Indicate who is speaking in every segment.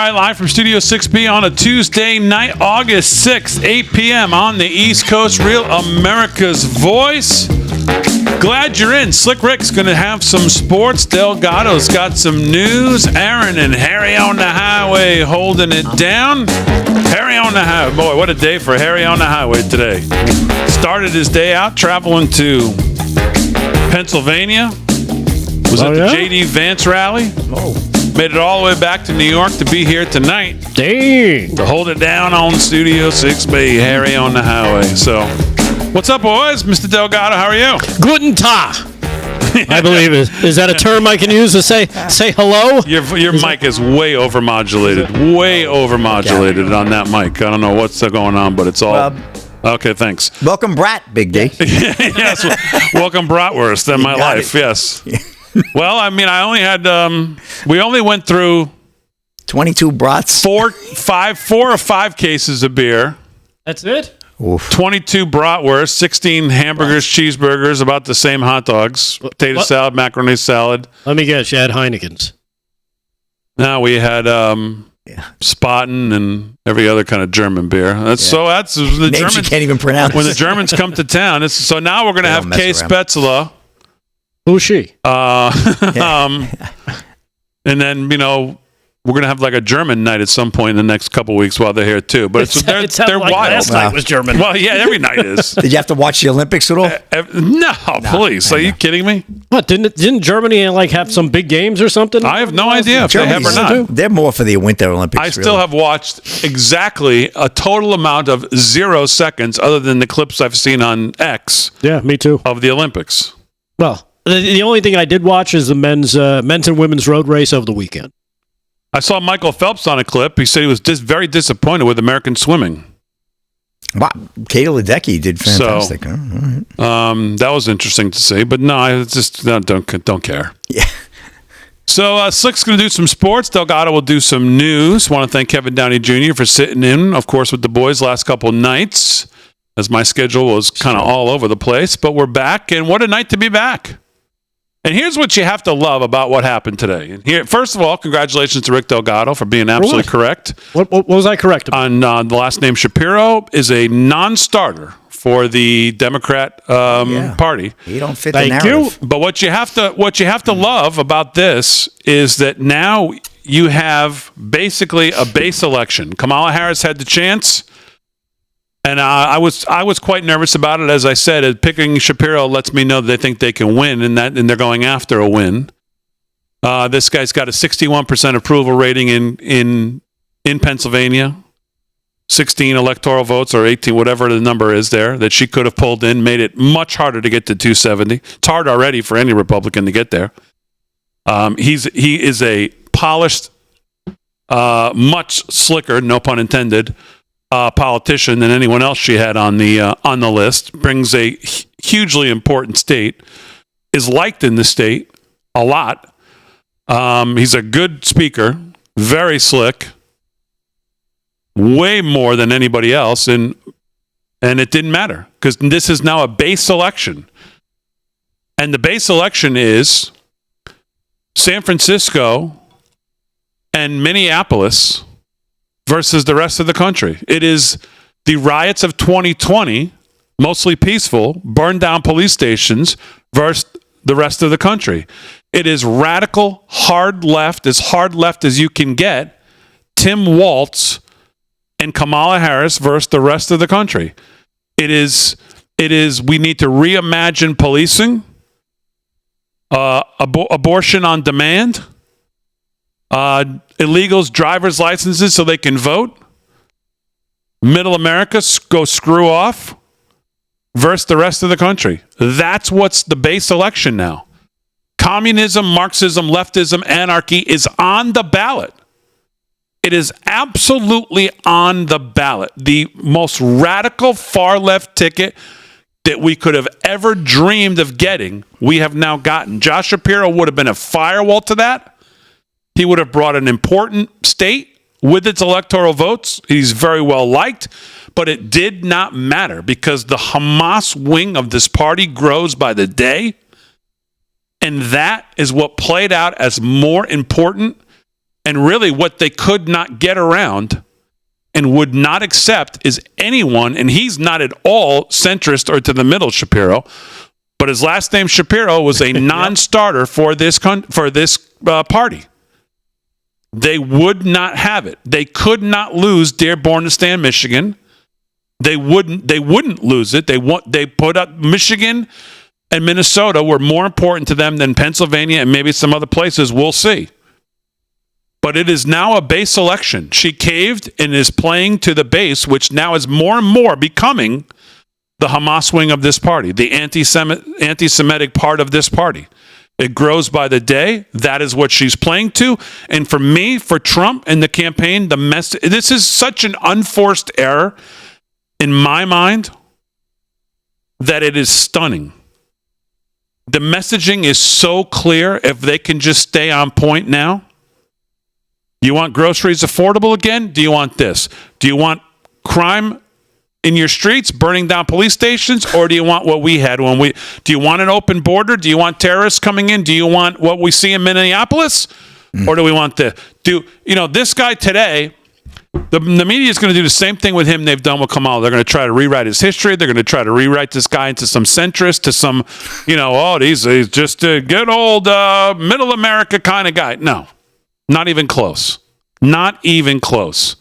Speaker 1: right, live from Studio 6B on a Tuesday night, August 6th, 8 p.m. on the East Coast. Real America's Voice. Glad you're in. Slick Rick's going to have some sports. Delgado's got some news. Aaron and Harry on the highway holding it down. Harry on the highway. Boy, what a day for Harry on the highway today. Started his day out traveling to Pennsylvania. Was at the J.D. Vance rally. Made it all the way back to New York to be here tonight.
Speaker 2: Dang.
Speaker 1: To hold it down on Studio 6B. Harry on the highway. So, what's up, boys? Mr. Delgado, how are you?
Speaker 2: Guten Tag. I believe it. Is that a term I can use to say hello?
Speaker 1: Your mic is way overmodulated. Way overmodulated on that mic. I don't know what's going on, but it's all... Okay, thanks.
Speaker 3: Welcome, Brat, Big D.
Speaker 1: Yes, welcome, Bratwurst in my life, yes. Well, I mean, I only had... we only went through...
Speaker 3: 22 brats.
Speaker 1: 4 or 5 cases of beer.
Speaker 2: That's it?
Speaker 3: Oof.
Speaker 1: 22 bratwurst, 16 hamburgers, cheeseburgers, about the same hot dogs, potato salad, macaroni salad.
Speaker 2: Let me guess, you had Heineken's.
Speaker 1: Now we had Spaten and every other kind of German beer. So that's the
Speaker 3: names
Speaker 1: Germans
Speaker 3: you can't even pronounce.
Speaker 1: when the Germans come to town. So now we're going to have Kay Spetzler.
Speaker 2: Who's she?
Speaker 1: And then, we're going to have like a German night at some point in the next couple weeks while they're here too. But they're
Speaker 2: like
Speaker 1: wild.
Speaker 2: Last night was German.
Speaker 1: Well, yeah, every night is.
Speaker 3: Did you have to watch the Olympics at all?
Speaker 1: No, please. Are you kidding me?
Speaker 2: What, didn't Germany have some big games or something?
Speaker 1: I have no idea if they have or not.
Speaker 3: They're more for the Winter Olympics.
Speaker 1: I still have watched exactly a total amount of 0 seconds other than the clips I've seen on X.
Speaker 2: Yeah, me too.
Speaker 1: Of the Olympics.
Speaker 2: Well, the only thing I did watch is the men's and women's road race over the weekend.
Speaker 1: I saw Michael Phelps on a clip. He said he was very disappointed with American swimming.
Speaker 3: Wow, Katie Ledecky did fantastic.
Speaker 1: So, that was interesting to see. But no, I just don't care.
Speaker 3: Yeah.
Speaker 1: So Slick's going to do some sports. Delgado will do some news. Want to thank Kevin Downey Jr. for sitting in, of course, with the boys last couple nights, as my schedule was kind of all over the place. But we're back, and what a night to be back. And here's what you have to love about what happened today. And here, first of all, congratulations to Rick Delgado for being absolutely correct.
Speaker 2: What was I correct about?
Speaker 1: On the last name Shapiro is a non-starter for the Democrat Party.
Speaker 3: You don't fit the narrative.
Speaker 1: But what you have to love about this is that now you have basically a base election. Kamala Harris had the chance. And I was quite nervous about it. As I said, picking Shapiro lets me know that they think they can win, and they're going after a win. This guy's got a 61% approval rating in Pennsylvania, 16 electoral votes or 18, whatever the number is there that she could have pulled in, made it much harder to get to 270. It's hard already for any Republican to get there. He is a polished, much slicker, no pun intended, politician than anyone else she had on the list. Brings a hugely important state, is liked in the state a lot. He's a good speaker, very slick, way more than anybody else, and it didn't matter because this is now a base election, and the base election is San Francisco and Minneapolis versus the rest of the country. It is the riots of 2020, mostly peaceful, burned down police stations, versus the rest of the country. It is radical, hard left as you can get, Tim Walz and Kamala Harris versus the rest of the country. It is. We need to reimagine policing, abortion on demand, illegals driver's licenses so they can vote, middle America go screw off versus the rest of the country. That's what's the base election now. Communism, Marxism, leftism, anarchy is on the ballot. It is absolutely on the ballot. The most radical far left ticket that we could have ever dreamed of getting, we have now gotten. Josh Shapiro would have been a firewall to that. He would have brought an important state with its electoral votes. He's very well liked, but it did not matter because the Hamas wing of this party grows by the day, and that is what played out as more important And really what they could not get around and would not accept is anyone, and he's not at all centrist or to the middle, Shapiro, but his last name Shapiro was a non-starter for this party. They would not have it. They could not lose Dearborn-Stan, Michigan. They wouldn't lose it. They put up Michigan and Minnesota were more important to them than Pennsylvania and maybe some other places. We'll see. But it is now a base election. She caved and is playing to the base, which now is more and more becoming the Hamas wing of this party, the anti-Semitic part of this party. It grows by the day. That is what she's playing to. And for me, for Trump and the campaign, this is such an unforced error in my mind that it is stunning. The messaging is so clear if they can just stay on point now. You want groceries affordable again? Do you want this? Do you want crime in your streets, burning down police stations, or do you want what we had do you want an open border? Do you want terrorists coming in? Do you want what we see in Minneapolis? Or do we want this guy today, the media is going to do the same thing with him they've done with Kamala. They're going to try to rewrite his history. They're going to try to rewrite this guy into some centrist, to some, he's just a good old middle America kind of guy. No, not even close. Not even close.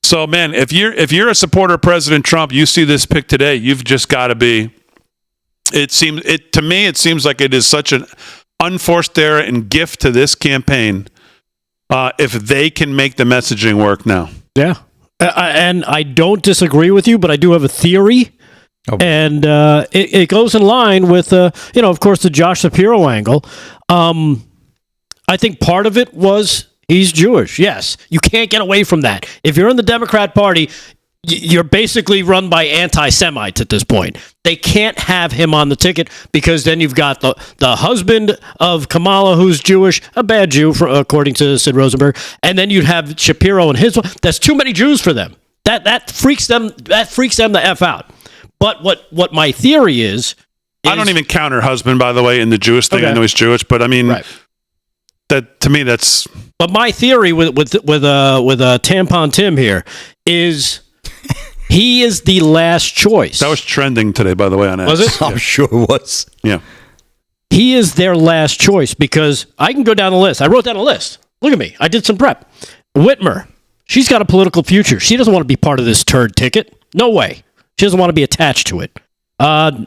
Speaker 1: So, man, if you're a supporter of President Trump, you see this pick today, you've just got to be. To me, it seems like it is such an unforced error and gift to this campaign. If they can make the messaging work now.
Speaker 2: Yeah. And I don't disagree with you, but I do have a theory. Oh. And it goes in line with, of course, the Josh Shapiro angle. I think part of it was he's Jewish. Yes, you can't get away from that. If you're in the Democrat Party, you're basically run by anti-Semites at this point. They can't have him on the ticket because then you've got the husband of Kamala, who's Jewish, a bad Jew, according to Sid Rosenberg, and then you'd have Shapiro and his. That's too many Jews for them. That freaks them. That freaks them the F out. But what my theory is
Speaker 1: I don't even count her husband, by the way, in the Jewish thing. Okay. I know he's Jewish, but I mean, right. That to me, that's.
Speaker 2: But my theory with Tampon Tim here is. He is the last choice.
Speaker 1: That was trending today, by the way, on X.
Speaker 2: Was it?
Speaker 3: I'm sure it was.
Speaker 1: Yeah.
Speaker 2: He is their last choice because I can go down the list. I wrote down a list. Look at me. I did some prep. Whitmer. She's got a political future. She doesn't want to be part of this turd ticket. No way. She doesn't want to be attached to it.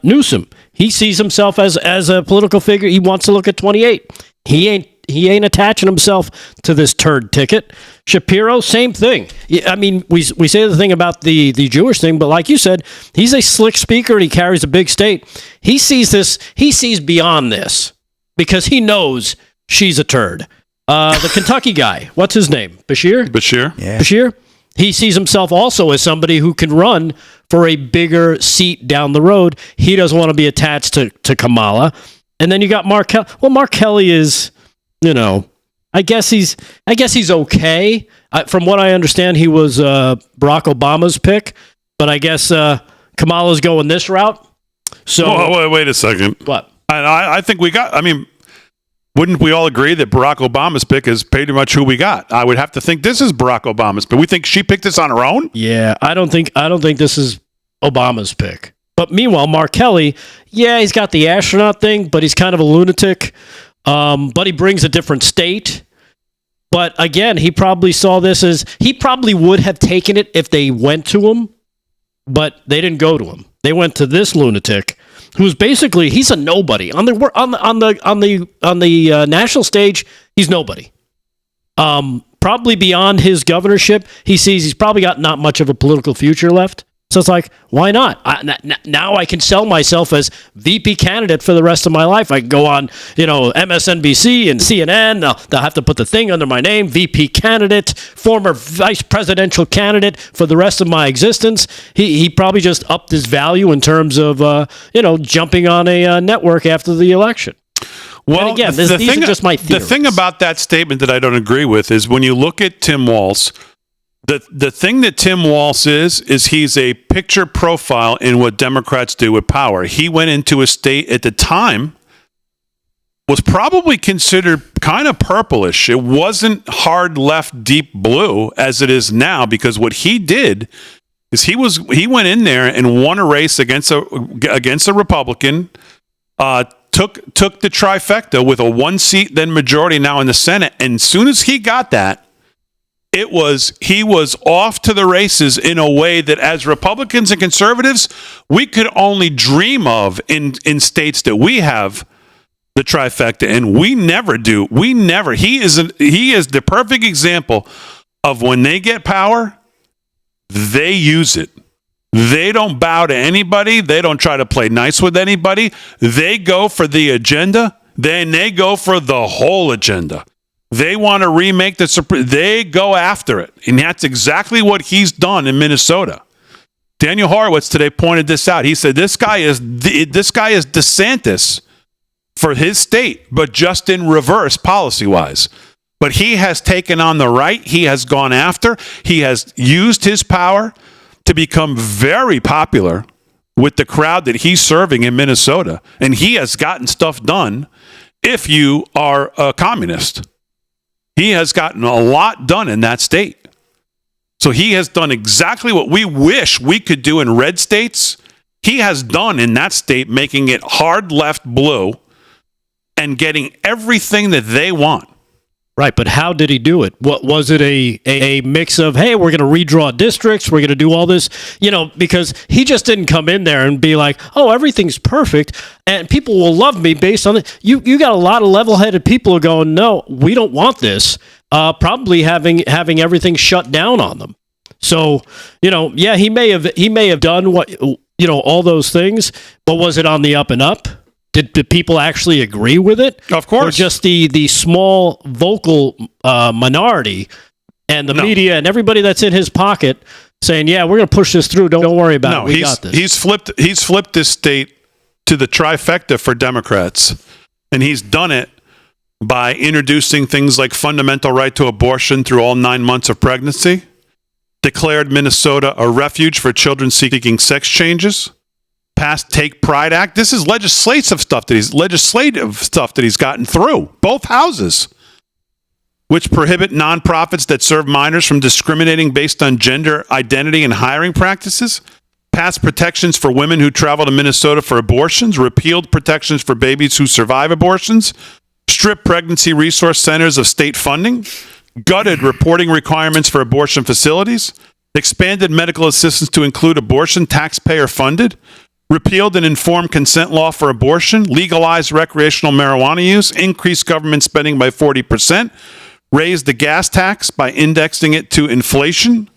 Speaker 2: Newsom. He sees himself as a political figure. He wants to look at 28. He ain't attaching himself to this turd ticket. Shapiro, same thing. I mean, we say the thing about the Jewish thing, but like you said, he's a slick speaker and he carries a big state. He sees this. He sees beyond this because he knows she's a turd. The Kentucky guy, what's his name? Bashir?
Speaker 3: Yeah.
Speaker 2: Bashir? He sees himself also as somebody who can run for a bigger seat down the road. He doesn't want to be attached to Kamala. And then you got Mark Kelly. Well, Mark Kelly is... I guess he's okay. From what I understand, he was Barack Obama's pick, but I guess Kamala's going this route. So,
Speaker 1: wait a second.
Speaker 2: What?
Speaker 1: I think we got. I mean, wouldn't we all agree that Barack Obama's pick is pretty much who we got? I would have to think this is Barack Obama's, but we think she picked this on her own.
Speaker 2: Yeah, I don't think this is Obama's pick. But meanwhile, Mark Kelly, yeah, he's got the astronaut thing, but he's kind of a lunatic. But he brings a different state. But again, he probably saw this as he probably would have taken it if they went to him, but they didn't go to him. They went to this lunatic, who's basically he's a nobody on the national stage. He's nobody. Probably beyond his governorship, he sees he's probably got not much of a political future left. So it's like, why not? Now I can sell myself as VP candidate for the rest of my life. I can go on, MSNBC and CNN. They'll have to put the thing under my name, VP candidate, former vice presidential candidate for the rest of my existence. He probably just upped his value in terms of, jumping on a network after the election.
Speaker 1: Well,
Speaker 2: and again, these are just my theories.
Speaker 1: The thing about that statement that I don't agree with is when you look at Tim Walz, The thing that Tim Walz is he's a picture profile in what Democrats do with power. He went into a state at the time was probably considered kind of purplish. It wasn't hard left, deep blue as it is now, because what he did is he went in there and won a race against a Republican, took the trifecta with a 1-seat then majority now in the Senate, and as soon as he got that, he was off to the races in a way that as Republicans and conservatives, we could only dream of in states that we have the trifecta, and we never do. He is the perfect example of when they get power, they use it. They don't bow to anybody. They don't try to play nice with anybody. They go for the agenda. Then they go for the whole agenda. They want to remake the Supreme. They go after it, and that's exactly what he's done in Minnesota. Daniel Horowitz today pointed this out. He said this guy is DeSantis for his state, but just in reverse policy-wise. But he has taken on the right. He has gone after. He has used his power to become very popular with the crowd that he's serving in Minnesota. And he has gotten stuff done if you are a communist. He has gotten a lot done in that state. So he has done exactly what we wish we could do in red states. He has done in that state, making it hard left blue and getting everything that they want.
Speaker 2: Right, but how did he do it? What was it? A mix of, hey, we're going to redraw districts, we're going to do all this, because he just didn't come in there and be like, oh, everything's perfect and people will love me based on it. You got a lot of level-headed people who are going, no, we don't want this. Probably having everything shut down on them. So, he may have done what all those things, but was it on the up and up? Did people actually agree with it?
Speaker 1: Of course.
Speaker 2: Or just the small vocal minority and the media and everybody that's in his pocket saying, yeah, we're going to push this through. Don't worry about it. We got this.
Speaker 1: He's flipped this state to the trifecta for Democrats. And he's done it by introducing things like fundamental right to abortion through all 9 months of pregnancy, declared Minnesota a refuge for children seeking sex changes, passed Take Pride Act. This is legislative stuff that he's gotten through both houses, which prohibit nonprofits that serve minors from discriminating based on gender identity and hiring practices, passed protections for women who travel to Minnesota for abortions, repealed protections for babies who survive abortions, stripped pregnancy resource centers of state funding, gutted reporting requirements for abortion facilities, expanded medical assistance to include abortion taxpayer funded, repealed an informed consent law for abortion, legalized recreational marijuana use, increased government spending by 40%, raised the gas tax by indexing it to inflation.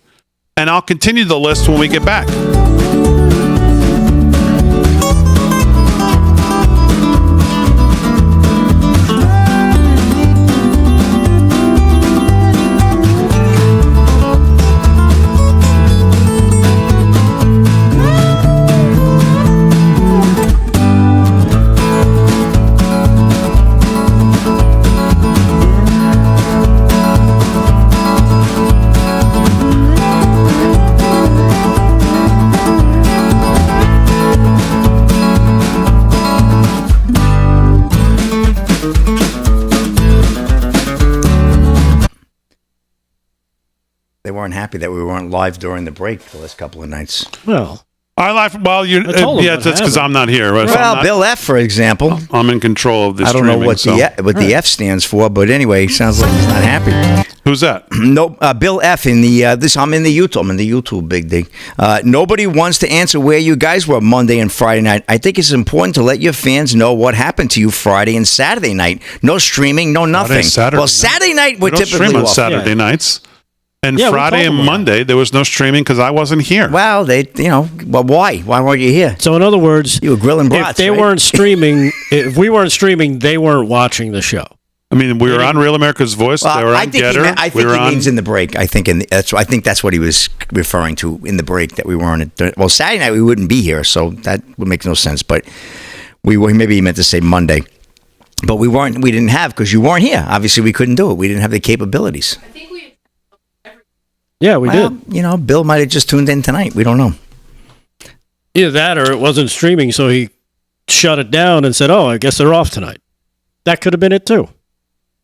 Speaker 1: And I'll continue the list when we get back.
Speaker 3: They weren't happy that we weren't live during the break the last couple of nights.
Speaker 2: Well,
Speaker 1: I laugh. Well, that's because I'm not here. Right?
Speaker 3: Well, Bill F, for example.
Speaker 1: I'm in control of this.
Speaker 3: I don't know what the F stands for, but anyway, sounds like he's not happy.
Speaker 1: Who's that?
Speaker 3: No, Bill F in the I'm in the YouTube. I'm in the YouTube big dig. Nobody wants to answer where you guys were Monday and Friday night. I think it's important to let your fans know what happened to you Friday and Saturday night. No streaming, no nothing. Saturday night we're typically
Speaker 1: stream on
Speaker 3: off.
Speaker 1: Saturday nights. And Friday and Monday, there was no streaming because I wasn't here.
Speaker 3: Well, why? Why weren't you here?
Speaker 2: So in other words,
Speaker 3: you were grilling brats,
Speaker 2: if they weren't streaming, if we weren't streaming, they weren't watching the show.
Speaker 1: I mean, we were on Real America's Voice. They were on Getter.
Speaker 3: I think he means in the break. I think that's what he was referring to in the break, that we weren't. Well, Saturday night we wouldn't be here, so that would make no sense. But maybe he meant to say Monday, but we weren't. We didn't have, because you weren't here. Obviously, we couldn't do it. We didn't have the capabilities.
Speaker 2: I think we did.
Speaker 3: Bill might have just tuned in tonight. We don't know.
Speaker 2: Either that or it wasn't streaming, so he shut it down and said, oh, I guess they're off tonight. That could have been it too.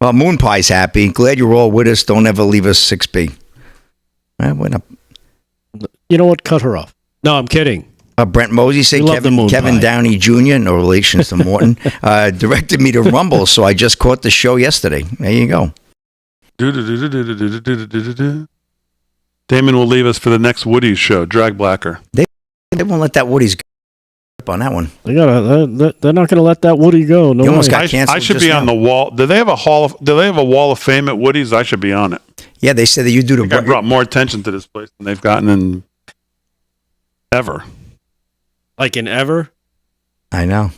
Speaker 3: Well, Moon Pie's happy. Glad you're all with us. Don't ever leave us 6B.
Speaker 2: You know what? Cut her off. No, I'm kidding.
Speaker 3: Brent Mosey said
Speaker 2: We love the Moon
Speaker 3: Kevin
Speaker 2: Pie.
Speaker 3: Downey Jr., no relations to Morton, directed me to Rumble, so I just caught the show yesterday. There you go.
Speaker 1: Damon will leave us for the next Woody's show. Drag Blacker.
Speaker 3: They won't let that Woody's up on that one.
Speaker 2: They're not going to let that Woody go. No
Speaker 3: He almost
Speaker 2: way.
Speaker 3: got canceled
Speaker 1: I should
Speaker 3: just
Speaker 1: be on
Speaker 3: now.
Speaker 1: the wall. Do they have a wall of fame at Woody's? I should be on it.
Speaker 3: Yeah, they said that you do
Speaker 1: I think I brought more attention to this place than they've gotten in ever.
Speaker 2: Like in ever?
Speaker 3: I know.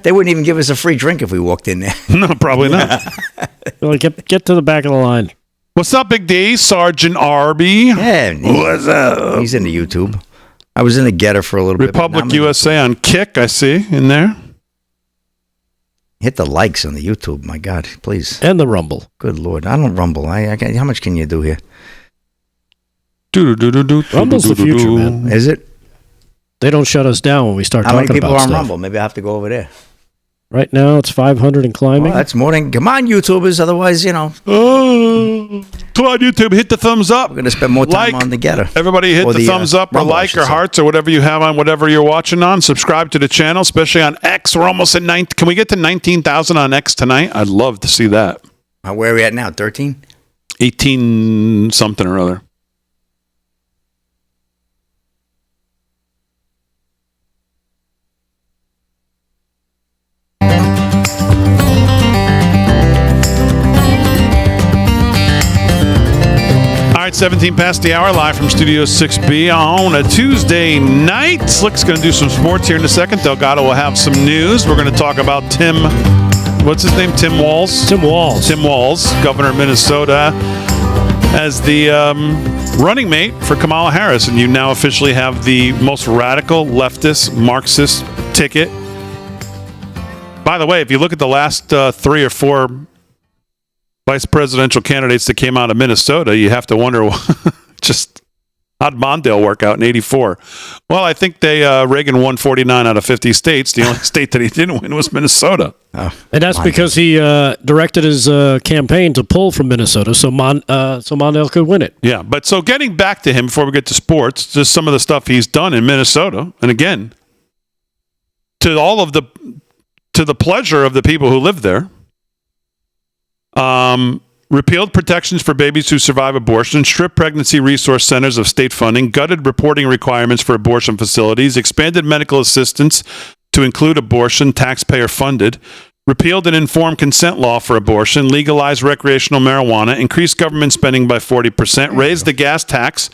Speaker 3: They wouldn't even give us a free drink if we walked in there.
Speaker 1: No, probably not.
Speaker 2: Like, get to the back of the line.
Speaker 1: What's up, Big D? Sergeant Arby.
Speaker 3: Yeah,
Speaker 1: What's up?
Speaker 3: he's into YouTube. I was in the Getter for a little bit. but
Speaker 1: Republic
Speaker 3: now I'm in-
Speaker 1: USA on Kick, I see in there.
Speaker 3: Hit the likes on the YouTube. My God, please.
Speaker 2: And the Rumble.
Speaker 3: Good Lord. I don't rumble. How much can you do here?
Speaker 2: Rumble's the future, man.
Speaker 3: Is it?
Speaker 2: They don't shut us down when we start
Speaker 3: How
Speaker 2: talking
Speaker 3: many people
Speaker 2: about
Speaker 3: are on
Speaker 2: stuff.
Speaker 3: Rumble? Maybe I have to go over there.
Speaker 2: Right now, it's 500 and climbing.
Speaker 3: Well, that's more than... Come on, YouTubers. Otherwise,
Speaker 1: Come on, YouTube, hit the thumbs up.
Speaker 3: we're going to spend more time
Speaker 1: Like.
Speaker 3: on the Getter.
Speaker 1: Everybody hit
Speaker 3: Or
Speaker 1: the
Speaker 3: the,
Speaker 1: thumbs up or
Speaker 3: Rumble, I
Speaker 1: like
Speaker 3: should
Speaker 1: or
Speaker 3: say.
Speaker 1: hearts or whatever you have on whatever you're watching on. Subscribe to the channel, especially on X. We're almost at 9. Can we get to 19,000 on X tonight? I'd love to see that.
Speaker 3: Where are we at now? 13?
Speaker 1: 18 something or other. All right, 17 past the hour, live from Studio 6B on a Tuesday night. Slick's going to do some sports here in a second. Delgado will have some news. We're going to talk about Tim, what's his name? Tim Walz?
Speaker 2: Tim Walz.
Speaker 1: Tim Walz, governor of Minnesota, as the running mate for Kamala Harris. And you now officially have the most radical leftist Marxist ticket. By the way, if you look at the last 3 or 4 vice presidential candidates that came out of Minnesota, you have to wonder just how'd Mondale work out in 84? Well, I think Reagan won 49 out of 50 states. The only state that he didn't win was Minnesota.
Speaker 3: Oh,
Speaker 2: And that's because he directed his campaign to pull from Minnesota, so Mondale could win it.
Speaker 1: Yeah, but so getting back to him before we get to sports, just some of the stuff he's done in Minnesota, and again, to the pleasure of the people who live there. Repealed protections for babies who survive abortion, stripped pregnancy resource centers of state funding, gutted reporting requirements for abortion facilities, expanded medical assistance to include abortion, taxpayer funded, repealed an informed consent law for abortion, legalized recreational marijuana, increased government spending by 40%, raised the gas tax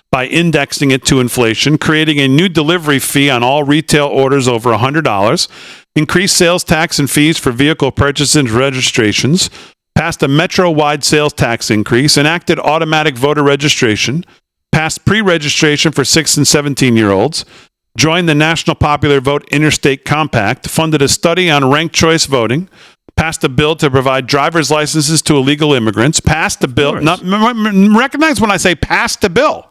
Speaker 1: by indexing it to inflation, creating a new delivery fee on all retail orders over $100, increased sales tax and fees for vehicle purchases and registrations, passed a metro-wide sales tax increase, enacted automatic voter registration, passed pre-registration for 6 and 17-year-olds, joined the National Popular Vote Interstate Compact, funded a study on ranked choice voting, passed a bill to provide driver's licenses to illegal immigrants, passed a bill, recognize when I say passed a bill,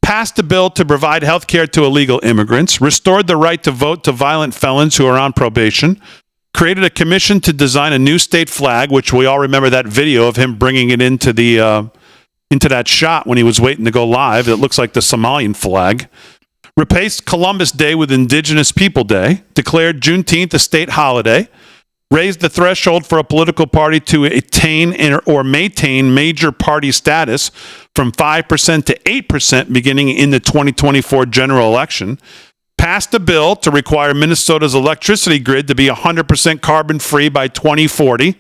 Speaker 1: passed a bill to provide health care to illegal immigrants, restored the right to vote to violent felons who are on probation, created a commission to design a new state flag, which we all remember that video of him bringing it into that shot when he was waiting to go live. It looks like the Somalian flag. Replaced Columbus Day with Indigenous People Day. Declared Juneteenth a state holiday. Raised the threshold for a political party to attain or maintain major party status from 5% to 8% beginning in the 2024 general election. Passed a bill to require Minnesota's electricity grid to be 100% carbon-free by 2040,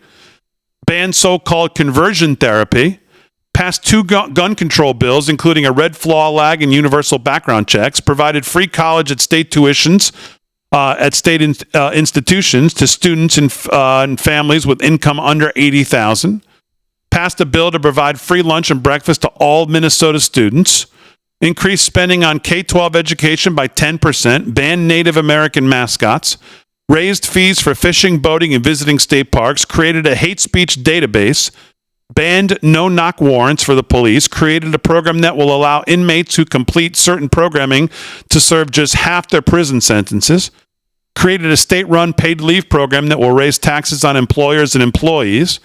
Speaker 1: banned so-called conversion therapy, passed 2 gun control bills, including a red flag law and universal background checks, provided free college at state tuitions at state institutions to students and families with income under $80,000, passed a bill to provide free lunch and breakfast to all Minnesota students, increased spending on K-12 education by 10%, banned Native American mascots, raised fees for fishing, boating, and visiting state parks, created a hate speech database, banned no-knock warrants for the police, created a program that will allow inmates who complete certain programming to serve just half their prison sentences, created a state-run paid leave program that will raise taxes on employers and employees,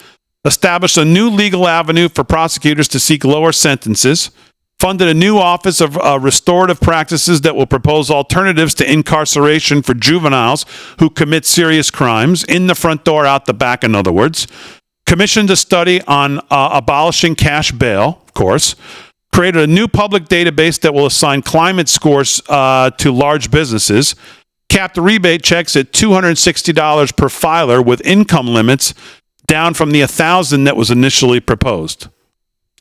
Speaker 1: established a new legal avenue for prosecutors to seek lower sentences, funded a new office of restorative practices that will propose alternatives to incarceration for juveniles who commit serious crimes, in the front door, out the back, in other words, commissioned a study on abolishing cash bail, of course, created a new public database that will assign climate scores to large businesses, capped rebate checks at $260 per filer with income limits down from the $1,000 that was initially proposed.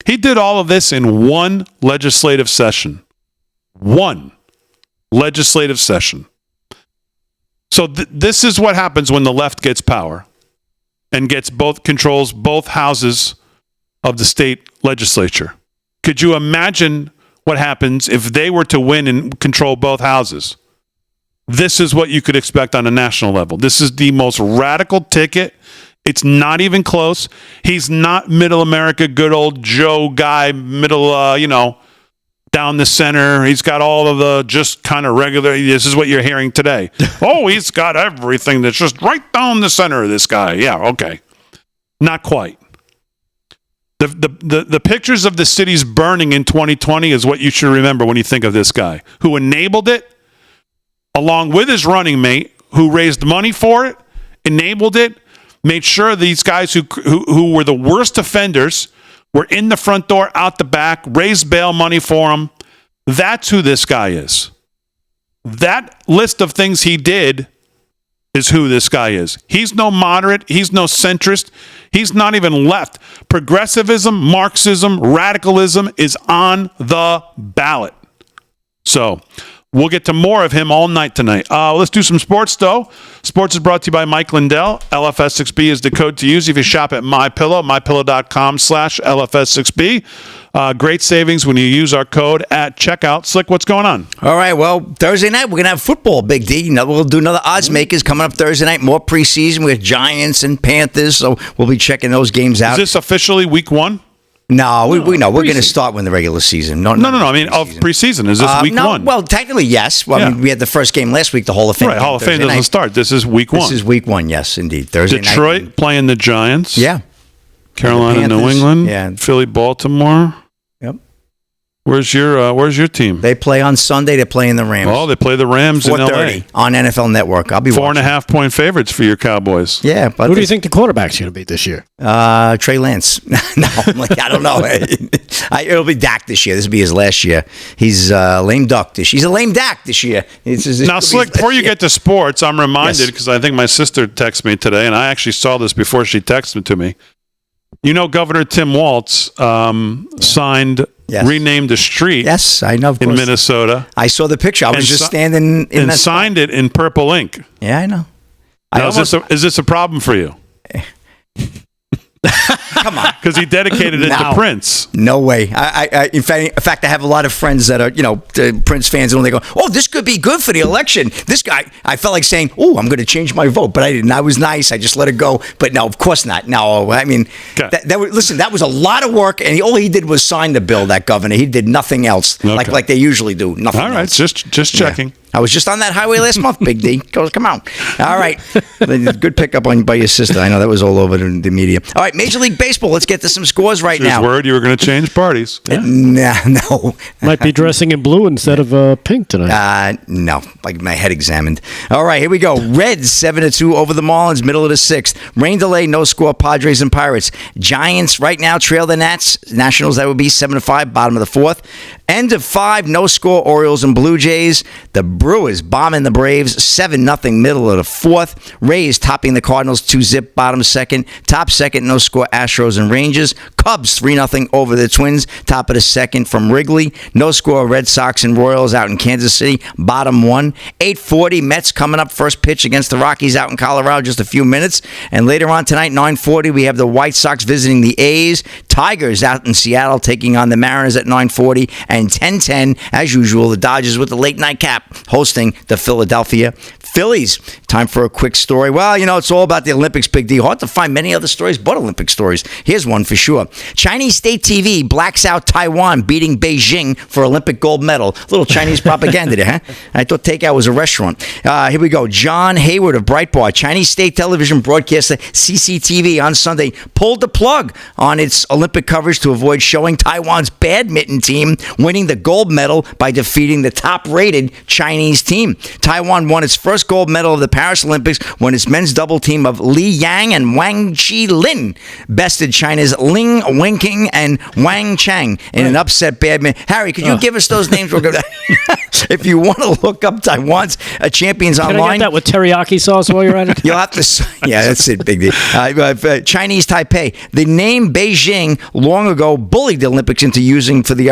Speaker 1: He did all of this in one legislative session. One legislative session. So this is what happens when the left gets power and controls both houses of the state legislature. Could you imagine what happens if they were to win and control both houses? This is what you could expect on a national level. This is the most radical ticket. It's not even close. He's not middle America, good old Joe guy, middle, down the center. He's got all of the just kind of regular. This is what you're hearing today. Oh, he's got everything that's just right down the center of this guy. Yeah, okay. Not quite. The pictures of the cities burning in 2020 is what you should remember when you think of this guy who enabled it, along with his running mate, who raised money for it, enabled it, made sure these guys who were the worst offenders were in the front door, out the back, raised bail money for them. That's who this guy is. That list of things he did is who this guy is. He's no moderate. He's no centrist. He's not even left. Progressivism, Marxism, radicalism is on the ballot. So we'll get to more of him all night tonight. Let's do some sports, though. Sports is brought to you by Mike Lindell. LFS6B is the code to use if you shop at MyPillow, mypillow.com/LFS6B. Great savings when you use our code at checkout. Slick, what's going on?
Speaker 3: All right, well, Thursday night, we're going to have football, Big D. We'll do another odds makers coming up Thursday night. More preseason with Giants and Panthers, so we'll be checking those games out.
Speaker 1: Is this officially week one?
Speaker 3: No, we know. We're going to start when the regular season. No.
Speaker 1: I mean, of preseason. Is this week one?
Speaker 3: Well, technically, yes. Well, I mean, we had the first game last week, the Hall of Fame.
Speaker 1: Right, Hall of Fame doesn't start. This is week one.
Speaker 3: This is week one, yes, indeed. Thursday night.
Speaker 1: Detroit playing the Giants.
Speaker 3: Yeah.
Speaker 1: Carolina, New England.
Speaker 3: Yeah.
Speaker 1: Philly, Baltimore.
Speaker 3: Yep.
Speaker 1: Where's your team?
Speaker 3: They play on Sunday. They're playing the Rams.
Speaker 1: Oh, they play the Rams in LA.
Speaker 3: 4:30 on NFL Network. I'll be
Speaker 1: 4.5 point favorites for your Cowboys.
Speaker 3: Yeah. But
Speaker 2: who do you think the quarterback's going to be this year?
Speaker 3: Trey Lance. No, I don't know. It'll be Dak this year. This will be his last year. He's lame duck this year. He's a lame Dak this year.
Speaker 1: Now, Slick, before you get to sports, I'm reminded, because I think my sister texted me today, and I actually saw this before she texted it to me. You know, Governor Tim Walz signed, renamed a street.
Speaker 3: Yes, I know. Of course.
Speaker 1: In Minnesota.
Speaker 3: I saw the picture. I was just standing in
Speaker 1: and
Speaker 3: that
Speaker 1: signed it in purple ink.
Speaker 3: Yeah, I know.
Speaker 1: Now, is this a problem for you?
Speaker 3: Come on,
Speaker 1: because he dedicated it to Prince.
Speaker 3: No way. I in fact, I have a lot of friends that are Prince fans, and when they go, "Oh, this could be good for the election," this guy, I felt like saying, "Oh, I'm going to change my vote," but I didn't. I was nice. I just let it go. But no, of course not. No, I mean, that was a lot of work, and all he did was sign the bill. That governor, he did nothing else, like they usually do. Nothing.
Speaker 1: All right,
Speaker 3: else.
Speaker 1: just checking.
Speaker 3: Yeah. I was just on that highway last month, Big D. Come on. All right. Good pickup by your sister. I know that was all over the media. All right, Major League Baseball. Let's get to some scores right now.
Speaker 1: Word you were going to change parties.
Speaker 3: Yeah. No.
Speaker 2: Might be dressing in blue instead of pink tonight.
Speaker 3: No. Like my head examined. All right, here we go. Reds 7-2 over the Marlins, middle of the sixth. Rain delay, no score, Padres and Pirates. Giants right now trail the Nats. Nationals, that would be 7-5, bottom of the fourth. End of 5, no score, Orioles and Blue Jays. The Brewers bombing the Braves 7-0, middle of the fourth. Rays topping the Cardinals 2-0, bottom second. Top second, no score, Astros and Rangers. Cubs 3-0 over the Twins, top of the second from Wrigley. No score, Red Sox and Royals out in Kansas City, bottom one. 8:40, Mets coming up, first pitch against the Rockies out in Colorado, just a few minutes. And later on tonight, 9:40, we have the White Sox visiting the A's. Tigers out in Seattle taking on the Mariners at 9:40. And 10:10, as usual, the Dodgers with the late night cap hosting the Philadelphia Phillies. Time for a quick story. Well, it's all about the Olympics, Big D. Hard to find many other stories but Olympic stories. Here's one for sure. Chinese state TV blacks out Taiwan beating Beijing for Olympic gold medal. Little Chinese propaganda there, huh? I thought takeout was a restaurant. Here we go. John Hayward of Breitbart, Chinese state television broadcaster CCTV on Sunday, pulled the plug on its Olympic coverage to avoid showing Taiwan's badminton team winning the gold medal by defeating the top-rated Chinese team. Taiwan won its first gold medal of the Paris Olympics when its men's double team of Li Yang and Wang Qilin bested China's Ling Wenqing and Wang Chang in an upset badminton. Harry, could you give us those names? If you want to look up Taiwan's champions
Speaker 2: Can
Speaker 3: online.
Speaker 2: I get that with teriyaki sauce while you're at it?
Speaker 3: You'll have to, yeah, that's it, big deal. Chinese Taipei. The name Beijing long ago bullied the Olympics into using for the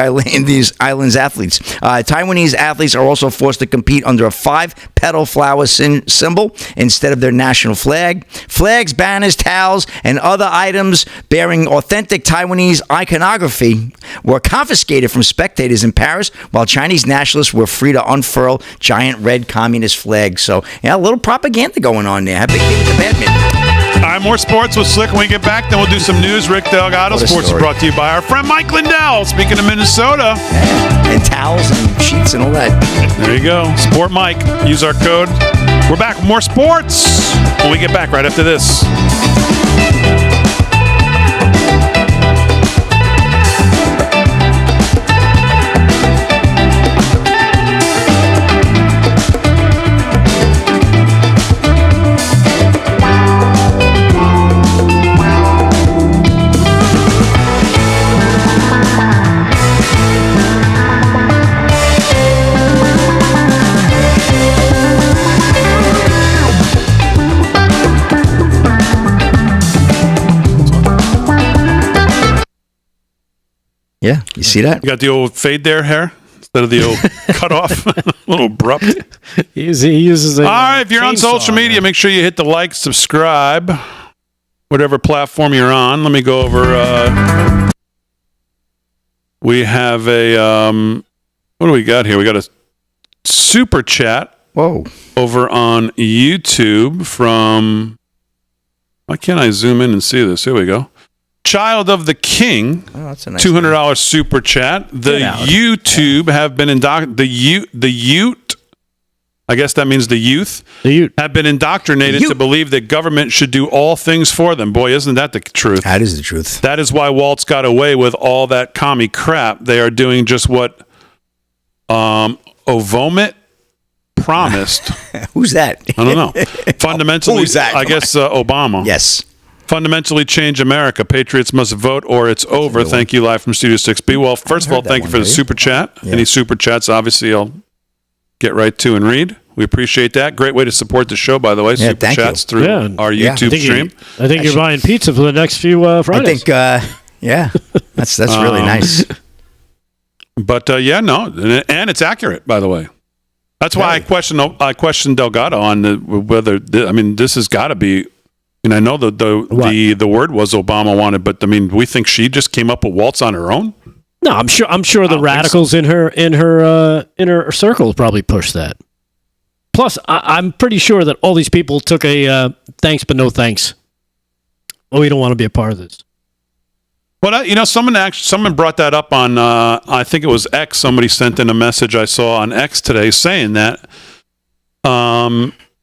Speaker 3: these islands athletes. Taiwanese athletes are also forced to compete under a 5-petal flower symbol instead of their national flag. Flags, banners, towels, and other items bearing authentic Taiwanese iconography were confiscated from spectators in Paris, while Chinese nationalists were free to unfurl giant red communist flags. So, yeah, a little propaganda going on there. Big thing with the badminton.
Speaker 1: All right, more sports with Slick when we get back. Then we'll do some news. Rick Delgado. Sports is brought to you by our friend Mike Lindell. Speaking of Minnesota.
Speaker 3: And towels and sheets and all that.
Speaker 1: There you go. Sport Mike. Use our code. We're back with more sports when we get back right after this.
Speaker 3: Yeah, you see that?
Speaker 1: You got the old fade there, hair? Instead of the old cut off. A little abrupt.
Speaker 2: He uses a
Speaker 1: all right, if you're on social media, make sure you hit the like, subscribe, whatever platform you're on. Let me go over. We have a, what do we got here? We got a super chat.
Speaker 3: Whoa.
Speaker 1: Over on YouTube from, why can't I zoom in and see this? Here we go. Child of the King,
Speaker 3: oh, that's a nice
Speaker 1: $200 super chat. The YouTube have been the Ute, I guess that means the youth, have been indoctrinated to believe that government should do all things for them. Boy, isn't that the truth?
Speaker 3: That is the truth.
Speaker 1: That is why Waltz got away with all that commie crap. They are doing just what Ovomit promised.
Speaker 3: Who's that?
Speaker 1: I don't know. Fundamentally,
Speaker 3: Who's that?
Speaker 1: I guess Obama.
Speaker 3: Yes.
Speaker 1: Fundamentally change America. Patriots must vote or it's over. Thank you, live from Studio 6B. Well, first of all, thank you for the super chat. Yeah. Any super chats, obviously, I'll get right to and read. We appreciate that. Great way to support the show, by the way.
Speaker 3: Yeah,
Speaker 1: super chats through our YouTube stream.
Speaker 2: I think you're buying pizza for the next few Fridays.
Speaker 3: I think, yeah, that's really nice.
Speaker 1: But yeah, no, and it's accurate, by the way. That's why I questioned Delgado on whether this has got to be. And I know the word was Obama wanted, but I mean, we think she just came up with Waltz on her own.
Speaker 2: No, I'm sure the radicals in her inner circle probably pushed that. Plus, I'm pretty sure that all these people took a thanks but no thanks. Oh, we don't want to be a part of this.
Speaker 1: Well, someone brought that up on I think it was X. Somebody sent in a message I saw on X today saying that.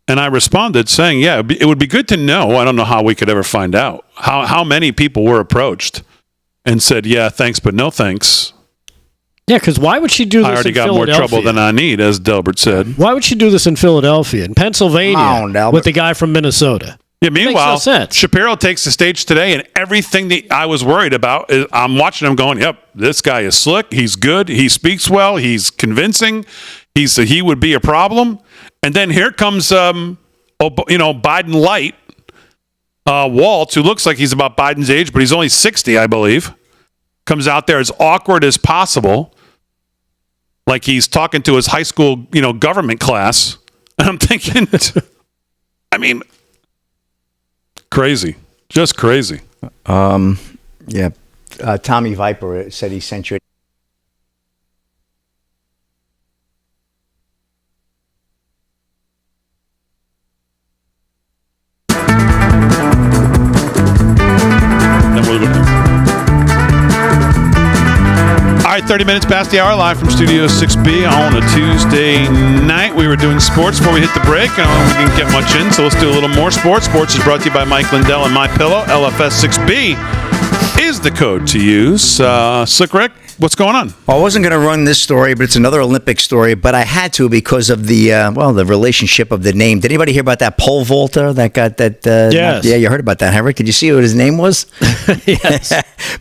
Speaker 1: And I responded saying, yeah, it would be good to know. I don't know how we could ever find out how many people were approached and said, yeah, thanks, but no thanks.
Speaker 2: Yeah, because why would she do this in Philadelphia?
Speaker 1: I already got more trouble than I need, as Delbert said.
Speaker 2: Why would she do this in Philadelphia, in Pennsylvania, with the guy from Minnesota?
Speaker 1: Yeah, meanwhile, Shapiro takes the stage today, and everything that I was worried about, I'm watching him going, yep, this guy is slick, he's good, he speaks well, he's convincing, he would be a problem. And then here comes, Biden light, Waltz, who looks like he's about Biden's age, but he's only 60, I believe. Comes out there as awkward as possible, like he's talking to his high school, government class. And I'm thinking, crazy, just crazy.
Speaker 3: Yeah. Tommy Viper said he sent you.
Speaker 1: right, 30 minutes past the hour, live from Studio 6B on a Tuesday night. We were doing sports before we hit the break. We didn't get much in, so let's do a little more sports. Sports is brought to you by Mike Lindell and MyPillow. LFS6B is the code to use. Slick Rick, what's going on?
Speaker 3: Well, I wasn't going to run this story, but it's another Olympic story. But I had to because of the the relationship of the name. Did anybody hear about that pole vaulter that got that?
Speaker 2: Yes.
Speaker 3: Yeah, you heard about that, Rick? Did you see what his name was?
Speaker 2: Yes.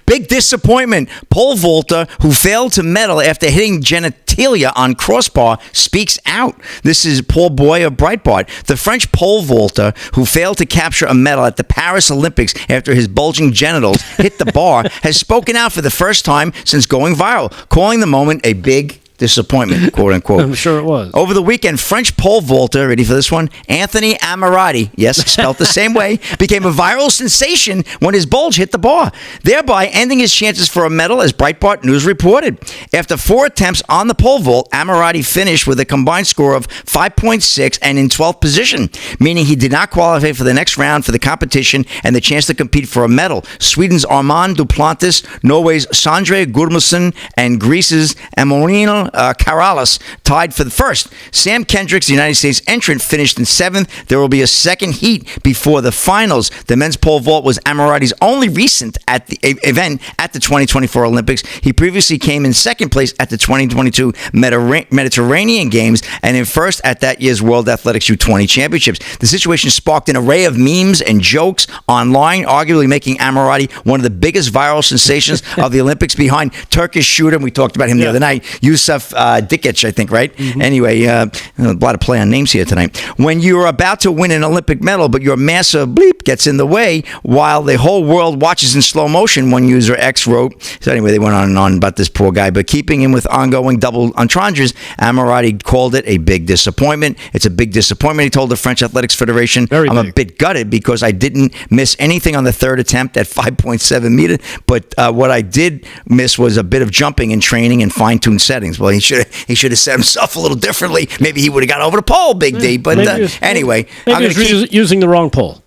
Speaker 3: Big disappointment. Pole vaulter who failed to medal after hitting genitalia on crossbar speaks out. This is Paul Boy of Breitbart. The French pole vaulter who failed to capture a medal at the Paris Olympics after his bulging genitals hit the bar has spoken out for the first time since going viral, calling the moment a big disappointment, quote unquote.
Speaker 2: I'm sure it was.
Speaker 3: Over the weekend, French pole vaulter, ready for this one? Anthony Ammirati, yes, spelled the same way, became a viral sensation when his bulge hit the bar, thereby ending his chances for a medal, as Breitbart News reported. After 4 attempts on the pole vault, Ammirati finished with a combined score of 5.6 and in 12th position, meaning he did not qualify for the next round for the competition and the chance to compete for a medal. Sweden's Armand Duplantis, Norway's Sondre Gudmundsson, and Greece's Emmanuel Karalis tied for the first. Sam Kendricks, the United States entrant, finished in 7th. There will be a second heat before the finals. The men's pole vault was Ammirati's only recent at the event at the 2024 Olympics. He previously came in second place at the 2022 Mediterranean Games and in first at that year's World Athletics U20 Championships. The situation sparked an array of memes and jokes online, arguably making Ammirati one of the biggest viral sensations of the Olympics behind Turkish shooter. We talked about him the other night. Yusuf Dikic, I think, right? Mm-hmm. Anyway, a lot of play on names here tonight. When you're about to win an Olympic medal, but your massive bleep gets in the way while the whole world watches in slow motion, one user X wrote. So anyway, they went on and on about this poor guy, but keeping him with ongoing double entendres, Ammirati called it a big disappointment. It's a big disappointment, he told the French Athletics Federation. I'm a bit gutted because I didn't miss anything on the third attempt at 5.7 meters, but what I did miss was a bit of jumping and training and fine-tuned settings. Well, he should have set himself a little differently. Maybe he would have got over the pole, Big D. But anyway,
Speaker 2: maybe I'm going to using the wrong pole.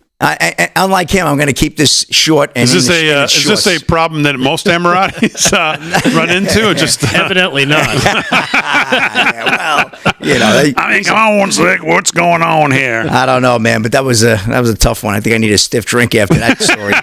Speaker 3: Unlike him, I'm going to keep this short. And
Speaker 1: is this a problem that most Ammiratis run into? Just
Speaker 2: evidently not.
Speaker 3: Yeah, well,
Speaker 1: come on, Slick. What's going on here?
Speaker 3: I don't know, man, but that was a tough one. I think I need a stiff drink after that story.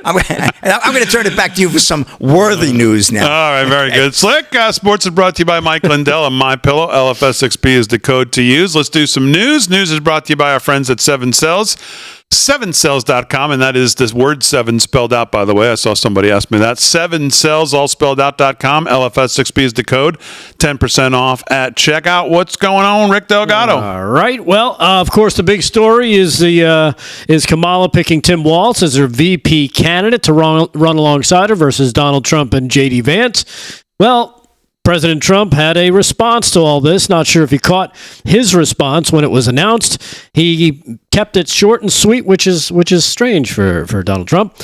Speaker 3: I'm going to turn it back to you for some worthy news now.
Speaker 1: All right, very good. Slick, sports is brought to you by Mike Lindell and MyPillow. LFS6B is the code to use. Let's do some news. News is brought to you by our friends at 7 Cells. 7cells.com, and that is this word 7 spelled out, by the way. I saw somebody ask me that. 7cells, all spelled out.com. LFS6B is the code. 10% off at checkout. What's going on, Rick Delgado?
Speaker 2: All right. Well, of course, the big story is Kamala picking Tim Walz as her VP candidate to run alongside her versus Donald Trump and J.D. Vance. Well, President Trump had a response to all this. Not sure if you caught his response when it was announced. He kept it short and sweet, which is strange for Donald Trump,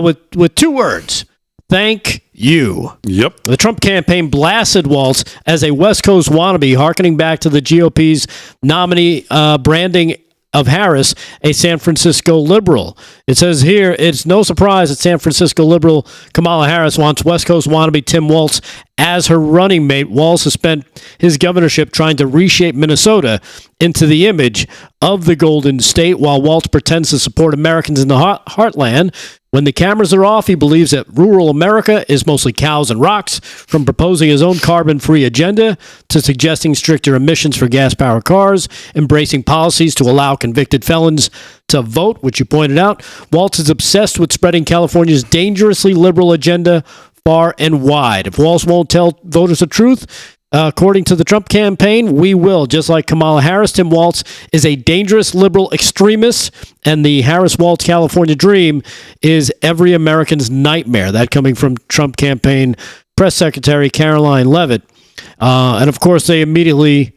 Speaker 2: with 2 words: thank you.
Speaker 1: Yep.
Speaker 2: The Trump campaign blasted Walz as a West Coast wannabe, hearkening back to the GOP's nominee branding of Harris, a San Francisco liberal. It says here, it's no surprise that San Francisco liberal Kamala Harris wants West Coast wannabe Tim Walz as her running mate. Walz has spent his governorship trying to reshape Minnesota into the image of the Golden State, while Walz pretends to support Americans in the heartland. When the cameras are off, he believes that rural America is mostly cows and rocks, from proposing his own carbon-free agenda to suggesting stricter emissions for gas-powered cars, embracing policies to allow convicted felons to vote, which you pointed out. Walz is obsessed with spreading California's dangerously liberal agenda far and wide. If Walz won't tell voters the truth, according to the Trump campaign, we will. Just like Kamala Harris, Tim Walz is a dangerous liberal extremist, and the Harris-Walz California dream is every American's nightmare. That coming from Trump campaign press secretary Caroline Leavitt. And of course, they immediately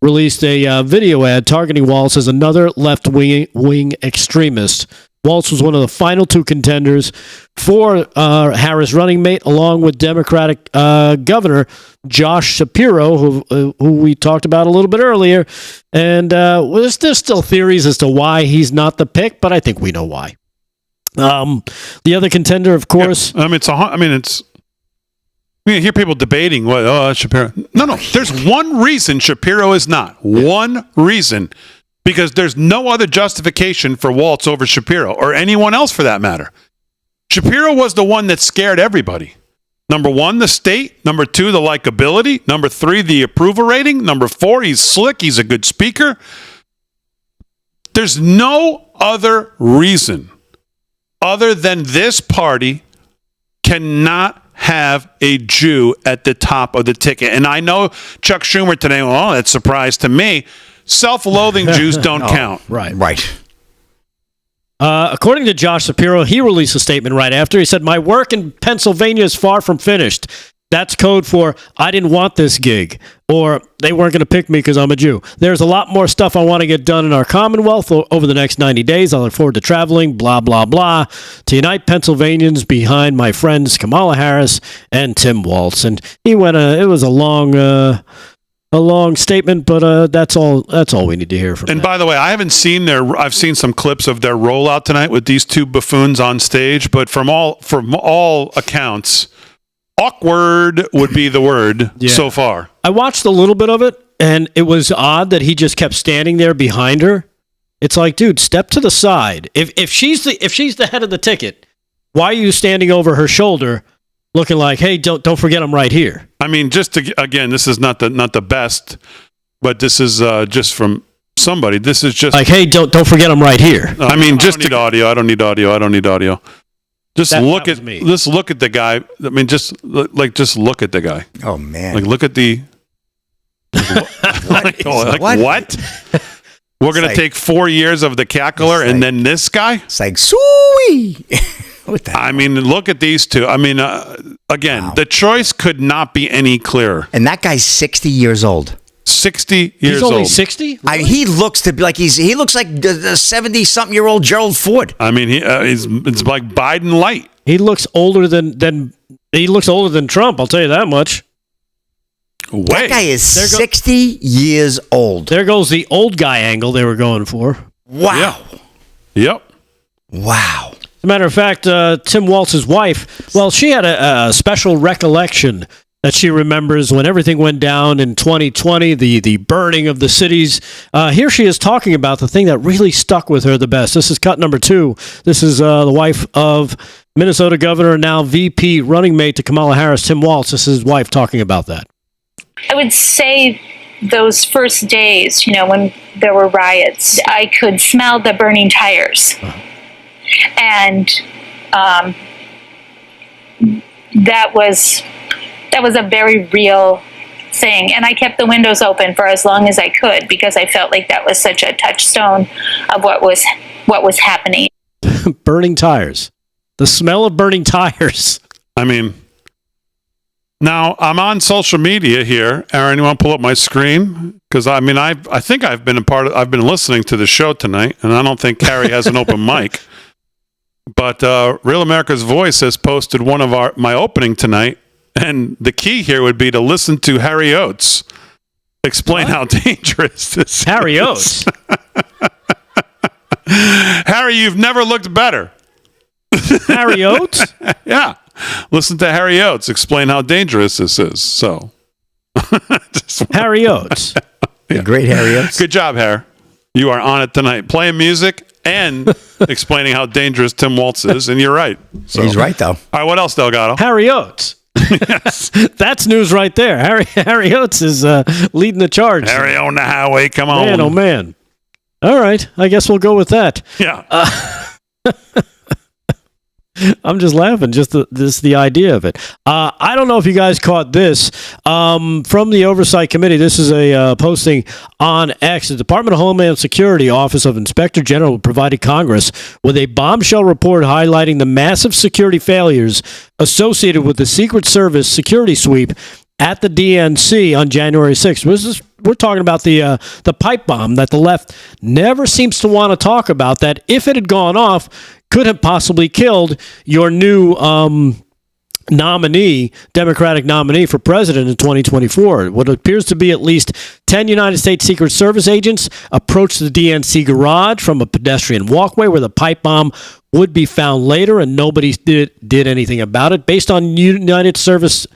Speaker 2: released a video ad targeting Walz as another left-wing extremist. Walz was one of the final 2 contenders for Harris running mate, along with Democratic Governor Josh Shapiro, who we talked about a little bit earlier. And there's still theories as to why he's not the pick, but I think we know why. The other contender, of course.
Speaker 1: Yeah, it's You hear people debating, Shapiro. No. There's one reason Shapiro is not. One reason. Because there's no other justification for Walz over Shapiro, or anyone else for that matter. Shapiro was the one that scared everybody. Number 1, the state. Number 2, the likability. Number 3, the approval rating. Number 4, he's slick. He's a good speaker. There's no other reason other than this party cannot have a Jew at the top of the ticket. And I know Chuck Schumer today, that's a surprise to me. Self-loathing Jews don't count.
Speaker 3: Right.
Speaker 2: According to Josh Shapiro, he released a statement right after. He said, "My work in Pennsylvania is far from finished. That's code for I didn't want this gig, or they weren't going to pick me because I'm a Jew. There's a lot more stuff I want to get done in our Commonwealth over the next 90 days. I look forward to traveling, blah, blah, blah, to unite Pennsylvanians behind my friends Kamala Harris and Tim Walz." And he went, it was a long statement, but that's all we need to hear from him.
Speaker 1: And by the way, I've seen some clips of their rollout tonight with these two buffoons on stage, but from all accounts, awkward would be the word so far.
Speaker 2: I watched a little bit of it, and it was odd that he just kept standing there behind her. It's like, dude, step to the side. If she's the head of the ticket, why are you standing over her shoulder, looking like, hey, don't forget I'm right here?
Speaker 1: I mean, again, this is not the best, but this is just from somebody. This is just
Speaker 2: like, hey, don't forget I'm right here.
Speaker 1: I mean, I don't need audio. Just look at the guy. I mean, just look at the guy.
Speaker 3: Oh man!
Speaker 1: Like, look at the. What? We're gonna take 4 years of the cackler, and then this guy.
Speaker 3: It's like sooey.
Speaker 1: I mean, look at these two. I mean, again, the choice could not be any clearer.
Speaker 3: And that guy's 60 years old.
Speaker 1: 60 years old.
Speaker 2: He's only 60?
Speaker 3: Really? He looks to be like he looks like the 70-something-year-old Gerald Ford.
Speaker 1: I mean, it's like Biden light.
Speaker 2: He looks older than Trump. I'll tell you that much.
Speaker 3: That guy is 60 years old.
Speaker 2: There goes the old guy angle they were going for.
Speaker 3: Wow.
Speaker 1: Yep.
Speaker 3: Wow.
Speaker 2: As a matter of fact, Tim Walz's wife, well, she had a special recollection that she remembers when everything went down in 2020, the burning of the cities. Here she is talking about the thing that really stuck with her the best. This is cut number 2. This is the wife of Minnesota governor and now VP running mate to Kamala Harris, Tim Walz. This is his wife talking about that.
Speaker 4: I would say those first days, when there were riots, I could smell the burning tires. And that was a very real thing. And I kept the windows open for as long as I could because I felt like that was such a touchstone of what was happening.
Speaker 2: Burning tires. The smell of burning tires.
Speaker 1: I mean, now I'm on social media here. Aaron, you want to pull up my screen? Because I mean, I think I've been listening to the show tonight, and I don't think Carrie has an open mic. But Real America's Voice has posted one of my opening tonight, and the key here would be to listen to Harry Oates explain how dangerous this is.
Speaker 2: Harry Oates?
Speaker 1: Harry, you've never looked better.
Speaker 2: Harry Oates?
Speaker 1: Yeah. Listen to Harry Oates explain how dangerous this is. So,
Speaker 2: Harry Oates.
Speaker 3: Yeah. Great Harry Oates.
Speaker 1: Good job, Harry. You are on it tonight. Playing music and explaining how dangerous Tim Walz is, and you're right. So.
Speaker 3: He's right, though. All
Speaker 1: right, what else, Delgado?
Speaker 2: Harry Oates. Yes. That's news right there. Harry Oates is leading the charge.
Speaker 1: Harry on the highway, come on.
Speaker 2: Man, oh man. All right, I guess we'll go with that.
Speaker 1: Yeah.
Speaker 2: I'm just laughing, just the idea of it. I don't know if you guys caught this from the Oversight Committee. This is a posting on X. The Department of Homeland Security Office of Inspector General provided Congress with a bombshell report highlighting the massive security failures associated with the Secret Service security sweep at the DNC on January 6th. We're talking about the pipe bomb that the left never seems to want to talk about, that if it had gone off, could have possibly killed your new Democratic nominee for president in 2024. What appears to be at least 10 United States Secret Service agents approached the DNC garage from a pedestrian walkway where the pipe bomb would be found later, and nobody did anything about it. Based on United Service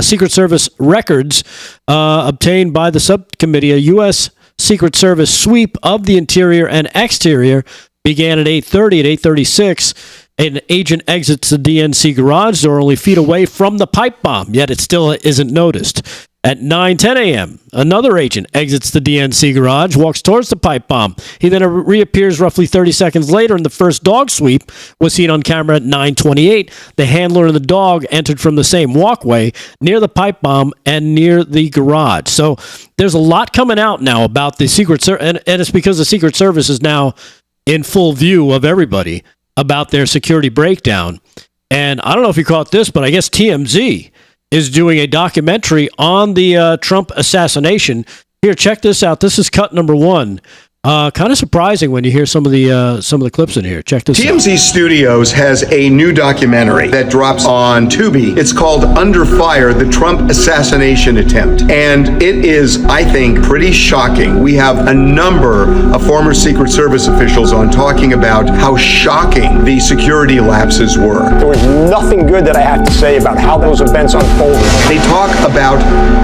Speaker 2: Secret Service records obtained by the subcommittee, a U.S. Secret Service sweep of the interior and exterior began at 8:30. At 8:36, an agent exits the DNC garage door only feet away from the pipe bomb, yet it still isn't noticed. At 9:10 a.m., another agent exits the DNC garage, walks towards the pipe bomb. He then reappears roughly 30 seconds later, and the first dog sweep was seen on camera at 9:28. The handler and the dog entered from the same walkway near the pipe bomb and near the garage. So there's a lot coming out now about the Secret Service, and it's because the Secret Service is now in full view of everybody about their security breakdown. And I don't know if you caught this, but I guess TMZ is doing a documentary on the Trump assassination. Here, check this out. This is cut number 1. Kind of surprising when you hear some of the clips in here. Check this out.
Speaker 5: TMZ Studios has a new documentary that drops on Tubi. It's called Under Fire, the Trump Assassination Attempt. And it is, I think, pretty shocking. We have a number of former Secret Service officials on talking about how shocking the security lapses were.
Speaker 6: There was nothing good that I have to say about how those events unfolded.
Speaker 5: They talk about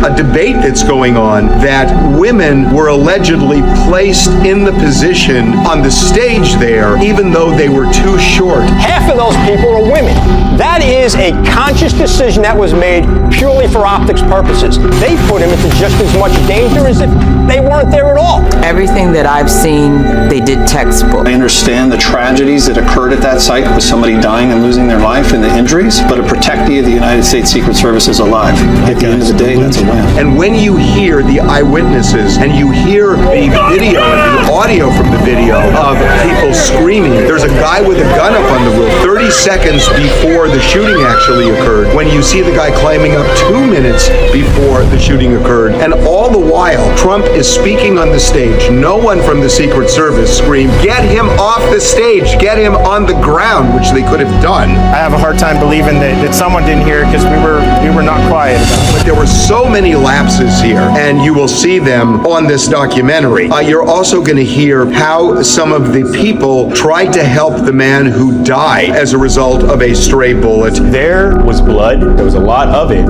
Speaker 5: a debate that's going on that women were allegedly placed in the position on the stage there, even though they were too short.
Speaker 6: Half of those people are women. That is a conscious decision that was made purely for optics purposes. They put him into just as much danger as if they weren't there at all.
Speaker 7: Everything that I've seen, they did textbook.
Speaker 8: I understand the tragedies that occurred at that site with somebody dying and losing their life and the injuries, but a protectee of the United States Secret Service is alive. At the end of the day, that's a win.
Speaker 5: And when you hear the eyewitnesses and you hear the video and the audio from the video of people screaming, there's a guy with a gun up on the roof 30 seconds before the shooting actually occurred, when you see the guy climbing up 2 minutes before the shooting occurred. And all the while, Trump is speaking on the stage. No one from the Secret Service screamed, "Get him off the stage, get him on the ground," which they could have done.
Speaker 6: I have a hard time believing that someone didn't hear it because we were not quiet about it.
Speaker 5: But there were so many lapses here, and you will see them on this documentary. You're also going to hear how some of the people tried to help the man who died as a result of a stray bullet.
Speaker 9: There was blood, there was a lot of it,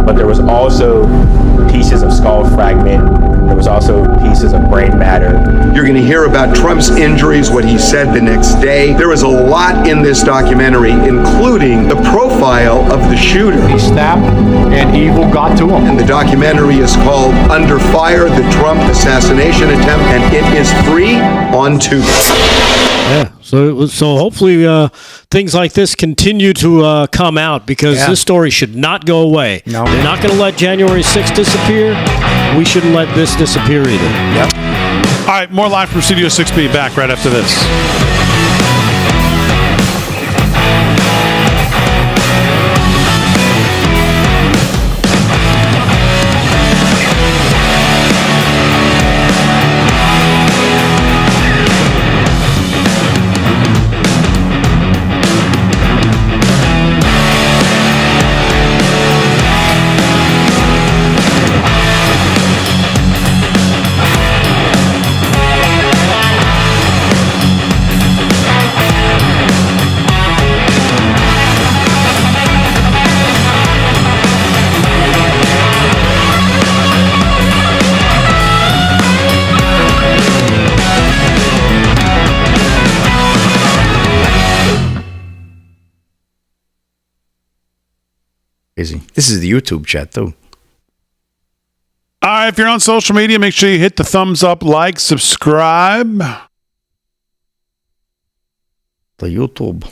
Speaker 9: but there was also pieces of skull fragment. There was also pieces of brain matter.
Speaker 5: You're going to hear about Trump's injuries, what he said the next day. There is a lot in this documentary, including the profile of the shooter.
Speaker 6: He snapped and evil got to him.
Speaker 5: And the documentary is called Under Fire, the Trump Assassination Attempt, and it is free on Tubi.
Speaker 2: Yeah, so hopefully things like this continue to come out, because this story should not go away.
Speaker 3: No.
Speaker 2: They're not going to let January 6th disappear. We shouldn't let this disappear either.
Speaker 3: Yep.
Speaker 1: All right, more live from Studio 6B, back right after this.
Speaker 3: Crazy. This is the YouTube chat, too.
Speaker 1: All right, if you're on social media, make sure you hit the thumbs up, like, subscribe.
Speaker 3: The YouTube.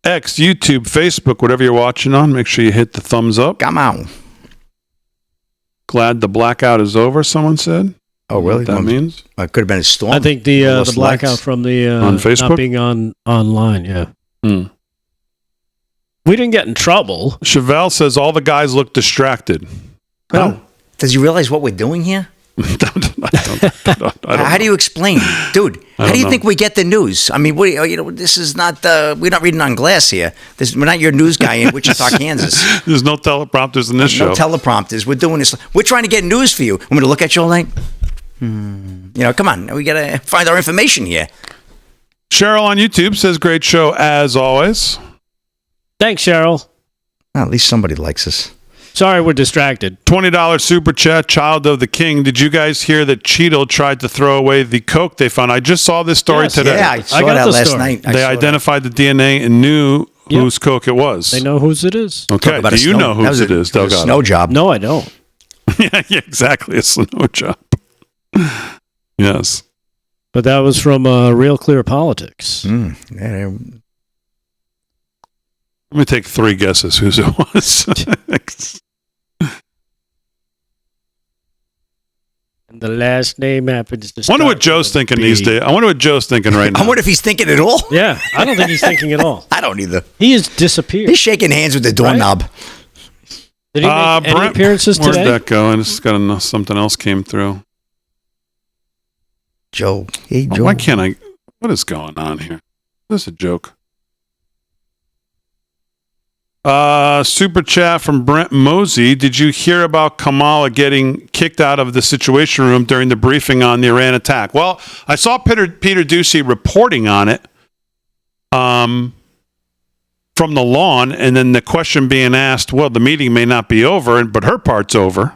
Speaker 1: X, YouTube, Facebook, whatever you're watching on, make sure you hit the thumbs up.
Speaker 3: Come on.
Speaker 1: Glad the blackout is over, someone said.
Speaker 3: Oh, really?
Speaker 1: What that means?
Speaker 3: It could have been a storm.
Speaker 2: I think the blackout from the
Speaker 1: on Facebook?
Speaker 2: not being online, yeah. We didn't get in trouble.
Speaker 1: Chevelle says all the guys look distracted.
Speaker 3: Oh. Does he realize what we're doing here?
Speaker 1: I don't
Speaker 3: How do you explain, dude? How do you think we get the news? I mean, this is not we're not reading on glass here. We're not your news guy in Wichita, Kansas.
Speaker 1: There's no teleprompters in this show.
Speaker 3: No teleprompters. We're doing this. We're trying to get news for you. I'm going to look at you all night. Come on. We got to find our information here.
Speaker 1: Cheryl on YouTube says, great show as always.
Speaker 2: Thanks, Cheryl.
Speaker 3: Well, at least somebody likes us.
Speaker 2: Sorry, we're distracted.
Speaker 1: $20 super chat, Child of the King. Did you guys hear that Cheadle tried to throw away the coke they found? I just saw this story today.
Speaker 3: Yeah, I saw
Speaker 2: got
Speaker 3: that
Speaker 2: the
Speaker 3: last
Speaker 2: story.
Speaker 3: night.
Speaker 1: They identified the DNA and knew whose coke it was.
Speaker 2: They know whose it is.
Speaker 1: Okay, do you know whose it is, Delgado?
Speaker 3: Snow job.
Speaker 2: No, I don't.
Speaker 1: yeah, exactly. A snow job. Yes.
Speaker 2: But that was from Real Clear Politics.
Speaker 3: Yeah,
Speaker 1: Let me take 3 guesses whose it was.
Speaker 2: And the last name happens to
Speaker 1: I wonder what Joe's thinking these days. I wonder what Joe's thinking right now.
Speaker 3: I wonder if he's thinking at all.
Speaker 2: Yeah, I don't think he's thinking at all.
Speaker 3: I don't either.
Speaker 2: He has disappeared.
Speaker 3: He's shaking hands with the doorknob.
Speaker 2: Did he make any appearances
Speaker 1: where'd
Speaker 2: today?
Speaker 1: that go? I just got enough, something else came through.
Speaker 3: Joe. Hey, Joe.
Speaker 1: Why can't I? What is going on here? This is a joke. Super chat from Brent Mosey. Did you hear about Kamala getting kicked out of the Situation Room during the briefing on the Iran attack? Well, I saw Peter Doocy reporting on it from the lawn, and then the question being asked, well, the meeting may not be over, but her part's over.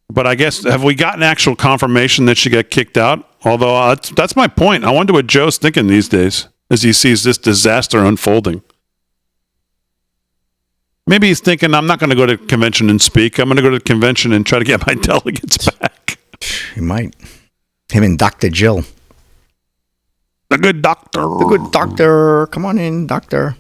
Speaker 1: But I guess, have we gotten actual confirmation that she got kicked out? Although that's my point. I wonder what Joe's thinking these days as he sees this disaster unfolding. Maybe he's thinking, I'm not going to go to the convention and speak. I'm going to go to the convention and try to get my delegates back.
Speaker 3: He might. Him and Dr. Jill.
Speaker 1: The good doctor.
Speaker 3: The good doctor. Come on in, doctor.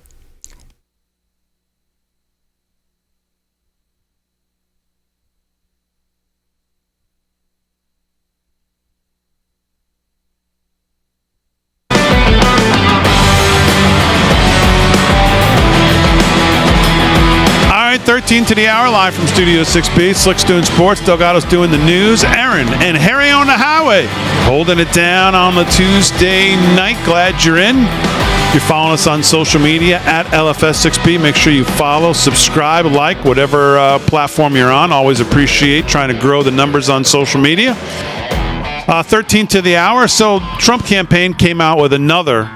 Speaker 1: All right, 13 to the hour, live from Studio 6B. Slick's doing sports. Delgado's doing the news. Aaron and Harry on the highway, holding it down on the Tuesday night. Glad you're in. If you're following us on social media at LFS6B, make sure you follow, subscribe, like, whatever platform you're on. Always appreciate trying to grow the numbers on social media. 13 to the hour. So Trump campaign came out with another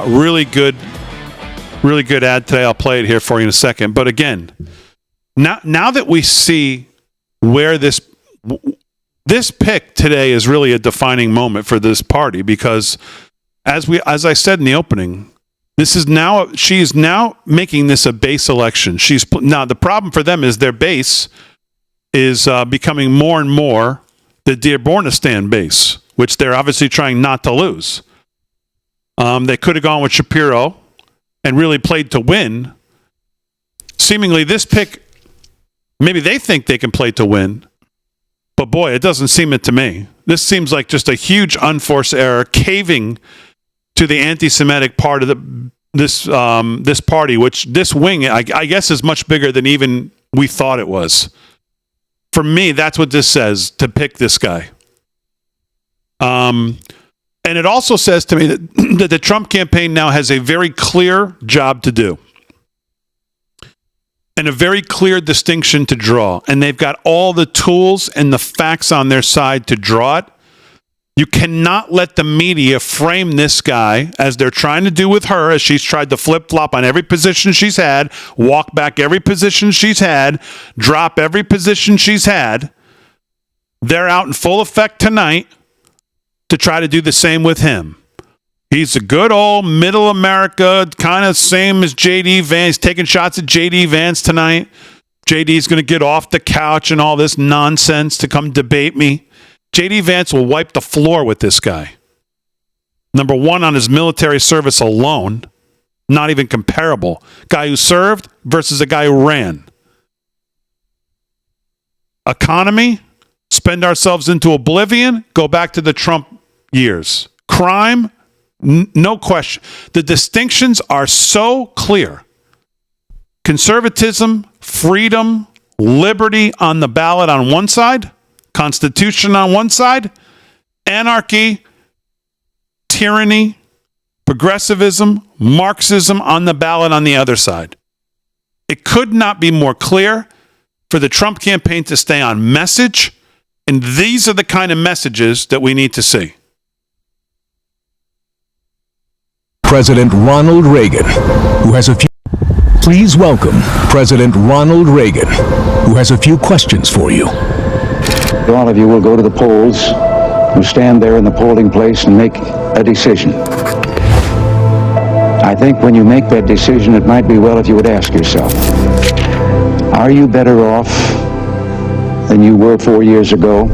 Speaker 1: really good ad today. I'll play it here for you in a second. But again, now that we see where this pick today is really a defining moment for this party, because as I said in the opening, she's now making this a base election. Now the problem for them is their base is becoming more and more the Dearbornistan base, which they're obviously trying not to lose. They could have gone with Shapiro and really played to win. Seemingly this pick, maybe they think they can play to win, but boy, it doesn't seem it to me. This seems like just a huge unforced error, caving to the anti-Semitic part of this party, which this wing, I guess, is much bigger than even we thought it was. For me, that's what this says, to pick this guy. And it also says to me that the Trump campaign now has a very clear job to do and a very clear distinction to draw. And they've got all the tools and the facts on their side to draw it. You cannot let the media frame this guy, as they're trying to do with her, as she's tried to flip-flop on every position she's had, walk back every position she's had, drop every position she's had. They're out in full effect tonight to try to do the same with him. He's a good old middle America, kind of same as J.D. Vance, taking shots at J.D. Vance tonight. J.D.'s going to get off the couch and all this nonsense to come debate me. J.D. Vance will wipe the floor with this guy. Number one, on his military service alone, not even comparable. Guy who served versus a guy who ran. Economy, spend ourselves into oblivion, go back to the Trump years. Crime, no question. The distinctions are so clear. Conservatism, freedom, liberty on the ballot on one side, Constitution on one side, anarchy, tyranny, progressivism, Marxism on the ballot on the other side. It could not be more clear for the Trump campaign to stay on message, and these are the kind of messages that we need to see.
Speaker 10: President Ronald Reagan, who has a few... Please welcome President Ronald Reagan, who has a few questions for you.
Speaker 11: All of you will go to the polls, who stand there in the polling place and make a decision. I think when you make that decision, it might be well if you would ask yourself, are you better off than you were 4 years ago?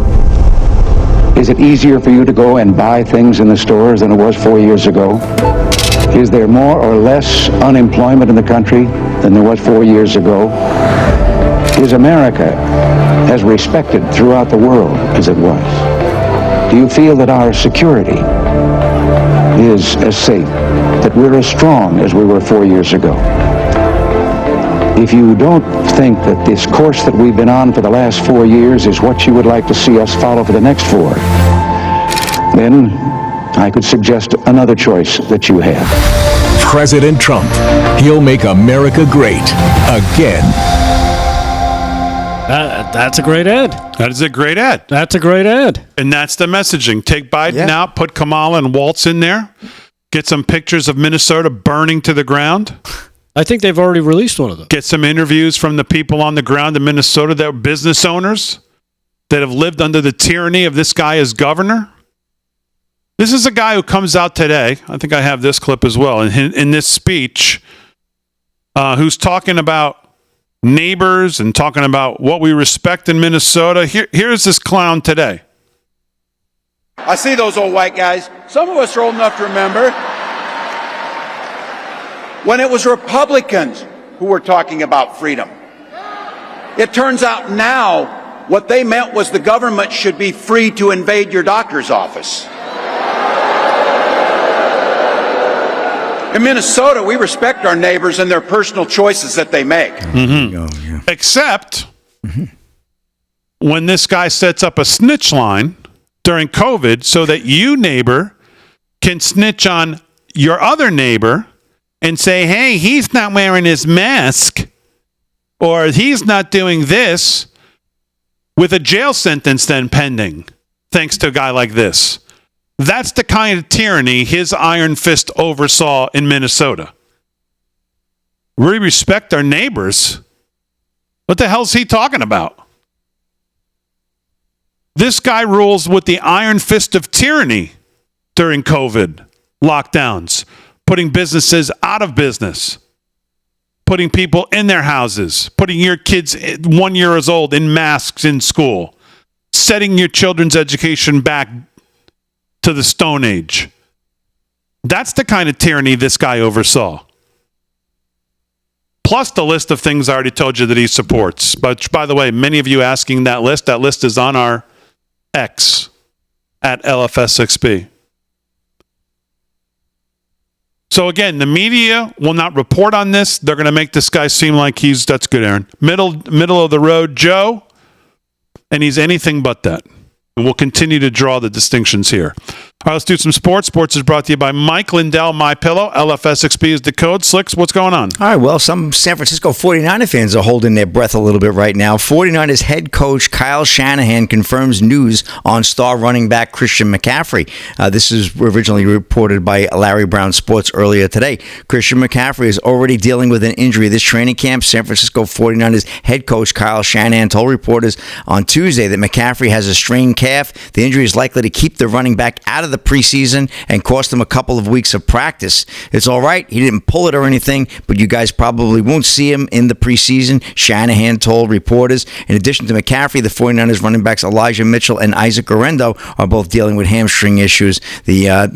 Speaker 11: Is it easier for you to go and buy things in the stores than it was 4 years ago? Is there more or less unemployment in the country than there was 4 years ago? Is America as respected throughout the world as it was? Do you feel that our security is as safe, that we're as strong as we were 4 years ago? If you don't think that this course that we've been on for the last 4 years is what you would like to see us follow for the next 4, then I could suggest another choice that you have.
Speaker 10: President Trump. He'll make America great again.
Speaker 2: That's a great ad.
Speaker 1: That is a great ad.
Speaker 2: That's a great ad.
Speaker 1: And that's the messaging. Take Biden out, put Kamala and Walz in there, get some pictures of Minnesota burning to the ground.
Speaker 2: I think they've already released one of them.
Speaker 1: Get some interviews from the people on the ground in Minnesota that are business owners that have lived under the tyranny of this guy as governor. This is a guy who comes out today. I think I have this clip as well. In this speech, who's talking about neighbors and talking about what we respect in Minnesota. Here's this clown today.
Speaker 12: I see those old white guys. Some of us are old enough to remember when it was Republicans who were talking about freedom. It turns out now what they meant was the government should be free to invade your doctor's office. In Minnesota, we respect our neighbors and their personal choices that they make.
Speaker 1: Mm-hmm. Except when this guy sets up a snitch line during COVID so that you, neighbor, can snitch on your other neighbor and say, hey, he's not wearing his mask or he's not doing this, with a jail sentence then pending, thanks to a guy like this. That's the kind of tyranny his iron fist oversaw in Minnesota. We respect our neighbors. What the hell's he talking about? This guy rules with the iron fist of tyranny during COVID lockdowns, putting businesses out of business, putting people in their houses, putting your kids 1 year old in masks in school, setting your children's education back to the Stone Age. That's the kind of tyranny this guy oversaw. Plus the list of things I already told you that he supports. But by the way, many of you asking that list is on our X at LFS6B. So again, the media will not report on this. They're going to make this guy seem like that's good, Aaron. Middle of the road Joe, and he's anything but that. And we'll continue to draw the distinctions here. All right, let's do some sports. Sports is brought to you by Mike Lindell, MyPillow. LFS6B is the code. Slicks, what's going on?
Speaker 3: All right, well, some San Francisco 49er fans are holding their breath a little bit right now. 49ers head coach Kyle Shanahan confirms news on star running back Christian McCaffrey. This is originally reported by Larry Brown Sports earlier today. Christian McCaffrey is already dealing with an injury this training camp. San Francisco 49ers head coach Kyle Shanahan told reporters on Tuesday that McCaffrey has a strained calf. The injury is likely to keep the running back out of the preseason and cost him a couple of weeks of practice. It's all right. He didn't pull it or anything, but you guys probably won't see him in the preseason, Shanahan told reporters. In addition to McCaffrey, the 49ers running backs Elijah Mitchell and Isaac Orendo are both dealing with hamstring issues. A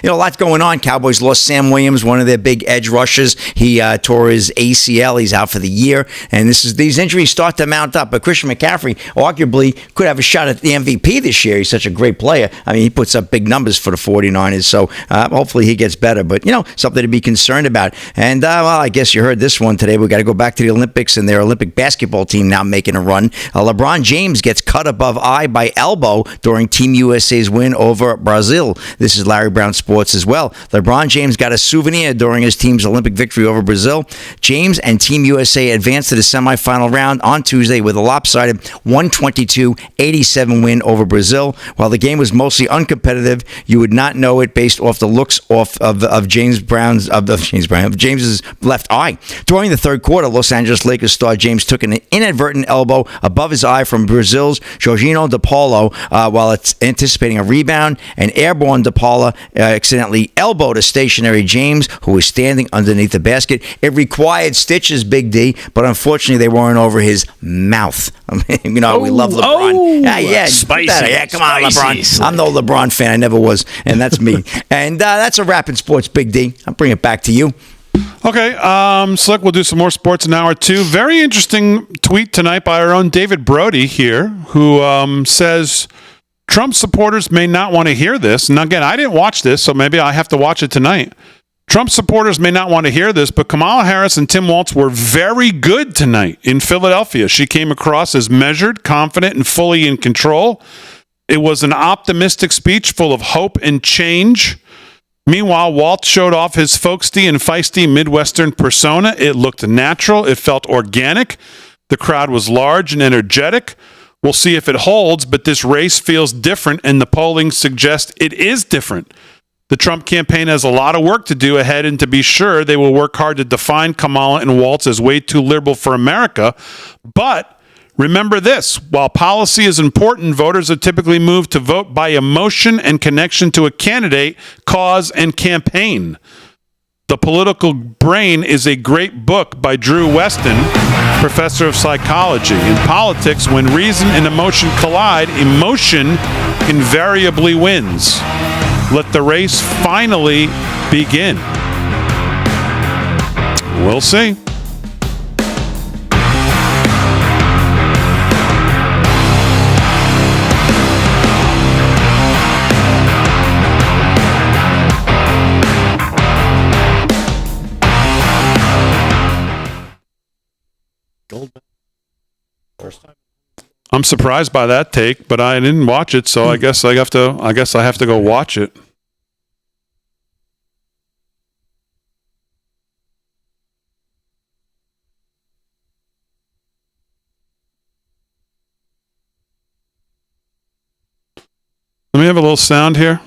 Speaker 3: lot going on. Cowboys lost Sam Williams, one of their big edge rushers. He tore his ACL. He's out for the year. And these injuries start to mount up. But Christian McCaffrey arguably could have a shot at the MVP this year. He's such a great player. I mean, he puts up big numbers for the 49ers, so hopefully he gets better. But, something to be concerned about. And, I guess you heard this one today. We got to go back to the Olympics and their Olympic basketball team now making a run. LeBron James gets cut above eye by elbow during Team USA's win over Brazil. This is Larry Brown Sports as well. LeBron James got a souvenir during his team's Olympic victory over Brazil. James and Team USA advanced to the semifinal round on Tuesday with a lopsided 122-87 win over Brazil. While the game was mostly uncompetitive, You would not know it based off the looks of James's left eye. During the third quarter, Los Angeles Lakers star James took an inadvertent elbow above his eye from Brazil's Jorginho de Paulo while it's anticipating a rebound. An airborne de Paula accidentally elbowed a stationary James who was standing underneath the basket. It required stitches, Big D, but unfortunately they weren't over his mouth. I mean, we love LeBron. Yeah,
Speaker 2: spicy.
Speaker 3: Yeah, come on, LeBron. I'm no LeBron fan. I never was, and that's me. And that's a wrap in sports, Big D. I'll bring it back to you.
Speaker 1: Okay, Slick, we'll do some more sports in hour 2. Very interesting tweet tonight by our own David Brody here, who says Trump supporters may not want to hear this. And again, I didn't watch this, so maybe I have to watch it tonight. Trump supporters may not want to hear this, but Kamala Harris and Tim Walz were very good tonight in Philadelphia. She came across as measured, confident, and fully in control. It was an optimistic speech full of hope and change. Meanwhile, Walz showed off his folksy and feisty Midwestern persona. It looked natural. It felt organic. The crowd was large and energetic. We'll see if it holds, but this race feels different, and the polling suggests it is different. The Trump campaign has a lot of work to do ahead, and to be sure, they will work hard to define Kamala and Walz as way too liberal for America. But remember this, while policy is important, voters are typically moved to vote by emotion and connection to a candidate, cause, and campaign. The Political Brain is a great book by Drew Weston, professor of psychology. In politics, when reason and emotion collide, emotion invariably wins. Let the race finally begin. We'll see. I'm surprised by that take, but I didn't watch it, so I guess I have to go watch it. Let me have a little sound here.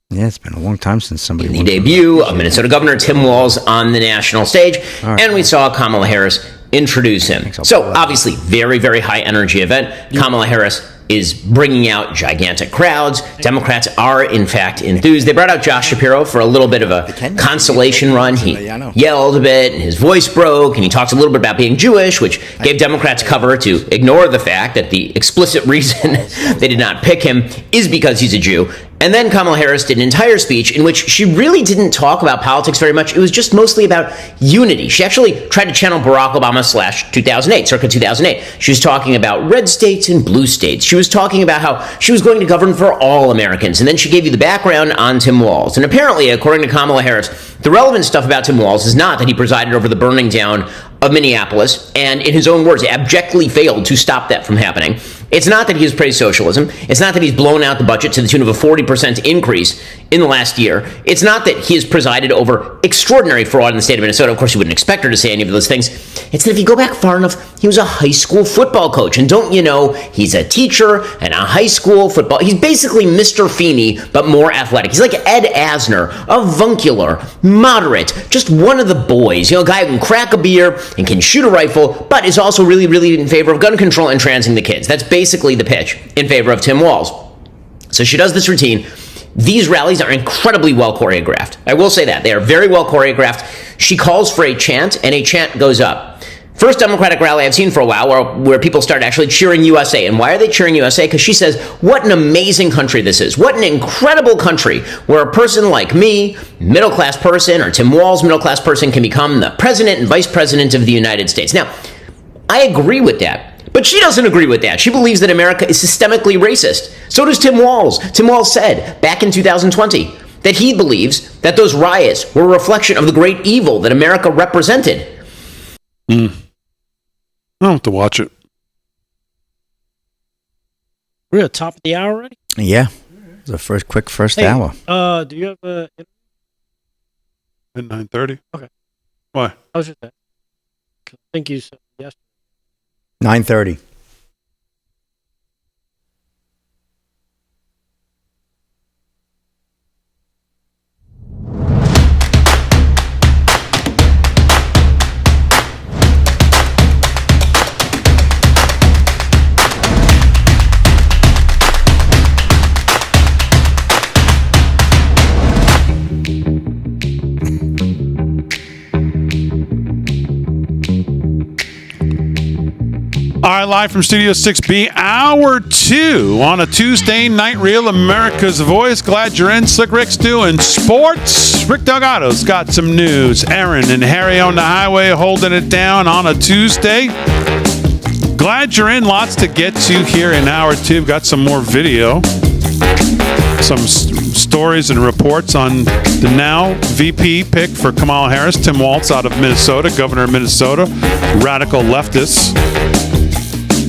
Speaker 3: Yeah, it's been a long time since somebody.
Speaker 13: The debut of Minnesota Governor Tim Walz on the national stage, and we saw Kamala Harris introduce him. So obviously, very, very high energy event. Kamala Harris is bringing out gigantic crowds. Democrats are, in fact, enthused. They brought out Josh Shapiro for a little bit of a consolation run. He yelled a bit, and his voice broke, and he talked a little bit about being Jewish, which gave Democrats cover to ignore the fact that the explicit reason they did not pick him is because he's a Jew. And then Kamala Harris did an entire speech in which she really didn't talk about politics very much. It was just mostly about unity. She actually tried to channel Barack Obama /2008, circa 2008. She was talking about red states and blue states. She was talking about how she was going to govern for all Americans. And then she gave you the background on Tim Walz. And apparently, according to Kamala Harris, the relevant stuff about Tim Walz is not that he presided over the burning down of Minneapolis and, in his own words, abjectly failed to stop that from happening. It's not that he has praised socialism. It's not that he's blown out the budget to the tune of a 40% increase in the last year. It's not that he has presided over extraordinary fraud in the state of Minnesota. Of course, you wouldn't expect her to say any of those things. It's that if you go back far enough, he was a high school football coach. And don't you know, he's a teacher and a high school football. He's basically Mr. Feeney, but more athletic. He's like Ed Asner, avuncular, moderate, just one of the boys. You know, a guy who can crack a beer and can shoot a rifle, but is also really, really in favor of gun control and transing the kids. That's basically the pitch in favor of Tim Walz. So she does this routine. These rallies are incredibly well choreographed. I will say that. They are very well choreographed. She calls for a chant, and a chant goes up. First Democratic rally I've seen for a while where people start actually cheering USA. And why are they cheering USA? Because she says, what an amazing country this is. What an incredible country where a person like me, middle-class person, or Tim Walz, middle-class person, can become the president and vice president of the United States. Now, I agree with that. But she doesn't agree with that. She believes that America is systemically racist. So does Tim Walz. Tim Walz said back in 2020 that he believes that those riots were a reflection of the great evil that America represented.
Speaker 1: I don't have to watch it.
Speaker 2: We're at the top of the hour already?
Speaker 3: Yeah. It's a quick first hour.
Speaker 2: Do you have a...
Speaker 1: At 9:30?
Speaker 2: Okay.
Speaker 1: Why?
Speaker 2: I was just that. I think you said yesterday.
Speaker 3: 9:30.
Speaker 1: Supply live from Studio 6B, Hour 2 on a Tuesday night. Real America's Voice. Glad you're in. Slick Rick's doing sports. Rick Delgado's got some news. Aaron and Harry on the highway holding it down on a Tuesday. Glad you're in. Lots to get to here in Hour 2. We've got some more video. Some stories and reports on the now VP pick for Kamala Harris, Tim Walz out of Minnesota, governor of Minnesota, radical leftists.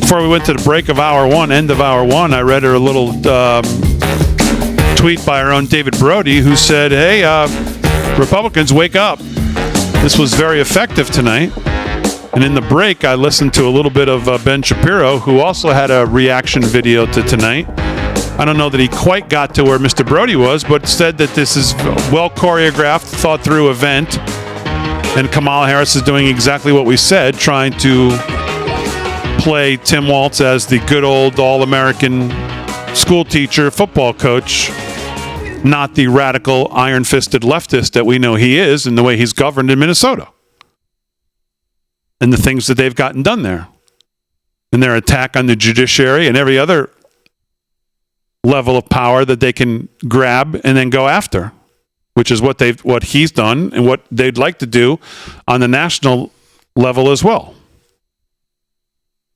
Speaker 1: Before we went to the break of Hour 1, end of Hour 1, I read her a little tweet by our own David Brody, who said, hey, Republicans, wake up. This was very effective tonight. And in the break, I listened to a little bit of Ben Shapiro, who also had a reaction video to tonight. I don't know that he quite got to where Mr. Brody was, but said that this is a well-choreographed, thought-through event. And Kamala Harris is doing exactly what we said, trying to play Tim Walz as the good old all-American school teacher, football coach, not the radical, iron-fisted leftist that we know he is in the way he's governed in Minnesota. And the things that they've gotten done there. And their attack on the judiciary and every other level of power that they can grab and then go after, which is what he's done and what they'd like to do on the national level as well.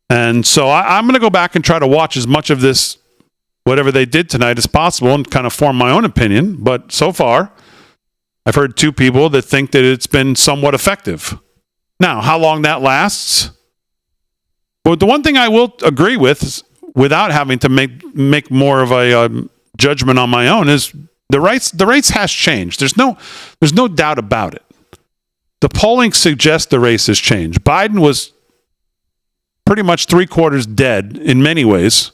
Speaker 1: And so I'm going to go back and try to watch as much of this, whatever they did tonight, as possible and kind of form my own opinion. But so far, I've heard two people that think that it's been somewhat effective. Now, how long that lasts? Well, the one thing I will agree with is, without having to make more of a judgment on my own, is the race has changed. There's no doubt about it. The polling suggests the race has changed. Biden was pretty much 3/4 dead in many ways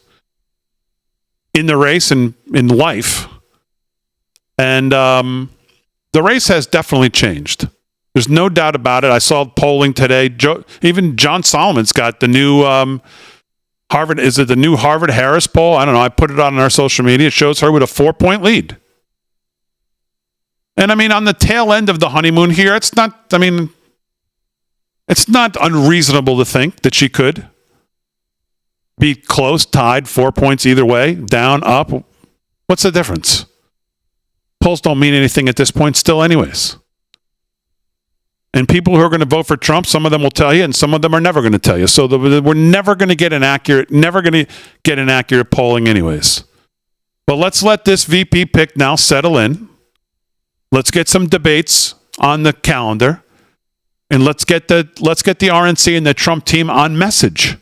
Speaker 1: in the race and in life. And the race has definitely changed. There's no doubt about it. I saw polling today. Even John Solomon's got the new Harvard. Is it the new Harvard-Harris poll? I don't know. I put it on our social media. It shows her with a 4-point lead. And I mean, on the tail end of the honeymoon here, it's not unreasonable to think that she could be close, tied, 4 points either way, down, up. What's the difference? Polls don't mean anything at this point still anyways. And people who are going to vote for Trump, some of them will tell you, and some of them are never going to tell you. So we're never going to get an accurate polling anyways. But let's let this VP pick now settle in. Let's get some debates on the calendar, and let's get the RNC and the Trump team on message.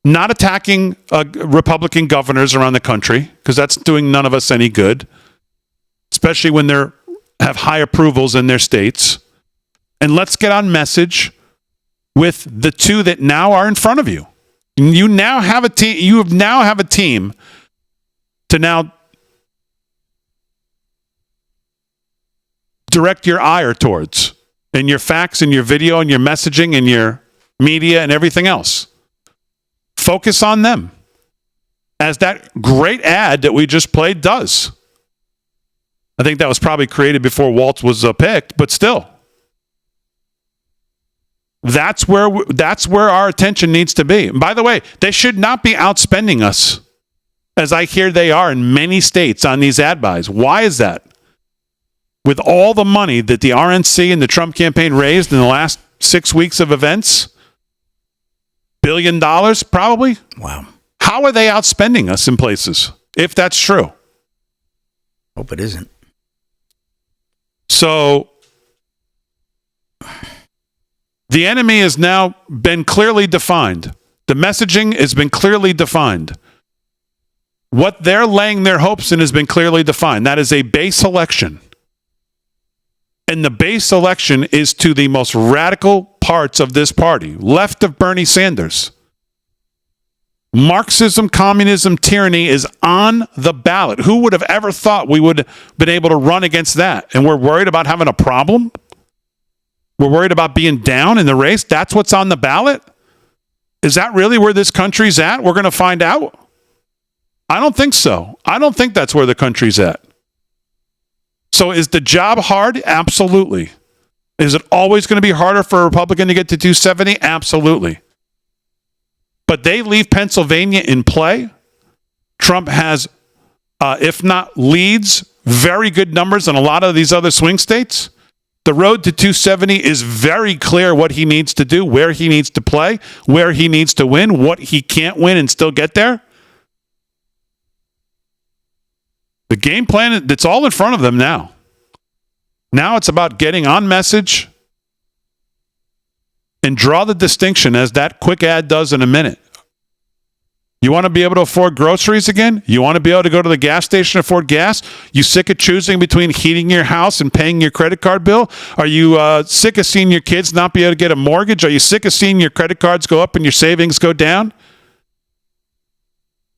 Speaker 1: Not attacking Republican governors around the country, because that's doing none of us any good, especially when they have high approvals in their states. And let's get on message with the two that now are in front of you. You now have a team. You now have a team to now direct your ire towards, and your facts and your video and your messaging and your media and everything else. Focus on them, as that great ad that we just played does. I think that was probably created before Walz was picked, but still. That's where our attention needs to be. And by the way, they should not be outspending us, as I hear they are in many states on these ad buys. Why is that? With all the money that the RNC and the Trump campaign raised in the last 6 weeks of events, $1 billion probably.
Speaker 3: Wow.
Speaker 1: How are they outspending us in places, if that's true?
Speaker 3: Hope it isn't.
Speaker 1: So the enemy has now been clearly defined. The messaging has been clearly defined. What they're laying their hopes in has been clearly defined. That is a base election. And the base election is to the most radical parts of this party, left of Bernie Sanders. Marxism, communism, tyranny is on the ballot. Who would have ever thought we would have been able to run against that? And we're worried about having a problem? We're worried about being down in the race? That's what's on the ballot? Is that really where this country's at? We're going to find out. I don't think so. I don't think that's where the country's at. So is the job hard? Absolutely. Is it always going to be harder for a Republican to get to 270? Absolutely. but they leave Pennsylvania in play. Trump has, if not leads, very good numbers in a lot of these other swing states. The road to 270 is very clear what he needs to do, where he needs to play, where he needs to win, what he can't win and still get there. The game plan, it's all in front of them now. Now it's about getting on message and draw the distinction as that quick ad does in a minute. You want to be able to afford groceries again? You want to be able to go to the gas station and afford gas? You sick of choosing between heating your house and paying your credit card bill? Are you sick of seeing your kids not be able to get a mortgage? Are you sick of seeing your credit cards go up and your savings go down?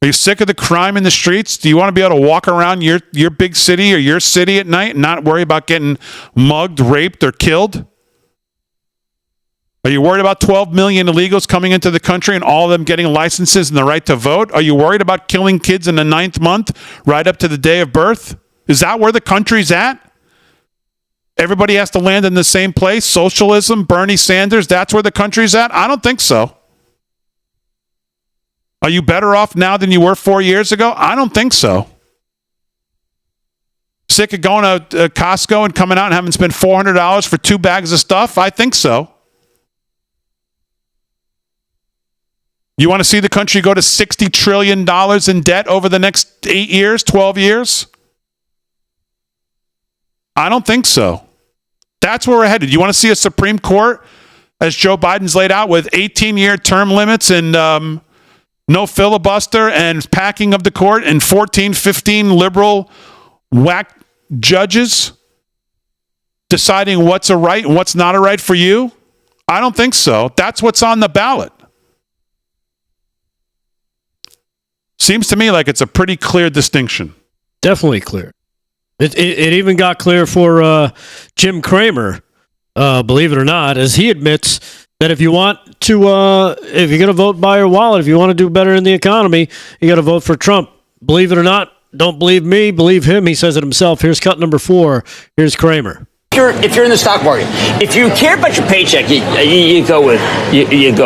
Speaker 1: Are you sick of the crime in the streets? Do you want to be able to walk around your big city or your city at night and not worry about getting mugged, raped, or killed? Are you worried about 12 million illegals coming into the country and all of them getting licenses and the right to vote? Are you worried about killing kids in the 9th month right up to the day of birth? Is that where the country's at? Everybody has to land in the same place? Socialism, Bernie Sanders, that's where the country's at? I don't think so. Are you better off now than you were 4 years ago? I don't think so. Sick of going to Costco and coming out and having to spend $400 for 2 bags of stuff? I think so. You want to see the country go to $60 trillion in debt over the next 8 years, 12 years? I don't think so. That's where we're headed. You want to see a Supreme Court, as Joe Biden's laid out, with 18-year term limits and no filibuster and packing of the court and 14, 15 liberal whack judges deciding what's a right and what's not a right for you? I don't think so. That's what's on the ballot. Seems to me like it's a pretty clear distinction.
Speaker 2: Definitely clear. It even got clear for Jim Cramer, believe it or not, as he admits that if you want to, if you're going to vote by your wallet, if you want to do better in the economy, you got to vote for Trump. Believe it or not, don't believe me, believe him. He says it himself. Here's cut number 4. Here's Cramer.
Speaker 14: If you're in the stock market, if you care about your paycheck, you go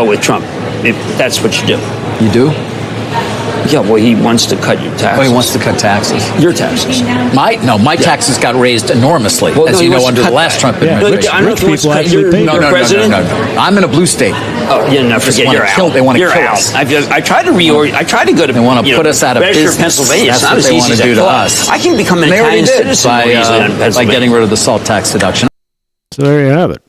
Speaker 14: with Trump. If that's what you do.
Speaker 15: You do?
Speaker 14: Yeah, well, he wants to cut your taxes.
Speaker 15: Oh, he wants to cut taxes.
Speaker 14: Your taxes.
Speaker 15: My taxes got raised enormously, as you know, under the last Trump administration.
Speaker 14: I don't know if he wants to cut your president.
Speaker 15: No. I'm in a blue state.
Speaker 14: Oh, yeah, no, forget you're out.
Speaker 15: They want to kill
Speaker 14: us.
Speaker 15: us.
Speaker 14: I tried to go to.
Speaker 15: They want to put us out of business.
Speaker 14: Pennsylvania.
Speaker 15: That's what they want to do to us.
Speaker 14: I can become an Italian citizen
Speaker 15: by getting rid of the salt tax deduction.
Speaker 2: So there you have it.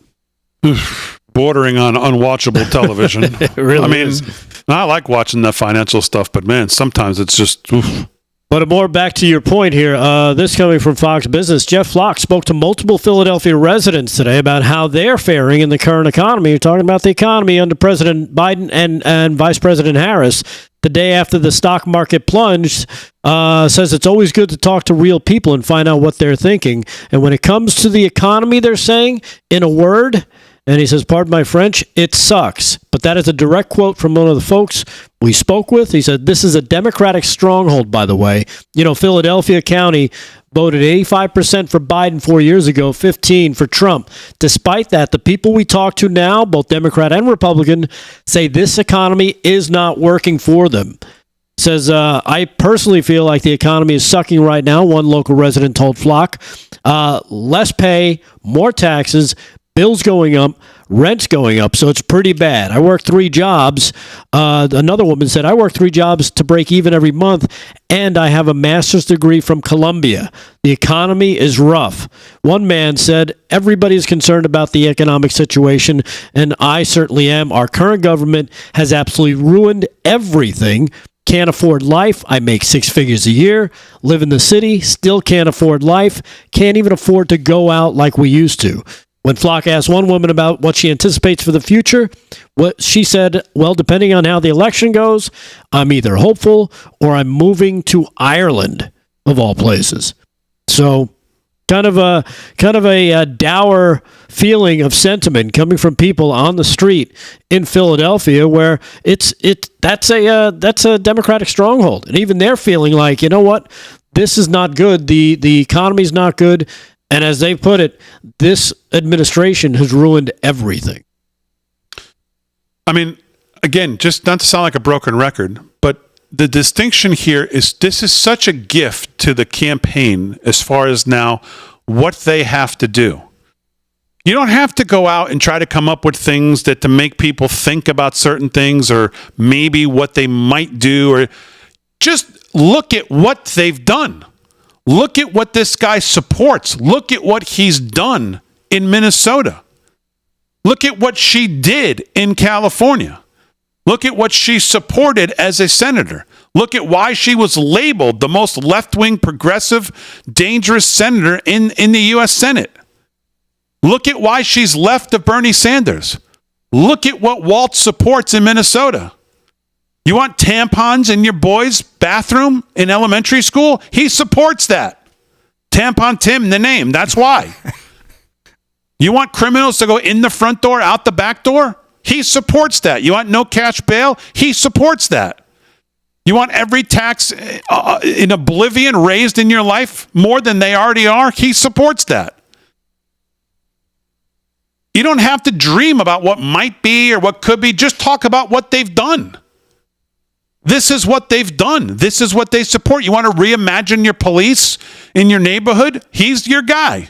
Speaker 1: Bordering on unwatchable television.
Speaker 2: It really is.
Speaker 1: I like watching the financial stuff, but man, sometimes it's just. Oof.
Speaker 2: But more back to your point here. This coming from Fox Business. Jeff Flock spoke to multiple Philadelphia residents today about how they're faring in the current economy. You're talking about the economy under President Biden and Vice President Harris. The day after the stock market plunged, says it's always good to talk to real people and find out what they're thinking. And when it comes to the economy, they're saying, in a word, and he says, pardon my French, it sucks. But that is a direct quote from one of the folks we spoke with. He said, this is a Democratic stronghold, by the way. You know, Philadelphia County voted 85% for Biden 4 years ago, 15% for Trump. Despite that, the people we talk to now, both Democrat and Republican, say this economy is not working for them. Says, I personally feel like the economy is sucking right now, one local resident told Flock. Less pay, more taxes, bills going up, rent's going up, so it's pretty bad. I work 3 jobs. Another woman said, I work 3 jobs to break even every month, and I have a master's degree from Columbia. The economy is rough. One man said, everybody is concerned about the economic situation, and I certainly am. Our current government has absolutely ruined everything. Can't afford life. I make 6 figures a year. Live in the city. Still can't afford life. Can't even afford to go out like we used to. When Flock asked one woman about what she anticipates for the future, what she said, well, depending on how the election goes, I'm either hopeful or I'm moving to Ireland, of all places. So kind of a dour feeling of sentiment coming from people on the street in Philadelphia, where that's a Democratic stronghold, and even they're feeling like, you know what, this is not good. The economy's not good. And as they put it, this administration has ruined everything.
Speaker 1: I mean, again, just not to sound like a broken record, but the distinction here is this is such a gift to the campaign as far as now what they have to do. You don't have to go out and try to come up with things that to make people think about certain things or maybe what they might do, or just look at what they've done. Look at what this guy supports. Look at what he's done in Minnesota. Look at what she did in California. Look at what she supported as a senator. Look at why she was labeled the most left-wing, progressive, dangerous senator in the U.S. Senate. Look at why she's left of Bernie Sanders. Look at what Walz supports in Minnesota. You want tampons in your boy's bathroom in elementary school? He supports that. Tampon Tim, the name. That's why. You want criminals to go in the front door, out the back door? He supports that. You want no cash bail? He supports that. You want every tax in oblivion raised in your life more than they already are? He supports that. You don't have to dream about what might be or what could be. Just talk about what they've done. This is what they've done. This is what they support. You want to reimagine your police in your neighborhood? He's your guy.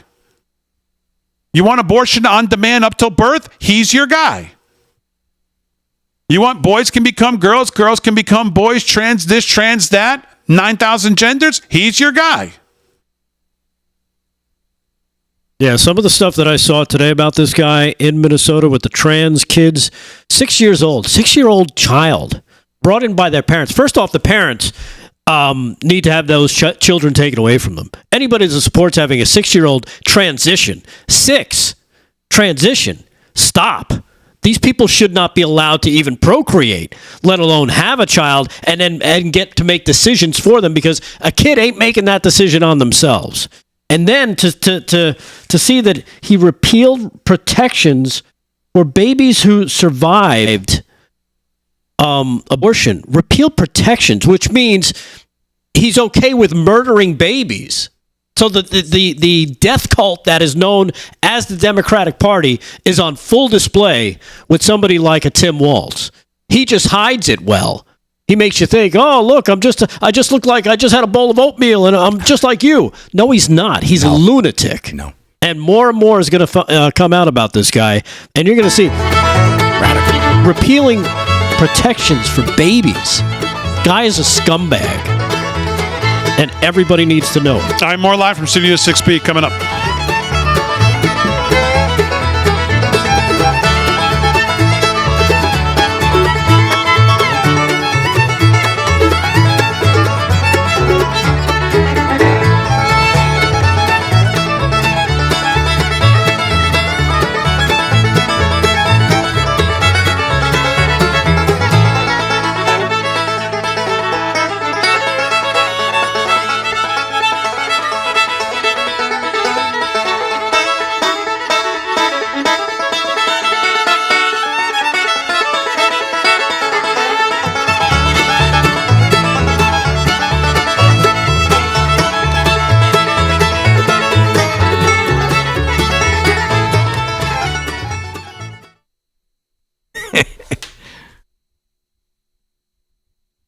Speaker 1: You want abortion on demand up till birth? He's your guy. You want boys can become girls, girls can become boys, trans this, trans that, 9,000 genders? He's your guy.
Speaker 2: Yeah, some of the stuff that I saw today about this guy in Minnesota with the trans kids, 6 years old, 6-year-old child brought in by their parents. First off, the parents need to have those children taken away from them. Anybody that supports having a 6-year-old transition, stop. These people should not be allowed to even procreate, let alone have a child and get to make decisions for them, because a kid ain't making that decision on themselves. And then to see that he repealed protections for babies who survived abortion, repeal protections, which means he's okay with murdering babies. So the death cult that is known as the Democratic Party is on full display with somebody like a Tim Walz. He just hides it well. He makes you think, oh, look, I just look like I just had a bowl of oatmeal and I'm just like you. No, he's not. He's a lunatic.
Speaker 3: No.
Speaker 2: And more is going to come out about this guy. And you're going to see repealing protections for babies. Guy is a scumbag. And everybody needs to know.
Speaker 1: All right, more live from Studio 6B coming up.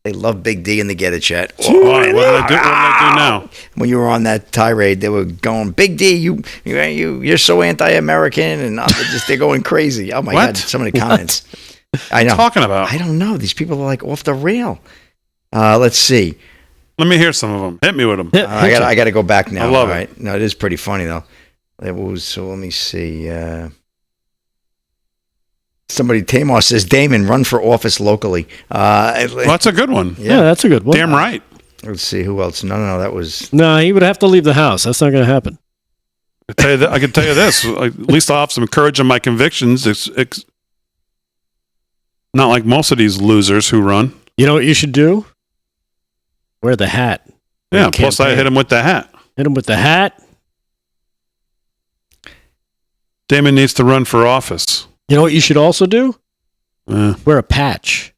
Speaker 3: They love Big D in the Get It chat.
Speaker 1: What did I do now?
Speaker 3: When you were on that tirade, they were going, Big D, you're so anti-American, and they're going crazy. Oh my God, so many comments. I know.
Speaker 1: What are you talking about?
Speaker 3: I don't know. These people are like off the rail. Let's see.
Speaker 1: Let me hear some of them. Hit me with them.
Speaker 3: I got to go back now.
Speaker 1: I love
Speaker 3: it. No, it is pretty funny though. So let me see. Somebody, Tamar says, Damon, run for office locally.
Speaker 1: Well, that's a good one.
Speaker 2: Yeah, that's a good one.
Speaker 1: Damn right.
Speaker 3: Let's see, who else? No, that was...
Speaker 2: No, he would have to leave the house. That's not going to happen.
Speaker 1: I can tell you this. At least I'll have some courage in my convictions. It's not like most of these losers who run.
Speaker 2: You know what you should do? Wear the hat.
Speaker 1: Yeah, plus I hit him with the hat.
Speaker 2: Hit him with the hat.
Speaker 1: Damon needs to run for office.
Speaker 2: You know what you should also do? Wear a patch.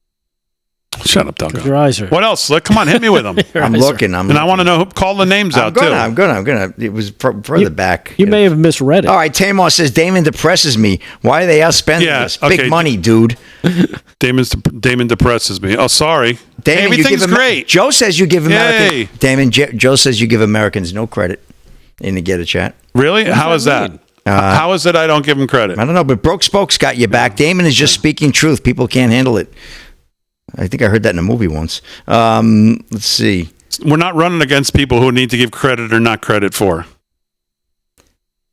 Speaker 1: Shut up, Delgado.
Speaker 2: Your eyes are...
Speaker 1: What else? Come on, hit me with them.
Speaker 3: I'm looking.
Speaker 1: And I want to know who call the names out, too.
Speaker 3: I'm gonna. It was further back.
Speaker 2: You may have misread it.
Speaker 3: All right, Tamar says, Damon depresses me. Why are they outspending us? Big money, dude.
Speaker 1: Damon depresses me. Oh, sorry.
Speaker 3: Damon,
Speaker 1: everything's great.
Speaker 3: Joe says you give
Speaker 1: Yay.
Speaker 3: Joe says you give Americans no credit in the Get a Chat.
Speaker 1: Really? How is that? How is it I don't give him credit?
Speaker 3: I don't know, but Broke Spokes got you back. Damon is just speaking truth. People can't handle it. I think I heard that in a movie once. Let's see.
Speaker 1: We're not running against people who need to give credit or not credit for.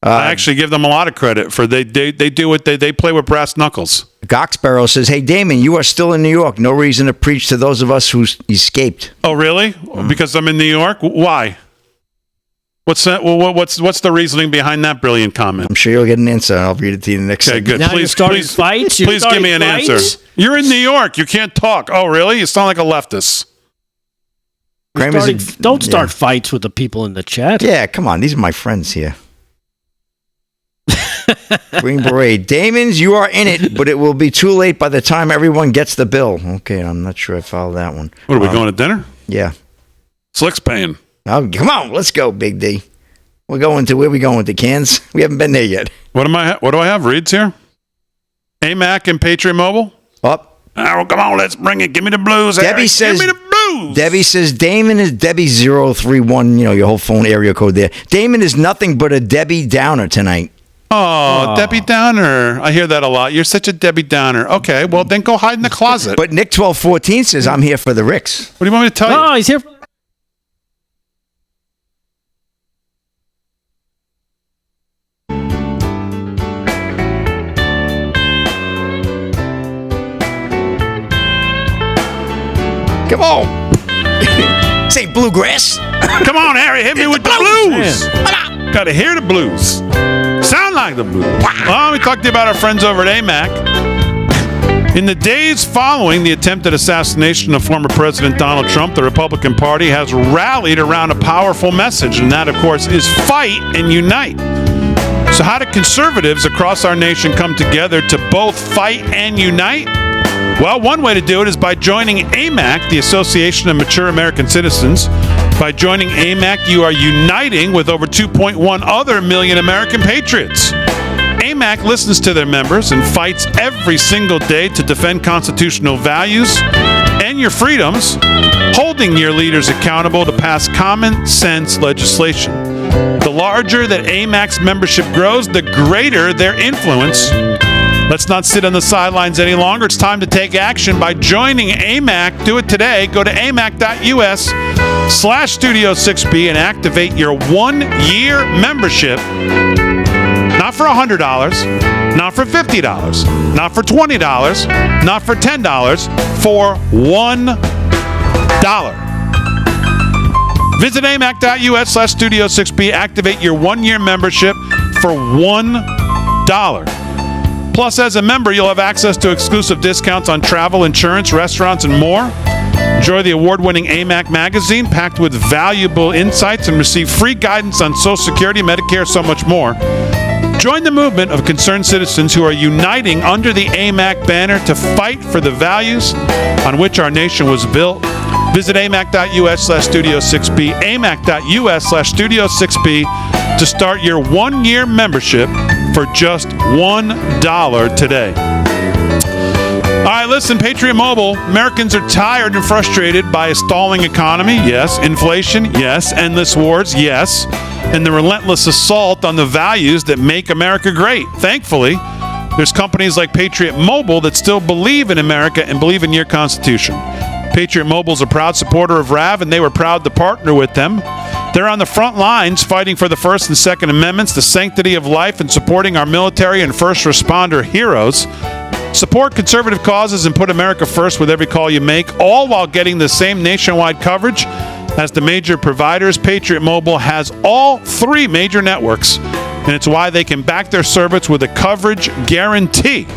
Speaker 1: I actually give them a lot of credit for they do what they play with brass knuckles.
Speaker 3: Goxbarrow says, "Hey Damon, you are still in New York. No reason to preach to those of us who escaped."
Speaker 1: Oh, really? Because I'm in New York? Why? What's that? Well, what's the reasoning behind that brilliant comment?
Speaker 3: I'm sure you'll get an answer. I'll read it to you in the next.
Speaker 1: Okay, good.
Speaker 2: Now
Speaker 1: Please
Speaker 2: fights.
Speaker 1: Please give me an answer. You're in New York. You can't talk. Oh, really? You sound like a leftist.
Speaker 2: Don't start fights with the people in the chat.
Speaker 3: Yeah, come on. These are my friends here. Green Beret. Damon's, you are in it, but it will be too late by the time everyone gets the bill. Okay, I'm not sure I followed that one.
Speaker 1: What, are we going to dinner?
Speaker 3: Yeah.
Speaker 1: Slick's paying.
Speaker 3: Oh, come on, let's go, Big D. Where are we going with the cans? We haven't been there yet.
Speaker 1: What do I have? Reeds here? AMAC and Patriot Mobile?
Speaker 3: Up.
Speaker 1: Oh, come on, let's bring it. Give me the blues.
Speaker 3: Debbie says,
Speaker 1: give me the blues.
Speaker 3: Debbie says, Damon is Debbie 031, your whole phone area code there. Damon is nothing but a Debbie Downer tonight.
Speaker 1: Oh, Debbie Downer. I hear that a lot. You're such a Debbie Downer. Okay, well, then go hide in the closet.
Speaker 3: But Nick 1214 says, I'm here for the Ricks.
Speaker 1: What do you want me to tell you?
Speaker 2: Oh, he's here.
Speaker 3: Come on. Say bluegrass.
Speaker 1: Come on, Harry. Hit me with the blues. Gotta hear the blues. Sound like the blues. Well, we talked to you about our friends over at AMAC. In the days following the attempted assassination of former President Donald Trump, the Republican Party has rallied around a powerful message, and that, of course, is fight and unite. So how do conservatives across our nation come together to both fight and unite? Well, one way to do it is by joining AMAC, the Association of Mature American Citizens. By joining AMAC, you are uniting with over 2.1 other million American patriots. AMAC listens to their members and fights every single day to defend constitutional values and your freedoms, holding your leaders accountable to pass common sense legislation. The larger that AMAC's membership grows, the greater their influence. Let's not sit on the sidelines any longer. It's time to take action by joining AMAC. Do it today. Go to amac.us/Studio 6B and activate your 1-year membership. Not for $100, not for $50, not for $20, not for $10, for $1. Visit amac.us/Studio 6B. Activate your 1-year membership for $1. Plus, as a member, you'll have access to exclusive discounts on travel, insurance, restaurants, and more. Enjoy the award-winning AMAC magazine packed with valuable insights and receive free guidance on Social Security, Medicare, so much more. Join the movement of concerned citizens who are uniting under the AMAC banner to fight for the values on which our nation was built. Visit amac.us/Studio 6B, amac.us/Studio 6B to start your 1-year membership for just $1 today. All right, listen, Patriot Mobile. Americans are tired and frustrated by a stalling economy, yes. Inflation, yes. Endless wars, yes. And the relentless assault on the values that make America great. Thankfully, there's companies like Patriot Mobile that still believe in America and believe in your Constitution. Patriot Mobile is a proud supporter of RAV, and they were proud to partner with them. They're on the front lines fighting for the First and Second Amendments, the sanctity of life, and supporting our military and first responder heroes. Support conservative causes and put America first with every call you make, all while getting the same nationwide coverage as the major providers. Patriot Mobile has all 3 major networks, and it's why they can back their service with a coverage guarantee.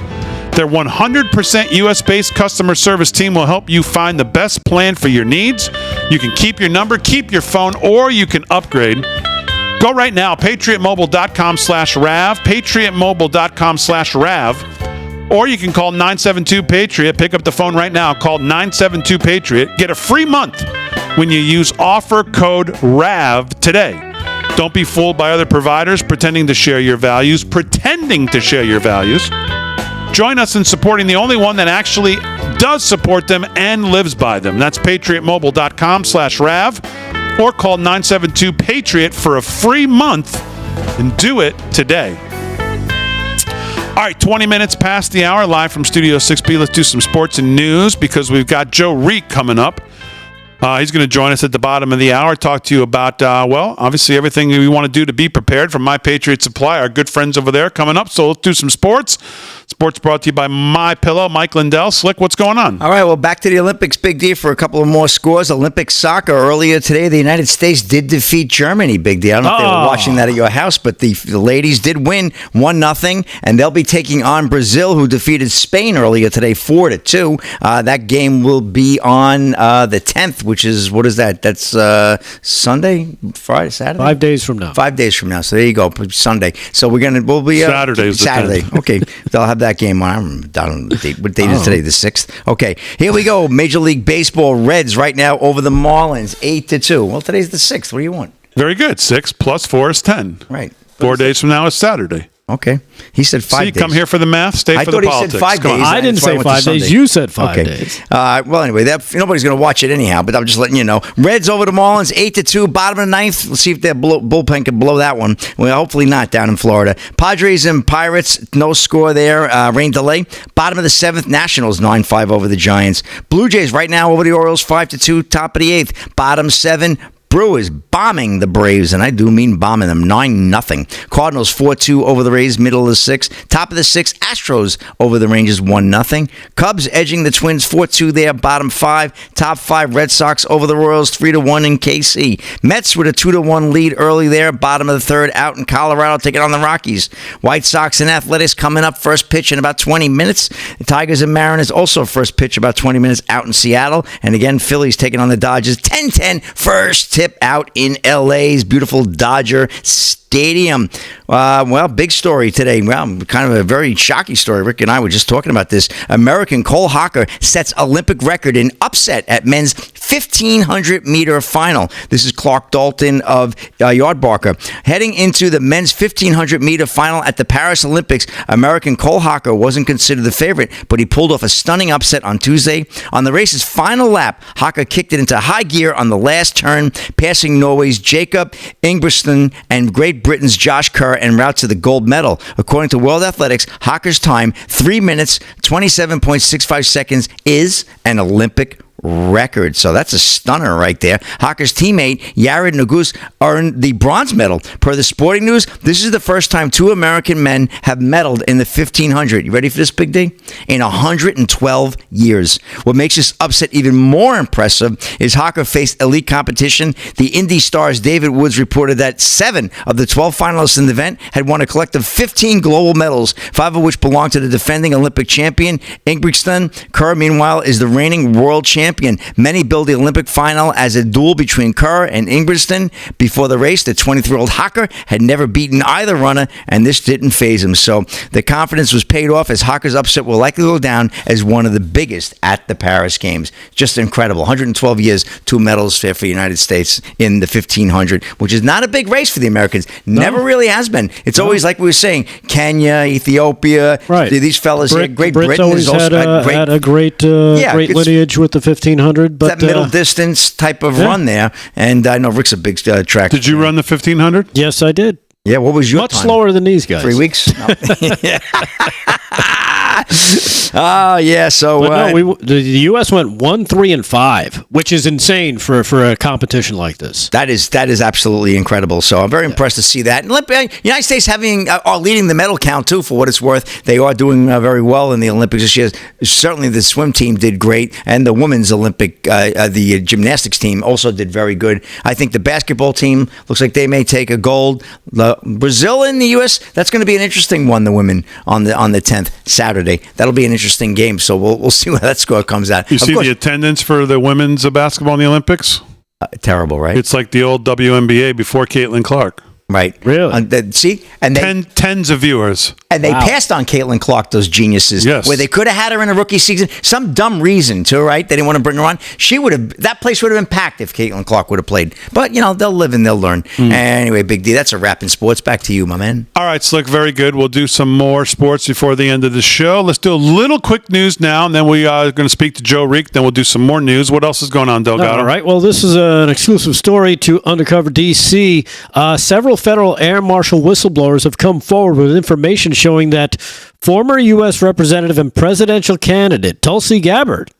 Speaker 1: Their 100% U.S.-based customer service team will help you find the best plan for your needs. You can keep your number, keep your phone, or you can upgrade. Go right now, patriotmobile.com/RAV, patriotmobile.com/RAV, or you can call 972-PATRIOT. Pick up the phone right now. Call 972-PATRIOT. Get a free month when you use offer code RAV today. Don't be fooled by other providers pretending to share your values. Join us in supporting the only one that actually does support them and lives by them. That's patriotmobile.com/RAV or call 972-PATRIOT for a free month and do it today. All right, 20 minutes past the hour, live from Studio 6B. Let's do some sports and news because we've got Joe Reek coming up. He's going to join us at the bottom of the hour, talk to you about, obviously everything we want to do to be prepared from My Patriot Supply, our good friends over there coming up. So let's do some sports. Sports brought to you by MyPillow. Mike Lindell. Slick, what's going on?
Speaker 3: All right, well, back to the Olympics. Big D for a couple of more scores. Olympic soccer earlier today, the United States did defeat Germany. Big D. I don't know if they were watching that at your house, but the ladies did win 1-0, and they'll be taking on Brazil, who defeated Spain earlier today 4-2. That game will be on the 10th, which is, what is that? That's Sunday, Friday, Saturday?
Speaker 2: 5 days from now.
Speaker 3: 5 days from now. So there you go, Sunday. So we'll be
Speaker 1: Saturday.
Speaker 3: Okay, they'll have that game on. I'm down on the date. What date is today? The 6th. Okay, here we go. Major League Baseball Reds right now over the Marlins 8-2. Well, today's the 6th. What do you want?
Speaker 1: Very good. 6 plus 4 is 10.
Speaker 3: Right.
Speaker 1: 4 days from now is Saturday.
Speaker 3: Okay. He said 5 days.
Speaker 1: Come here for the math, stay for the politics.
Speaker 3: I thought he said 5 days.
Speaker 2: I didn't say 5 days. You said 5 days.
Speaker 3: Well, anyway, nobody's going to watch it anyhow, but I'm just letting you know. Reds over the Marlins, 8-2, bottom of the 9th. Let's see if their bullpen can blow that one. Well, hopefully not down in Florida. Padres and Pirates, no score there. Rain delay. Bottom of the 7th, Nationals, 9-5 over the Giants. Blue Jays right now over the Orioles, 5-2, top of the 8th. Bottom 7, Brewers bombing the Braves, and I do mean bombing them, 9-0. Cardinals 4-2 over the Rays, middle of the 6th. Top of the 6th, Astros over the Rangers, 1-0. Cubs edging the Twins, 4-2 there, bottom 5. Top 5, Red Sox over the Royals, 3-1 in KC. Mets with a 2-1 lead early there, bottom of the 3rd, out in Colorado, taking on the Rockies. White Sox and Athletics coming up, first pitch in about 20 minutes. The Tigers and Mariners also first pitch about 20 minutes out in Seattle. And again, Phillies taking on the Dodgers, 10-10, first tip out in LA's beautiful Dodger Stadium. Well, big story today. Well, kind of a very shocking story. Rick and I were just talking about this. American Cole Hocker sets Olympic record in upset at men's 1,500-meter final. This is Clark Dalton of Yardbarker. Heading into the men's 1,500-meter final at the Paris Olympics, American Cole Hocker wasn't considered the favorite, but he pulled off a stunning upset on Tuesday. On the race's final lap, Hocker kicked it into high gear on the last turn, passing Norway's Jacob Ingebrigtsen and Great Britain's Josh Kerr en route to the gold medal. According to World Athletics, Hocker's time, 3 minutes, 27.65 seconds, is an Olympic record. So that's a stunner right there. Hocker's teammate, Yared Nuguse, earned the bronze medal. Per the Sporting News, this is the first time 2 American men have medaled in the 1,500. You ready for this, Big D? In 112 years. What makes this upset even more impressive is Hocker faced elite competition. The Indy Star's David Woods reported that 7 of the 12 finalists in the event had won a collective 15 global medals, 5 of which belonged to the defending Olympic champion, Ingebrigtsen. Kerr, meanwhile, is the reigning world champion. Many billed the Olympic final as a duel between Kerr and Ingebrigtsen. Before the race, the 23-year-old Hocker had never beaten either runner, and this didn't faze him. So the confidence was paid off, as Hocker's upset will likely go down as one of the biggest at the Paris Games. Just incredible. 112 years, 2 medals for the United States in the 1,500, which is not a big race for the Americans. Never really has been. It's always, like we were saying, Kenya, Ethiopia.
Speaker 2: Right.
Speaker 3: These fellas here. Great Britain
Speaker 2: always
Speaker 3: has also
Speaker 2: had a great lineage with the 1,500. But
Speaker 3: that middle distance type of run there. And I know Rick's a big track.
Speaker 1: Did you run the 1,500?
Speaker 2: Yes, I did.
Speaker 3: Yeah, what was your
Speaker 2: Much
Speaker 3: time?
Speaker 2: slower than these guys.
Speaker 3: 3 weeks? No. Yeah. So
Speaker 2: the U.S. went 1-3-5, which is insane for a competition like this.
Speaker 3: That is absolutely incredible. So I'm very impressed to see that. And United States are leading the medal count too. For what it's worth, they are doing very well in the Olympics this year. Certainly, the swim team did great, and the women's Olympic, the gymnastics team also did very good. I think the basketball team looks like they may take a gold. Brazil and the U.S. That's going to be an interesting one. The women on the 10th Saturday. That'll be an interesting game. So we'll see where that score comes out.
Speaker 1: You see the attendance for the women's basketball in the Olympics?
Speaker 3: Terrible, right?
Speaker 1: It's like the old WNBA before Caitlin Clark.
Speaker 3: Right.
Speaker 2: Really?
Speaker 3: See? And they,
Speaker 1: tens of viewers.
Speaker 3: And they passed on Caitlin Clark, those geniuses.
Speaker 1: Yes.
Speaker 3: Where they could have had her in a rookie season. Some dumb reason, too, right? They didn't want to bring her on. That place would have been packed if Caitlin Clark would have played. But, they'll live and they'll learn. Anyway, Big D, that's a wrap in sports. Back to you, my man.
Speaker 1: All right, Slick, very good. We'll do some more sports before the end of the show. Let's do a little quick news now, and then we are going to speak to Joe Reek. Then we'll do some more news. What else is going on, Delgado?
Speaker 2: All right. Well, this is an exclusive story to Undercover DC. Several federal air marshal whistleblowers have come forward with information showing that former U.S. Representative and presidential candidate Tulsi Gabbard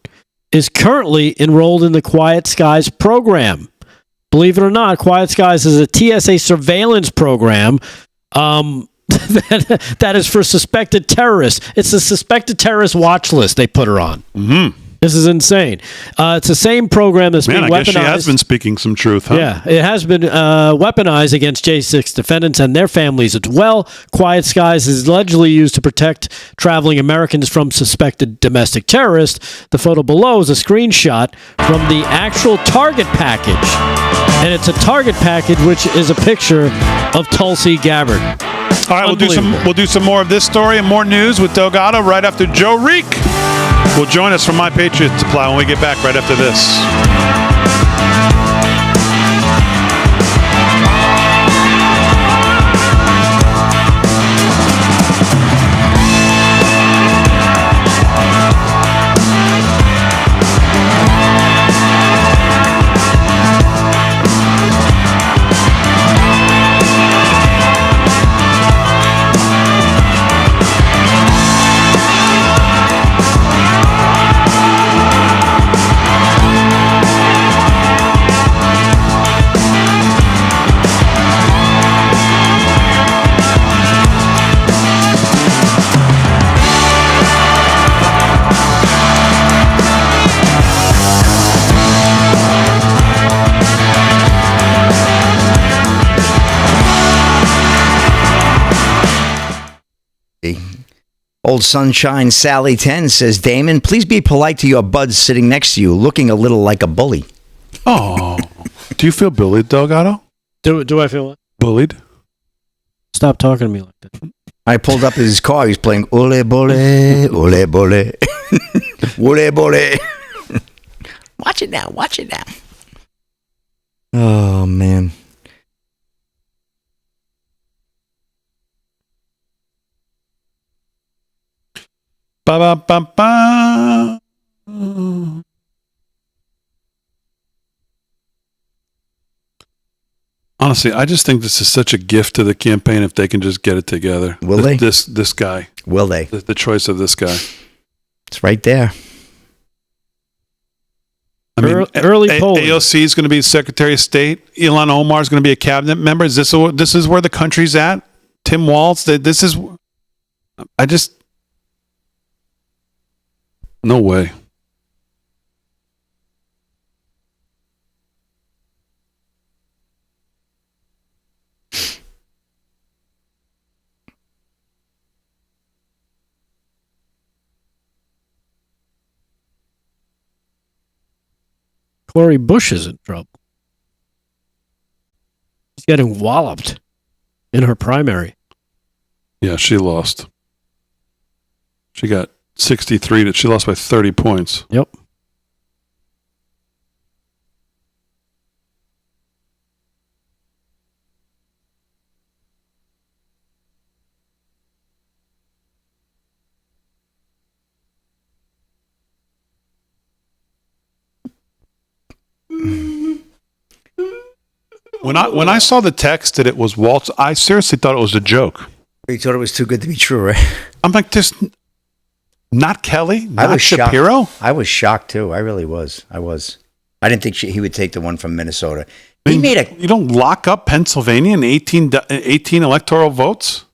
Speaker 2: is currently enrolled in the Quiet Skies program. Believe it or not, Quiet Skies is a TSA surveillance program that is for suspected terrorists. It's a suspected terrorist watch list they put her on.
Speaker 1: Mm-hmm.
Speaker 2: This is insane. It's the same program that's being weaponized.
Speaker 1: I guess she has been speaking some truth, huh?
Speaker 2: Yeah, it has been weaponized against J6 defendants and their families as well. Quiet Skies is allegedly used to protect traveling Americans from suspected domestic terrorists. The photo below is a screenshot from the actual target package. And it's a target package, which is a picture of Tulsi Gabbard.
Speaker 1: All right, we'll do some more of this story and more news with Delgado right after Joe Reek will join us from My Patriot Supply when we get back right after this.
Speaker 3: Old Sunshine Sally 10 says, Damon, please be polite to your buds sitting next to you, looking a little like a bully.
Speaker 1: Oh, do you feel bullied, Delgado?
Speaker 2: Do I feel what?
Speaker 1: Bullied?
Speaker 2: Stop talking to me like that.
Speaker 3: I pulled up his car. He's playing Ole Bole, Ole Bole, Ole Bole. Watch it now. Oh, man.
Speaker 1: Ba ba ba ba. Honestly, I just think this is such a gift to the campaign if they can just get it together.
Speaker 3: Will they?
Speaker 1: This guy.
Speaker 3: Will they?
Speaker 1: The choice of this guy.
Speaker 3: It's right there.
Speaker 1: I mean,
Speaker 2: early polling.
Speaker 1: AOC is going to be Secretary of State. Ilhan Omar is going to be a cabinet member. This is where the country's at. Tim Walz. This is. I just. No way.
Speaker 2: Cori Bush is in trouble. She's getting walloped in her primary.
Speaker 1: Yeah, she lost. She got 63. She lost by 30 points.
Speaker 2: Yep.
Speaker 1: When I saw the text that it was Waltz, I seriously thought it was a joke.
Speaker 3: You thought it was too good to be true, right?
Speaker 1: I'm like, this. Not Kelly? Not
Speaker 3: I was
Speaker 1: Shapiro?
Speaker 3: Shocked. I was shocked too. I really was. I didn't think he would take the one from Minnesota. He made a.
Speaker 1: You don't lock up Pennsylvania in 18 electoral votes?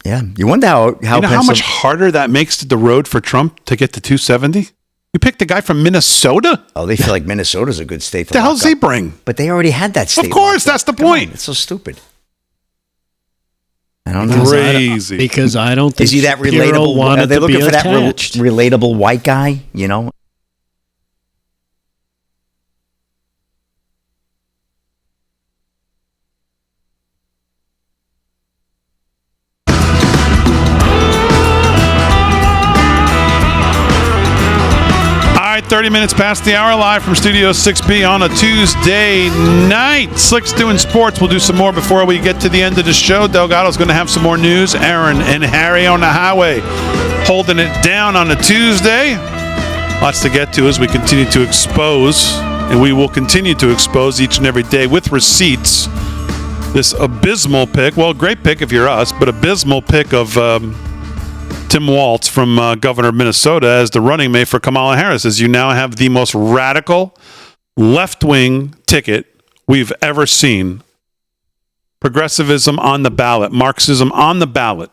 Speaker 3: Yeah. You wonder how
Speaker 1: you know how much harder that makes the road for Trump to get to 270? You picked a guy from Minnesota?
Speaker 3: Oh, they feel like Minnesota's a good state.
Speaker 1: The hell's he bring?
Speaker 3: But they already had that state.
Speaker 1: Of course, that's the point.
Speaker 3: It's so stupid. I don't know.
Speaker 1: Crazy.
Speaker 2: Because I don't think
Speaker 3: is he that relatable? Are they looking for that relatable white guy? You know.
Speaker 1: 30 minutes past the hour, live from Studio 6B on a Tuesday night. Slick's doing sports. We'll do some more before we get to the end of the show. Delgado's going to have some more news. Aaron and Harry on the highway holding it down on a Tuesday. Lots to get to as we continue to expose, and we will continue to expose each and every day with receipts this abysmal pick. Well, great pick if you're us, but abysmal pick of Tim Walz from governor of Minnesota as the running mate for Kamala Harris, as you now have the most radical left-wing ticket we've ever seen. Progressivism on the ballot, Marxism on the ballot.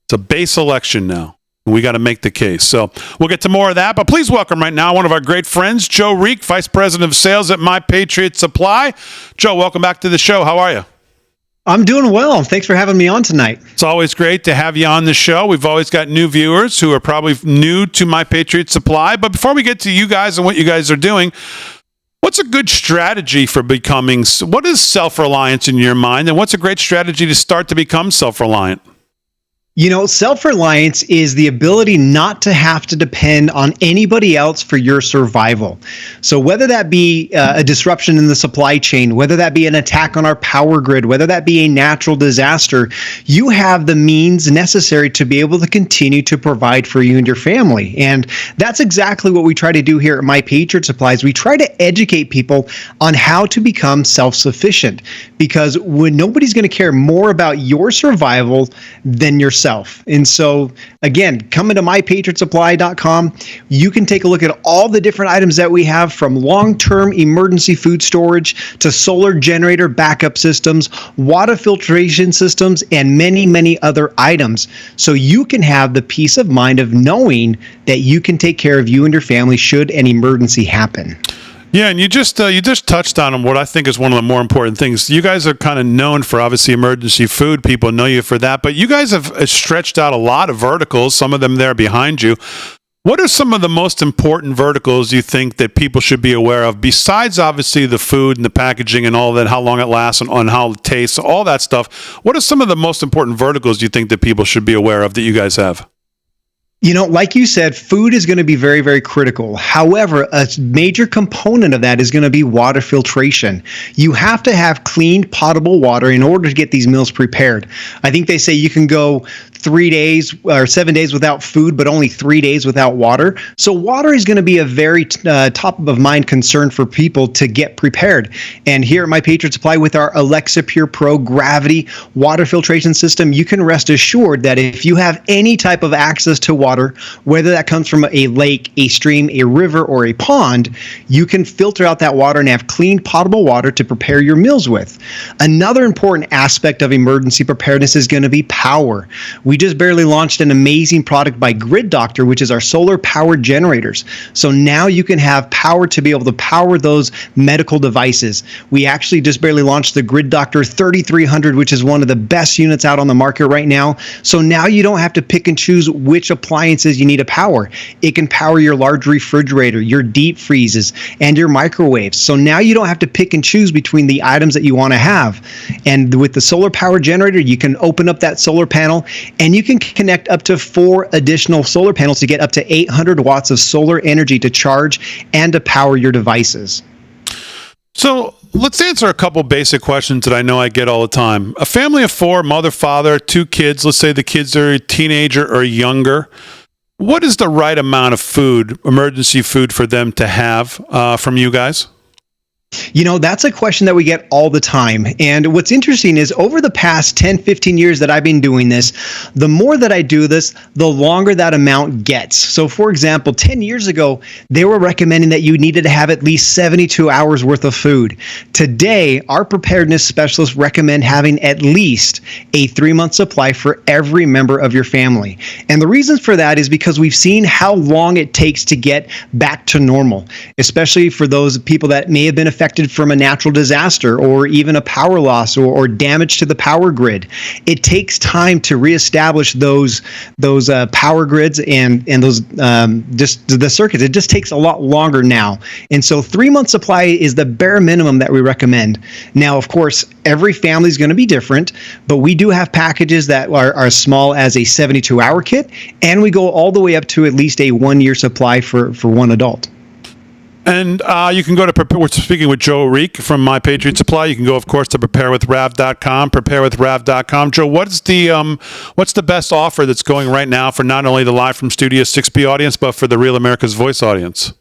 Speaker 1: It's a base election now. We got to make the case. So we'll get to more of that. But please welcome right now one of our great friends, Joe Reek, Vice President of Sales at My Patriot Supply. Joe, welcome back to the show. How are you?
Speaker 16: I'm doing well. Thanks for having me on tonight.
Speaker 1: It's always great to have you on the show. We've always got new viewers who are probably new to My Patriot Supply. But before we get to you guys and what you guys are doing, what's a good strategy for becoming, what is self-reliance in your mind? And what's a great strategy to start to become self-reliant?
Speaker 16: You know, self-reliance is the ability not to have to depend on anybody else for your survival. So whether that be a disruption in the supply chain, whether that be an attack on our power grid, whether that be a natural disaster, you have the means necessary to be able to continue to provide for you and your family. And that's exactly what we try to do here at My Patriot Supplies. We try to educate people on how to become self-sufficient, because when nobody's going to care more about your survival than yourself. And so, again, come into mypatriotsupply.com. You can take a look at all the different items that we have, from long-term emergency food storage to solar generator backup systems, water filtration systems, and many, many other items. So you can have the peace of mind of knowing that you can take care of you and your family should an emergency happen.
Speaker 1: Yeah, and you just touched on what I think is one of the more important things. You guys are kind of known for, obviously, emergency food. People know you for that. But you guys have stretched out a lot of verticals, some of them there behind you. What are some of the most important verticals you think that people should be aware of, besides, obviously, the food and the packaging and all that, how long it lasts and on how it tastes, all that stuff? What are some of the most important verticals you think that people should be aware of that you guys have?
Speaker 16: You know, like you said, food is going to be very, very critical. However, a major component of that is going to be water filtration. You have to have clean, potable water in order to get these meals prepared. I think they say you can go 3 days or 7 days without food, but only 3 days without water. So water is going to be a very top of mind concern for people to get prepared. And here at My Patriot Supply, with our Alexa Pure Pro Gravity water filtration system, you can rest assured that if you have any type of access to water, whether that comes from a lake, a stream, a river, or a pond, you can filter out that water and have clean, potable water to prepare your meals with. Another important aspect of emergency preparedness is going to be power. We just barely launched an amazing product by Grid Doctor, which is our solar powered generators. So now you can have power to be able to power those medical devices. We actually just barely launched the Grid Doctor 3300, which is one of the best units out on the market right now. So now you don't have to pick and choose which appliances you need to power. It can power your large refrigerator, your deep freezes, and your microwaves. So now you don't have to pick and choose between the items that you want to have. And with the solar power generator, you can open up that solar panel and you can connect up to 4 additional solar panels to get up to 800 watts of solar energy to charge and to power your devices.
Speaker 1: So let's answer a couple basic questions that I know I get all the time. A family of 4, mother, father, 2 kids. Let's say the kids are a teenager or younger. What is the right amount of food, emergency food, for them to have from you guys?
Speaker 16: You know, that's a question that we get all the time. And what's interesting is over the past 10, 15 years that I've been doing this, the more that I do this, the longer that amount gets. So for example, 10 years ago, they were recommending that you needed to have at least 72 hours worth of food. Today, our preparedness specialists recommend having at least a 3-month supply for every member of your family. And the reasons for that is because we've seen how long it takes to get back to normal, especially for those people that may have been affected affected from a natural disaster or even a power loss or damage to the power grid. It takes time to reestablish those power grids and those just the circuits. It just takes a lot longer now. And so 3-month supply is the bare minimum that we recommend. Now, of course, every family is going to be different, but we do have packages that are as small as a 72-hour kit, and we go all the way up to at least a 1-year supply for one adult.
Speaker 1: And you can go to, we're speaking with Joe Reek from My Patriot Supply. You can go, of course, to preparewithrav.com, preparewithrav.com. Joe, what's the best offer that's going right now for not only the Live from Studio 6B audience, but for the Real America's Voice audience?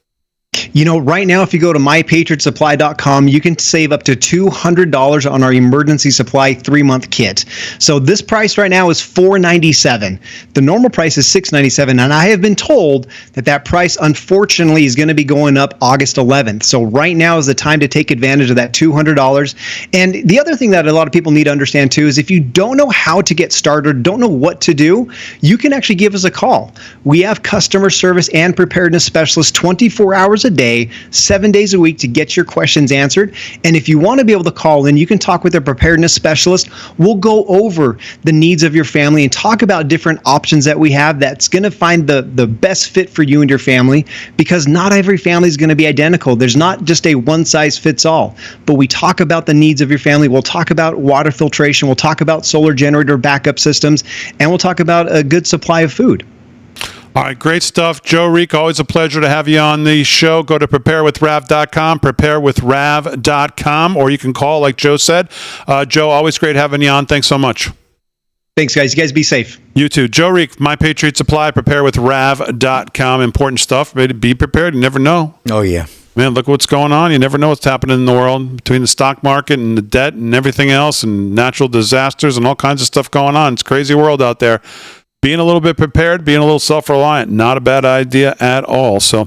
Speaker 16: You know, right now, if you go to mypatriotsupply.com, you can save up to $200 on our emergency supply 3-month kit. So this price right now is $497. The normal price is $697, and I have been told that price, unfortunately, is going to be going up August 11th. So right now is the time to take advantage of that $200. And the other thing that a lot of people need to understand, too, is if you don't know how to get started, don't know what to do, you can actually give us a call. We have customer service and preparedness specialists 24 hours a day, 7 days a week to get your questions answered. And if you want to be able to call in, you can talk with a preparedness specialist. We'll go over the needs of your family and talk about different options that we have that's going to find the best fit for you and your family, because not every family is going to be identical. There's not just a one size fits all, but we talk about the needs of your family. We'll talk about water filtration. We'll talk about solar generator backup systems, and we'll talk about a good supply of food.
Speaker 1: All right, great stuff. Joe Reek, always a pleasure to have you on the show. Go to preparewithrav.com, preparewithrav.com, or you can call, like Joe said. Joe, always great having you on. Thanks so much.
Speaker 16: Thanks, guys. You guys be safe.
Speaker 1: You too. Joe Reek, My Patriot Supply, preparewithrav.com. Important stuff. Be prepared. You never know.
Speaker 3: Oh, yeah.
Speaker 1: Man, look what's going on. You never know what's happening in the world between the stock market and the debt and everything else and natural disasters and all kinds of stuff going on. It's a crazy world out there. Being a little bit prepared, being a little self-reliant, not a bad idea at all. So,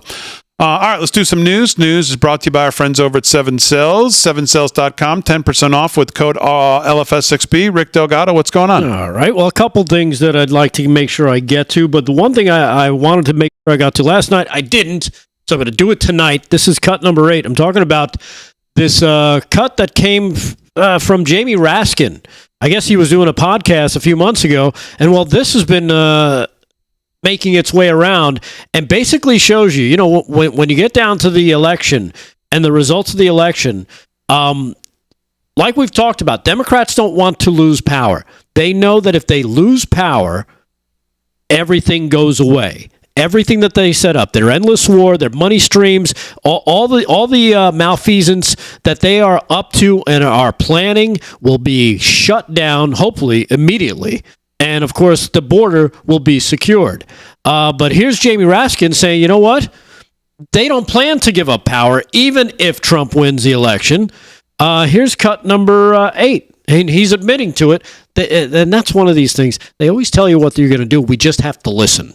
Speaker 1: all right, let's do some news. News is brought to you by our friends over at 7Cells, 7cells.com, 10% off with code LFS6B. Rick Delgado, what's going on?
Speaker 2: All right, well, a couple things that I'd like to make sure I get to, but the one thing I wanted to make sure I got to last night, I didn't, so I'm going to do it tonight. This is cut number 8. I'm talking about this cut that came from Jamie Raskin. I guess he was doing a podcast a few months ago, and well, this has been making its way around and basically shows you, when you get down to the election and the results of the election, like we've talked about, Democrats don't want to lose power. They know that if they lose power, everything goes away. Everything that they set up, their endless war, their money streams, all the malfeasance that they are up to and are planning will be shut down, hopefully immediately. And of course, the border will be secured. But here's Jamie Raskin saying, you know what? They don't plan to give up power, even if Trump wins the election. Here's cut number 8. And he's admitting to it. And that's one of these things. They always tell you what you're going to do. We just have to listen.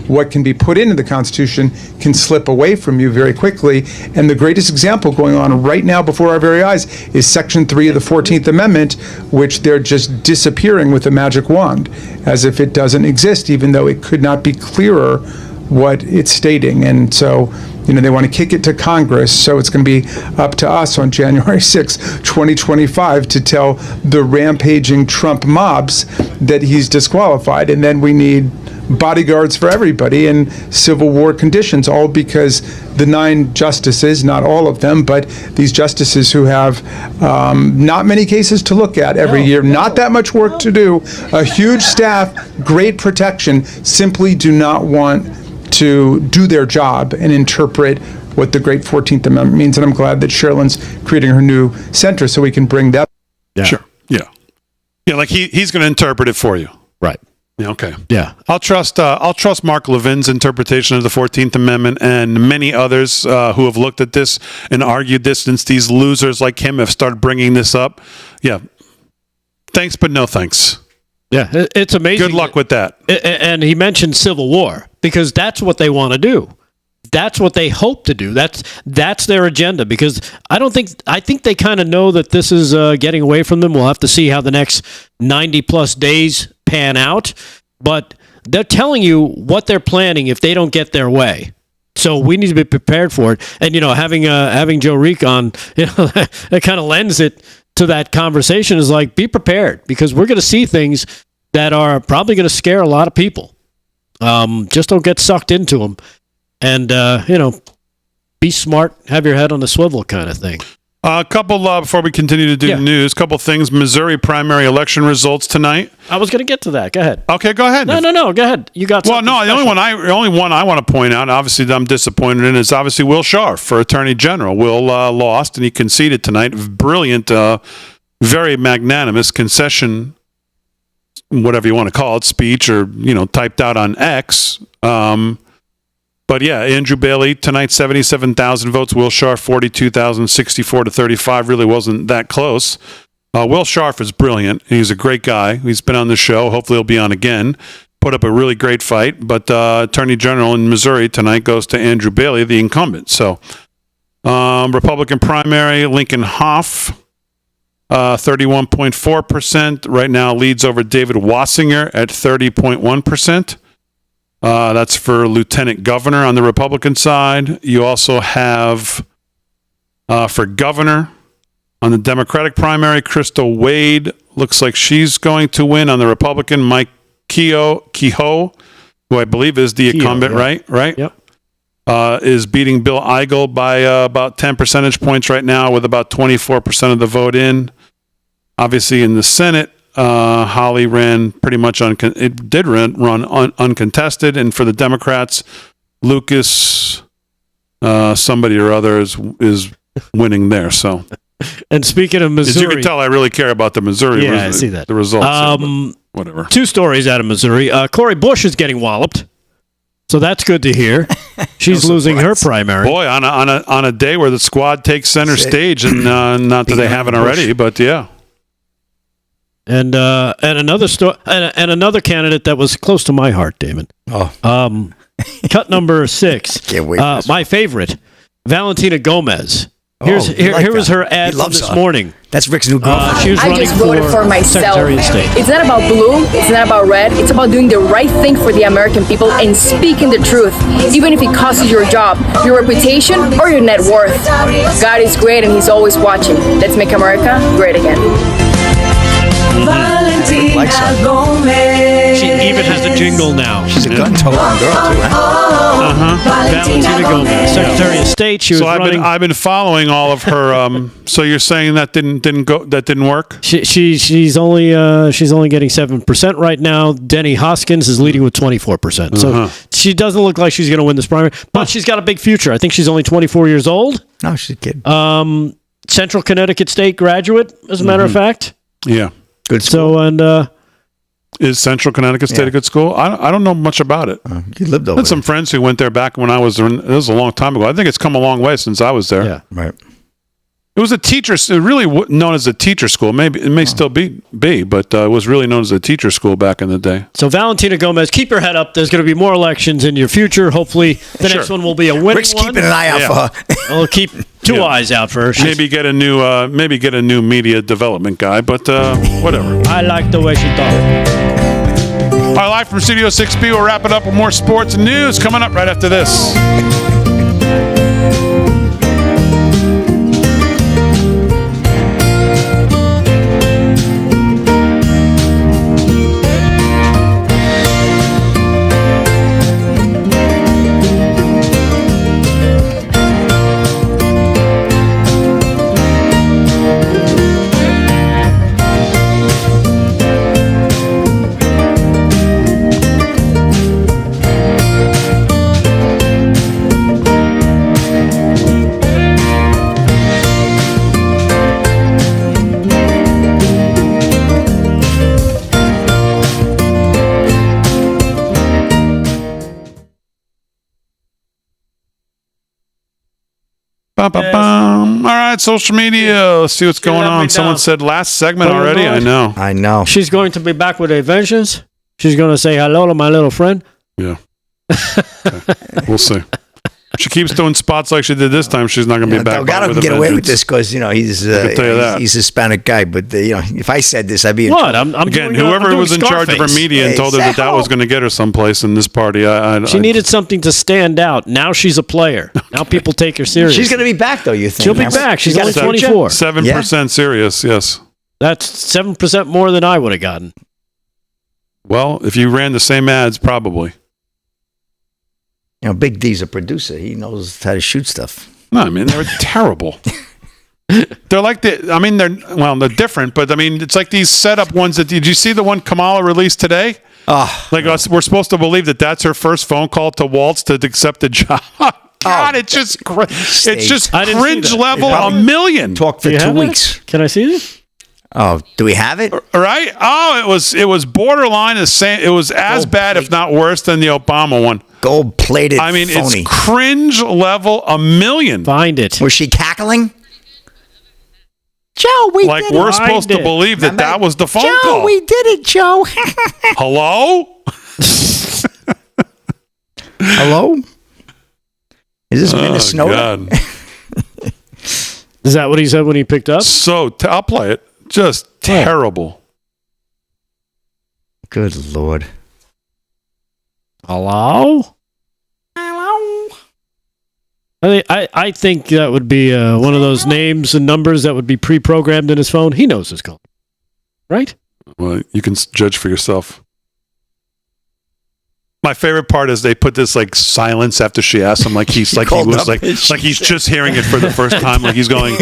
Speaker 17: What can be put into the Constitution can slip away from you very quickly. And the greatest example going on right now before our very eyes is Section 3 of the 14th Amendment, which they're just disappearing with a magic wand, as if it doesn't exist, even though it could not be clearer what it's stating. And so, they want to kick it to Congress, so it's going to be up to us on January 6, 2025 to tell the rampaging Trump mobs that he's disqualified, and then we need bodyguards for everybody in civil war conditions, all because the 9 justices, not all of them, but these justices who have not many cases to look at every year, not that much work to do, a huge staff, great protection, simply do not want to do their job and interpret what the great 14th Amendment means. And I'm glad that Sherilyn's creating her new center so we can bring that.
Speaker 1: Yeah. Sure. Yeah. Yeah, like he's going to interpret it for you.
Speaker 2: Right.
Speaker 1: Yeah, okay.
Speaker 2: Yeah.
Speaker 1: I'll trust Mark Levin's interpretation of the 14th Amendment and many others who have looked at this and argued this, since these losers like him have started bringing this up. Yeah. Thanks, but no thanks.
Speaker 2: Yeah, it's amazing.
Speaker 1: Good luck with that.
Speaker 2: And he mentioned civil war because that's what they want to do. That's what they hope to do. That's their agenda, because I think they kind of know that this is getting away from them. We'll have to see how the next 90 plus days pan out, but they're telling you what they're planning if they don't get their way. So we need to be prepared for it. And, having Joe Reek on, that kind of lends it to that conversation is like, be prepared because we're going to see things that are probably going to scare a lot of people. Just don't get sucked into them. And, be smart, have your head on the swivel kind of thing.
Speaker 1: A couple, before we continue to do news, couple things. Missouri primary election results tonight.
Speaker 2: I was going to get to that. Go ahead.
Speaker 1: Okay, go ahead.
Speaker 2: No, go ahead. You got something
Speaker 1: the only one I want to point out, obviously that I'm disappointed in, is obviously Will Scharf for Attorney General. Will lost, and he conceded tonight. Brilliant, very magnanimous concession, whatever you want to call it, speech or, typed out on X. But yeah, Andrew Bailey tonight, 77,000 votes. Will Scharf, 42,000, 64 to 35. Really wasn't that close. Will Scharf is brilliant. He's a great guy. He's been on the show. Hopefully he'll be on again. Put up a really great fight. But Attorney General in Missouri tonight goes to Andrew Bailey, the incumbent. So Republican primary, Lincoln Hoff, 31.4%. Right now leads over David Wassinger at 30.1%. That's for lieutenant governor on the Republican side. You also have for governor on the Democratic primary, Crystal Wade. Looks like she's going to win on the Republican. Mike Kehoe, who I believe is the incumbent,
Speaker 2: yeah.
Speaker 1: right?
Speaker 2: Yep.
Speaker 1: Is beating Bill Eigel by about 10 percentage points right now with about 24% of the vote in. Obviously in the Senate, Holly ran pretty much uncontested, and for the Democrats, Lucas, somebody or other is winning there. So,
Speaker 2: and speaking of Missouri,
Speaker 1: as you can tell, I really care about the Missouri.
Speaker 2: Yeah, I see that.
Speaker 1: The results. Whatever.
Speaker 2: Two stories out of Missouri. Cori Bush is getting walloped, so that's good to hear. She's losing her primary.
Speaker 1: Boy, on a day where the squad takes center stage, and not that they haven't already, but yeah.
Speaker 2: And another and another candidate that was close to my heart, Damon. Cut number 6.
Speaker 3: Can't wait.
Speaker 2: My favorite, Valentina Gomez. Here was her ad from this morning.
Speaker 3: That's Rick's new girlfriend.
Speaker 2: She was
Speaker 18: I
Speaker 2: running
Speaker 18: just voted for myself.
Speaker 2: Secretary of State.
Speaker 18: It's not about blue. It's not about red. It's about doing the right thing for the American people and speaking the truth, even if it costs you your job, your reputation, or your net worth. God is great and He's always watching. Let's make America great again.
Speaker 2: She even has the jingle now.
Speaker 3: She's a gun-toting girl too, huh?
Speaker 2: Valentina Gomez, Secretary of State. She was running.
Speaker 1: I've been following all of her. So you're saying that didn't work?
Speaker 2: She's only getting 7% right now. Denny Hoskins is leading with 24%. So she doesn't look like she's going to win this primary, but she's got a big future. I think she's only 24 years old.
Speaker 3: No, she's a kid.
Speaker 2: Central Connecticut State graduate, as a matter of fact.
Speaker 1: Yeah.
Speaker 3: Good school.
Speaker 2: So, and
Speaker 1: is Central Connecticut State a good school? I don't know much about it.
Speaker 3: You lived over
Speaker 1: I had some friends who went there back when I was there. It was a long time ago. I think it's come a long way since I was there.
Speaker 2: Yeah.
Speaker 3: Right.
Speaker 1: It was a teacher. Really known as a teacher school. Maybe it may still be, but it was really known as a teacher school back in the day.
Speaker 2: So Valentina Gomez, keep your head up. There's going to be more elections in your future. Hopefully, the next one will be a winning
Speaker 3: Rick's
Speaker 2: one.
Speaker 3: keeping an eye out for her.
Speaker 2: We'll keep two eyes out for her.
Speaker 1: Maybe get a new media development guy, but whatever.
Speaker 2: I like the way she talks.
Speaker 1: All right, live from Studio 6B. We'll wrap it up with more sports and news coming up right after this. All right, social media. Let's see what's going on. Someone said last segment already. I know.
Speaker 2: She's going to be back with a vengeance. She's going to say hello to my little friend.
Speaker 1: Yeah. Okay. We'll see. She keeps doing spots like she did this time. She's not going to be back.
Speaker 3: Delgado can get away with this because he's a Hispanic guy. But if I said this, I'd be in trouble.
Speaker 1: Again, whoever was in charge of her media and told her that was going to get her someplace in this party.
Speaker 2: She needed something to stand out. Now she's a player. Now people take her seriously.
Speaker 3: She's going to be back, though. You think
Speaker 2: she'll be back? She's only 24.
Speaker 1: 7% serious. Yes,
Speaker 2: that's 7% more than I would have gotten.
Speaker 1: Well, if you ran the same ads, probably.
Speaker 3: Big D's a producer. He knows how to shoot stuff.
Speaker 1: No, I mean, they're terrible. They're like they're different, but I mean, it's like these setup ones did you see the one Kamala released today? We're supposed to believe that that's her first phone call to Walz to accept the job. God, it's just cringe level a million.
Speaker 3: Talk for 2 weeks.
Speaker 2: Can I see this?
Speaker 3: Oh, do we have it?
Speaker 1: Right? Oh, it was borderline the same. It was as bad, if not worse, than the Obama one.
Speaker 3: Gold-plated.
Speaker 1: I mean,
Speaker 3: phony.
Speaker 1: it's cringe level a million.
Speaker 2: Find it.
Speaker 3: Was she cackling? Joe, we did it.
Speaker 1: We're supposed to believe that was the phone call.
Speaker 3: Joe, we did it, Joe.
Speaker 1: Hello?
Speaker 3: Hello? Is this Minnesota?
Speaker 1: God.
Speaker 2: Is that what he said when he picked up?
Speaker 1: So, I'll play it. Just terrible.
Speaker 3: Good Lord.
Speaker 2: Hello? I think that would be one of those names and numbers that would be pre-programmed in his phone. He knows his call. Right?
Speaker 1: Well, you can judge for yourself. My favorite part is they put this like silence after she asked him, like he's just hearing it for the first time, like he's going.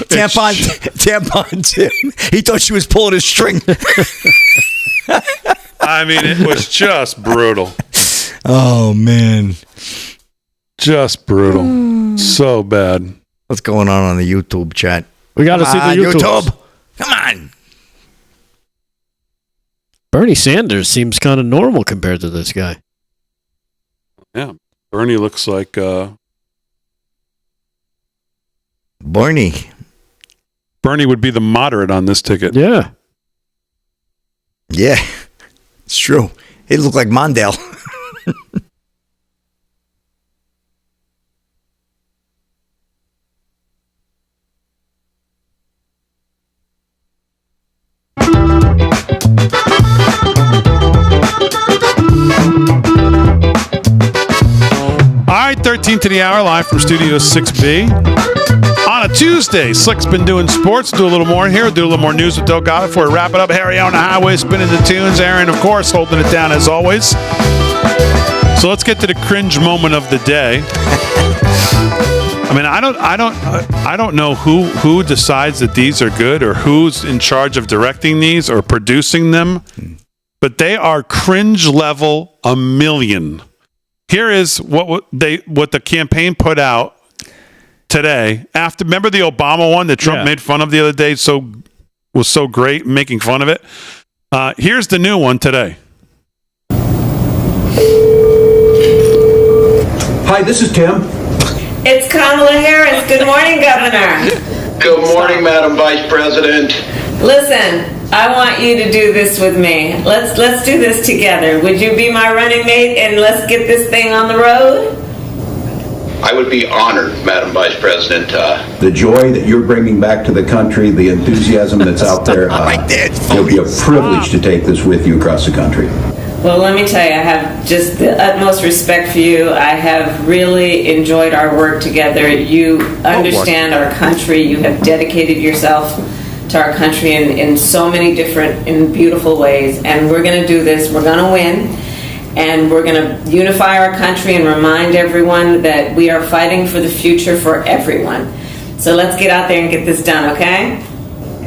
Speaker 3: Tampon Tim. He thought she was pulling his string.
Speaker 1: I mean, it was just brutal.
Speaker 3: Oh man,
Speaker 1: just brutal. So bad.
Speaker 3: What's going on the YouTube chat?
Speaker 2: We got to see the
Speaker 3: YouTube. Come on.
Speaker 2: Bernie Sanders seems kind of normal compared to this guy.
Speaker 1: Yeah, Bernie looks like
Speaker 3: Bernie
Speaker 1: would be the moderate on this ticket.
Speaker 2: Yeah,
Speaker 3: it's true. He looked like Mondale.
Speaker 1: All right, 13 to the hour, live from Studio 6B. On a Tuesday, Slick's been doing sports. Do a little more here. Do a little more news with Delgado before we wrap it up. Harry on the highway, spinning the tunes. Aaron, of course, holding it down as always. So let's get to the cringe moment of the day. I mean, I don't know who decides that these are good or who's in charge of directing these or producing them, but they are cringe level a million. Here is what the campaign put out today. Remember the Obama one that Trump made fun of the other day? Was so great making fun of it. Here's the new one today.
Speaker 12: Hi, this is Tim.
Speaker 19: It's Kamala Harris. Good morning, Governor.
Speaker 5: Good morning, Madam Vice President.
Speaker 19: Listen, I want you to do this with me. Let's do this together. Would you be my running mate and let's get this thing on the road?
Speaker 5: I would be honored, Madam Vice President.
Speaker 12: The joy that you're bringing back to the country, the enthusiasm that's out there, it'll be a privilege to take this with you across the country.
Speaker 19: Well, let me tell you, I have just the utmost respect for you. I have really enjoyed our work together. You understand our country. You have dedicated yourself to our country in so many different and beautiful ways. And we're going to do this. We're going to win. And we're going to unify our country and remind everyone that we are fighting for the future for everyone. So let's get out there and get this done, okay?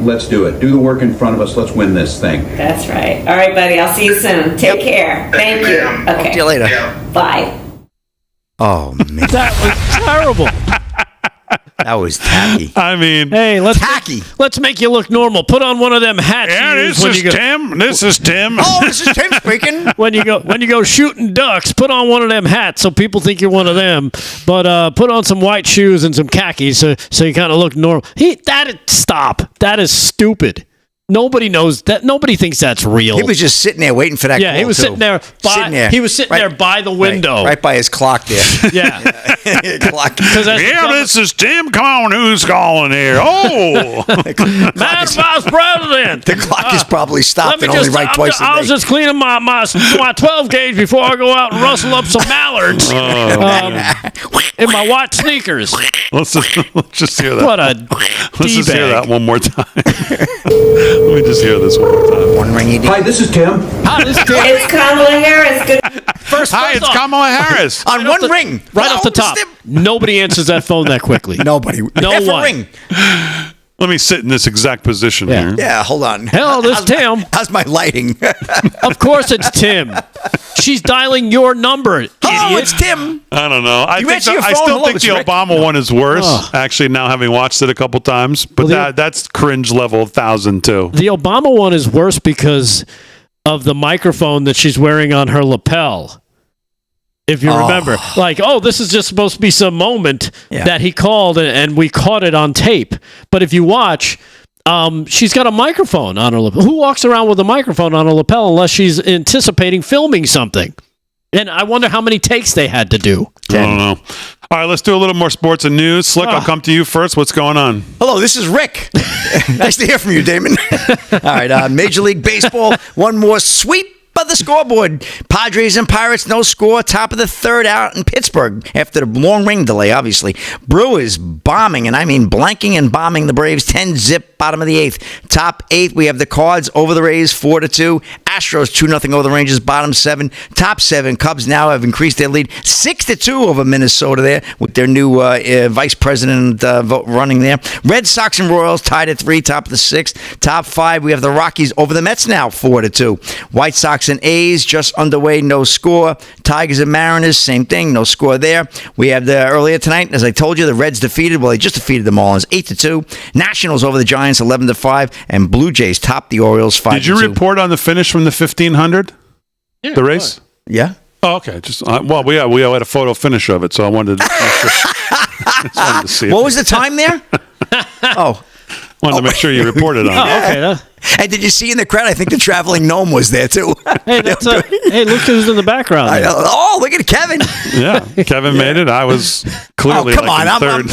Speaker 12: Let's do it. Do the work in front of us. Let's win this thing.
Speaker 19: That's right. All right, buddy. I'll see you soon. Take care. Thank you. Okay.
Speaker 3: See you later.
Speaker 19: Bye.
Speaker 3: Oh, man.
Speaker 2: That was terrible.
Speaker 3: That was tacky.
Speaker 1: I mean,
Speaker 2: hey, let's make you look normal. Put on one of them hats.
Speaker 1: Yeah, this is Tim. This is Tim.
Speaker 3: Oh, this is Tim speaking.
Speaker 2: when you go shooting ducks, put on one of them hats so people think you're one of them. But put on some white shoes and some khakis so you kind of look normal. Stop. That is stupid. Nobody knows that. Nobody thinks that's real.
Speaker 3: He was just sitting there waiting for that.
Speaker 2: Yeah,
Speaker 3: call
Speaker 2: he was
Speaker 3: too.
Speaker 2: sitting there. He was sitting there by the window,
Speaker 3: right by his clock there.
Speaker 2: Yeah,
Speaker 3: clock.
Speaker 1: This is Tim Cohn who's calling here. Oh,
Speaker 2: Madam Vice President.
Speaker 3: The clock is probably stopped and only right twice a day.
Speaker 2: I was just cleaning my 12 gauge before I go out and rustle up some mallards in my white sneakers.
Speaker 1: Let's just hear that.
Speaker 2: What a
Speaker 1: Let's just hear
Speaker 2: D-bag.
Speaker 1: that one more time. Let me just hear this one more time.
Speaker 3: One ringy.
Speaker 12: Hi, this is Tim.
Speaker 2: Hi, this is Tim.
Speaker 19: It's Kamala Harris. Good.
Speaker 1: Hi, it's
Speaker 2: off,
Speaker 1: Kamala Harris.
Speaker 3: On one ring.
Speaker 2: Right off the top. Nobody answers that phone that quickly.
Speaker 3: Nobody.
Speaker 2: No
Speaker 3: Half a
Speaker 2: one.
Speaker 3: ring.
Speaker 1: Let me sit in this exact position here.
Speaker 3: Yeah, hold on.
Speaker 2: Hello, this is Tim.
Speaker 3: How's my lighting?
Speaker 2: Of course it's Tim. She's dialing your number,
Speaker 3: Hello,
Speaker 2: idiot.
Speaker 3: it's Tim.
Speaker 1: I don't know. I
Speaker 3: answer your
Speaker 1: I
Speaker 3: phone?
Speaker 1: still
Speaker 3: Hello,
Speaker 1: think
Speaker 3: it's
Speaker 1: the
Speaker 3: Rick.
Speaker 1: Obama one is worse.
Speaker 2: Oh.
Speaker 1: Actually, now having watched it a couple times, but that's cringe level 1,000 too.
Speaker 2: The Obama one is worse because of the microphone that she's wearing on her lapel. If you remember, this is just supposed to be some moment that he called and we caught it on tape. But if you watch, she's got a microphone on her lapel. Who walks around with a microphone on her lapel unless she's anticipating filming something? And I wonder how many takes they had to do.
Speaker 1: I don't know. All right, let's do a little more sports and news. Slick, I'll come to you first. What's going on?
Speaker 3: Hello, this is Rick. Nice to hear from you, Damon. All right, Major League Baseball, one more sweep of the scoreboard. Padres and Pirates, no score. Top of the third out in Pittsburgh after the long rain delay, obviously. Brewers bombing, and I mean blanking and bombing the Braves. 10-zip, bottom of the eighth. Top eight, we have the Cards over the Rays, 4-2. Astros 2-0 over the Rangers, bottom seven. Top seven, Cubs now have increased their lead 6-2 over Minnesota there with their new vice president vote running there. Red Sox and Royals tied at 3, top of the sixth. Top five, we have the Rockies over the Mets now, 4-2. White Sox and A's just underway, no score. Tigers and Mariners, same thing, no score there. We have the earlier tonight, as I told you, the Reds defeated. Well, they just defeated the Marlins, 8-2. Nationals over the Giants, 11-5, and Blue Jays top the Orioles, 5-2.
Speaker 1: Did you report on the finish from the 1500?
Speaker 2: Yeah,
Speaker 1: the race?
Speaker 3: Yeah.
Speaker 1: Oh, okay. Just we had a photo finish of it, so I wanted to, just wanted to see it.
Speaker 3: What was the time there?
Speaker 1: Wanted to make sure you reported on it.
Speaker 2: Okay.
Speaker 3: And did you see in the crowd? I think the traveling gnome was there too.
Speaker 2: Hey, look who's in the background.
Speaker 3: Oh, look at Kevin.
Speaker 1: Yeah, Kevin made it. I was clearly
Speaker 3: come on.
Speaker 1: in third.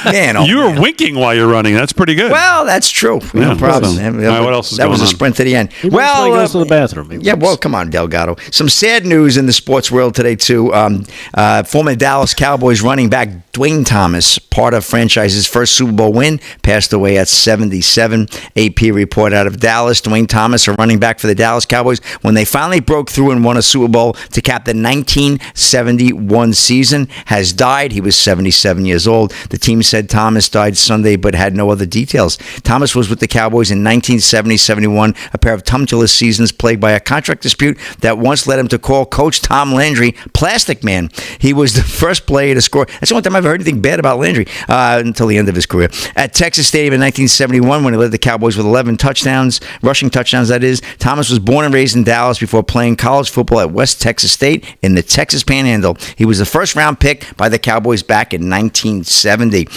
Speaker 3: Man.
Speaker 1: You were winking while you're running. That's pretty good.
Speaker 3: Well, that's true. No problem.
Speaker 1: All right, what else is
Speaker 3: that
Speaker 1: going
Speaker 3: was a
Speaker 1: on?
Speaker 3: sprint to the end.
Speaker 2: He goes to the bathroom.
Speaker 3: Come on, Delgado. Some sad news in the sports world today, too. Former Dallas Cowboys running back Dwayne Thomas, part of franchise's first Super Bowl win, passed away at 77. AP report out of Dallas. Dwayne Thomas, a running back for the Dallas Cowboys, when they finally broke through and won a Super Bowl to cap the 1971 season, has died. He was 77 years old. The team said Thomas died Sunday, but had no other details. Thomas was with the Cowboys in 1970-71, a pair of tumultuous seasons plagued by a contract dispute that once led him to call Coach Tom Landry Plastic Man. He was the first player to score. That's the only time I've heard anything bad about Landry until the end of his career. At Texas Stadium in 1971, when he led the Cowboys with 11 touchdowns, rushing touchdowns, that is. Thomas was born and raised in Dallas before playing college football at West Texas State in the Texas Panhandle. He was the first-round pick by the Cowboys back in 1970.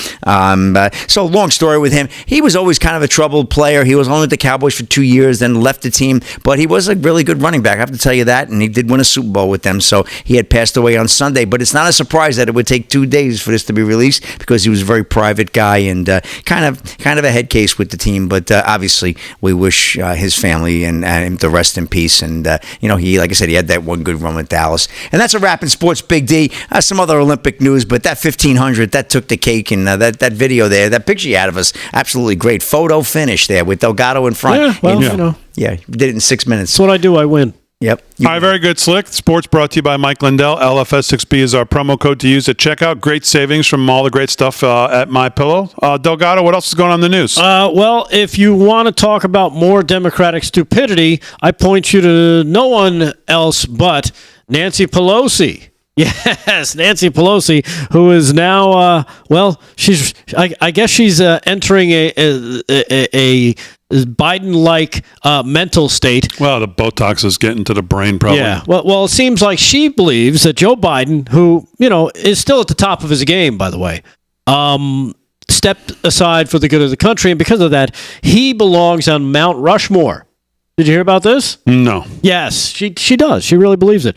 Speaker 3: So long story with him. He was always kind of a troubled player. He was only with the Cowboys for 2 years, then left the team, but he was a really good running back, I have to tell you that, and he did win a Super Bowl with them, so he had passed away on Sunday, but it's not a surprise that it would take 2 days for this to be released because he was a very private guy and kind of a head case with the team, but obviously we wish his family and him to rest in peace, and he, like I said, he had that one good run with Dallas. And that's a wrap in sports, Big D. Some other Olympic news, but that 1500, that took the cake, and that video there, that picture you had of us, absolutely great photo finish there with Delgado in front.
Speaker 2: Yeah, well,
Speaker 3: Yeah, you did it in 6 minutes.
Speaker 2: That's what I do. I win.
Speaker 3: Yep.
Speaker 1: All right, very good, Slick. Sports brought to you by Mike Lindell. LFS6B is our promo code to use at checkout. Great savings from all the great stuff at MyPillow. Delgado, what else is going on in the news?
Speaker 2: Well, if you want to talk about more Democratic stupidity, I point you to no one else but Nancy Pelosi. Yes, Nancy Pelosi, who is now, I guess she's entering a Biden-like mental state.
Speaker 1: Well, the Botox is getting to the brain, probably.
Speaker 2: Yeah. Well, it seems like she believes that Joe Biden, who is still at the top of his game, by the way, stepped aside for the good of the country, and because of that, he belongs on Mount Rushmore. Did you hear about this?
Speaker 1: No.
Speaker 2: Yes, she does. She really believes it.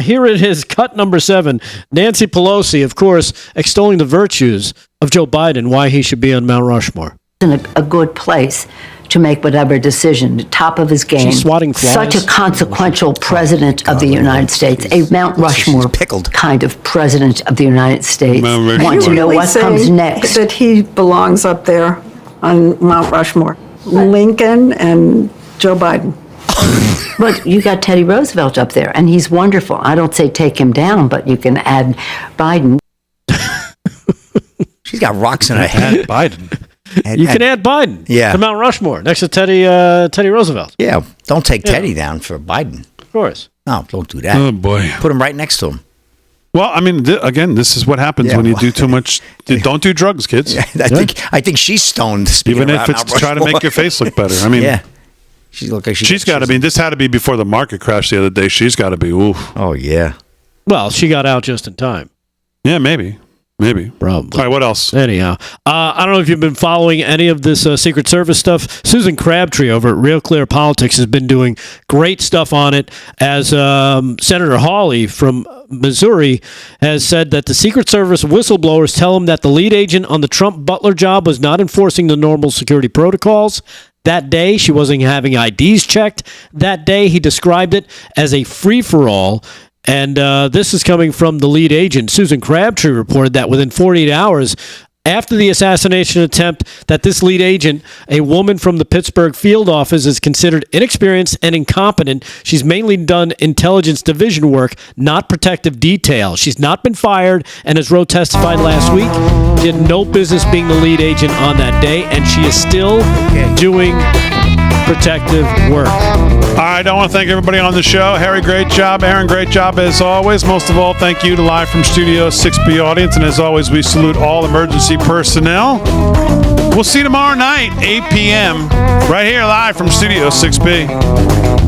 Speaker 2: Here it is, cut number 7. Nancy Pelosi, of course, extolling the virtues of Joe Biden, why he should be on Mount Rushmore.
Speaker 20: In a good place to make whatever decision, top of his game.
Speaker 2: She's swatting flies.
Speaker 20: Such a consequential president of the United States, a Mount Rushmore kind of president of the United States. Want to know what comes next?
Speaker 21: That he belongs up there on Mount Rushmore. Lincoln and Joe Biden.
Speaker 20: But you got Teddy Roosevelt up there, and he's wonderful. I don't say take him down, but you can add Biden.
Speaker 3: She's got rocks in her head.
Speaker 1: Biden.
Speaker 2: You can add Biden to Mount Rushmore next to Teddy Roosevelt.
Speaker 3: Yeah, don't take Teddy down for Biden.
Speaker 2: Of course.
Speaker 3: No, don't do that.
Speaker 1: Oh, boy.
Speaker 3: Put him right next to him.
Speaker 1: Well, I mean, again, this is what happens when you do too much. Don't do drugs, kids.
Speaker 3: Yeah, I think she's stoned.
Speaker 1: Even if it's to try to make your face look better. I mean,
Speaker 3: yeah. She's
Speaker 1: got to be. This had to be before the market crashed the other day. She's got to be. Oof.
Speaker 3: Oh, yeah.
Speaker 2: Well, she got out just in time.
Speaker 1: Yeah, maybe.
Speaker 2: Probably.
Speaker 1: All right, what else?
Speaker 2: Anyhow, I don't know if you've been following any of this Secret Service stuff. Susan Crabtree over at Real Clear Politics has been doing great stuff on it, as Senator Hawley from Missouri has said that the Secret Service whistleblowers tell him that the lead agent on the Trump Butler job was not enforcing the normal security protocols. That day, she wasn't having IDs checked. That day, he described it as a free-for-all. And this is coming from the lead agent. Susan Crabtree reported that within 48 hours after the assassination attempt, that this lead agent, a woman from the Pittsburgh field office, is considered inexperienced and incompetent. She's mainly done intelligence division work, not protective detail. She's not been fired, and as Rowe testified last week, she had no business being the lead agent on that day, and she is still doing protective work.
Speaker 1: All right, I want to thank everybody on the show. Harry, great job. Aaron, great job as always. Most of all, thank you to Live from Studio 6B audience. And as always, we salute all emergency personnel. We'll see you tomorrow night, 8 p.m., right here live from Studio 6B.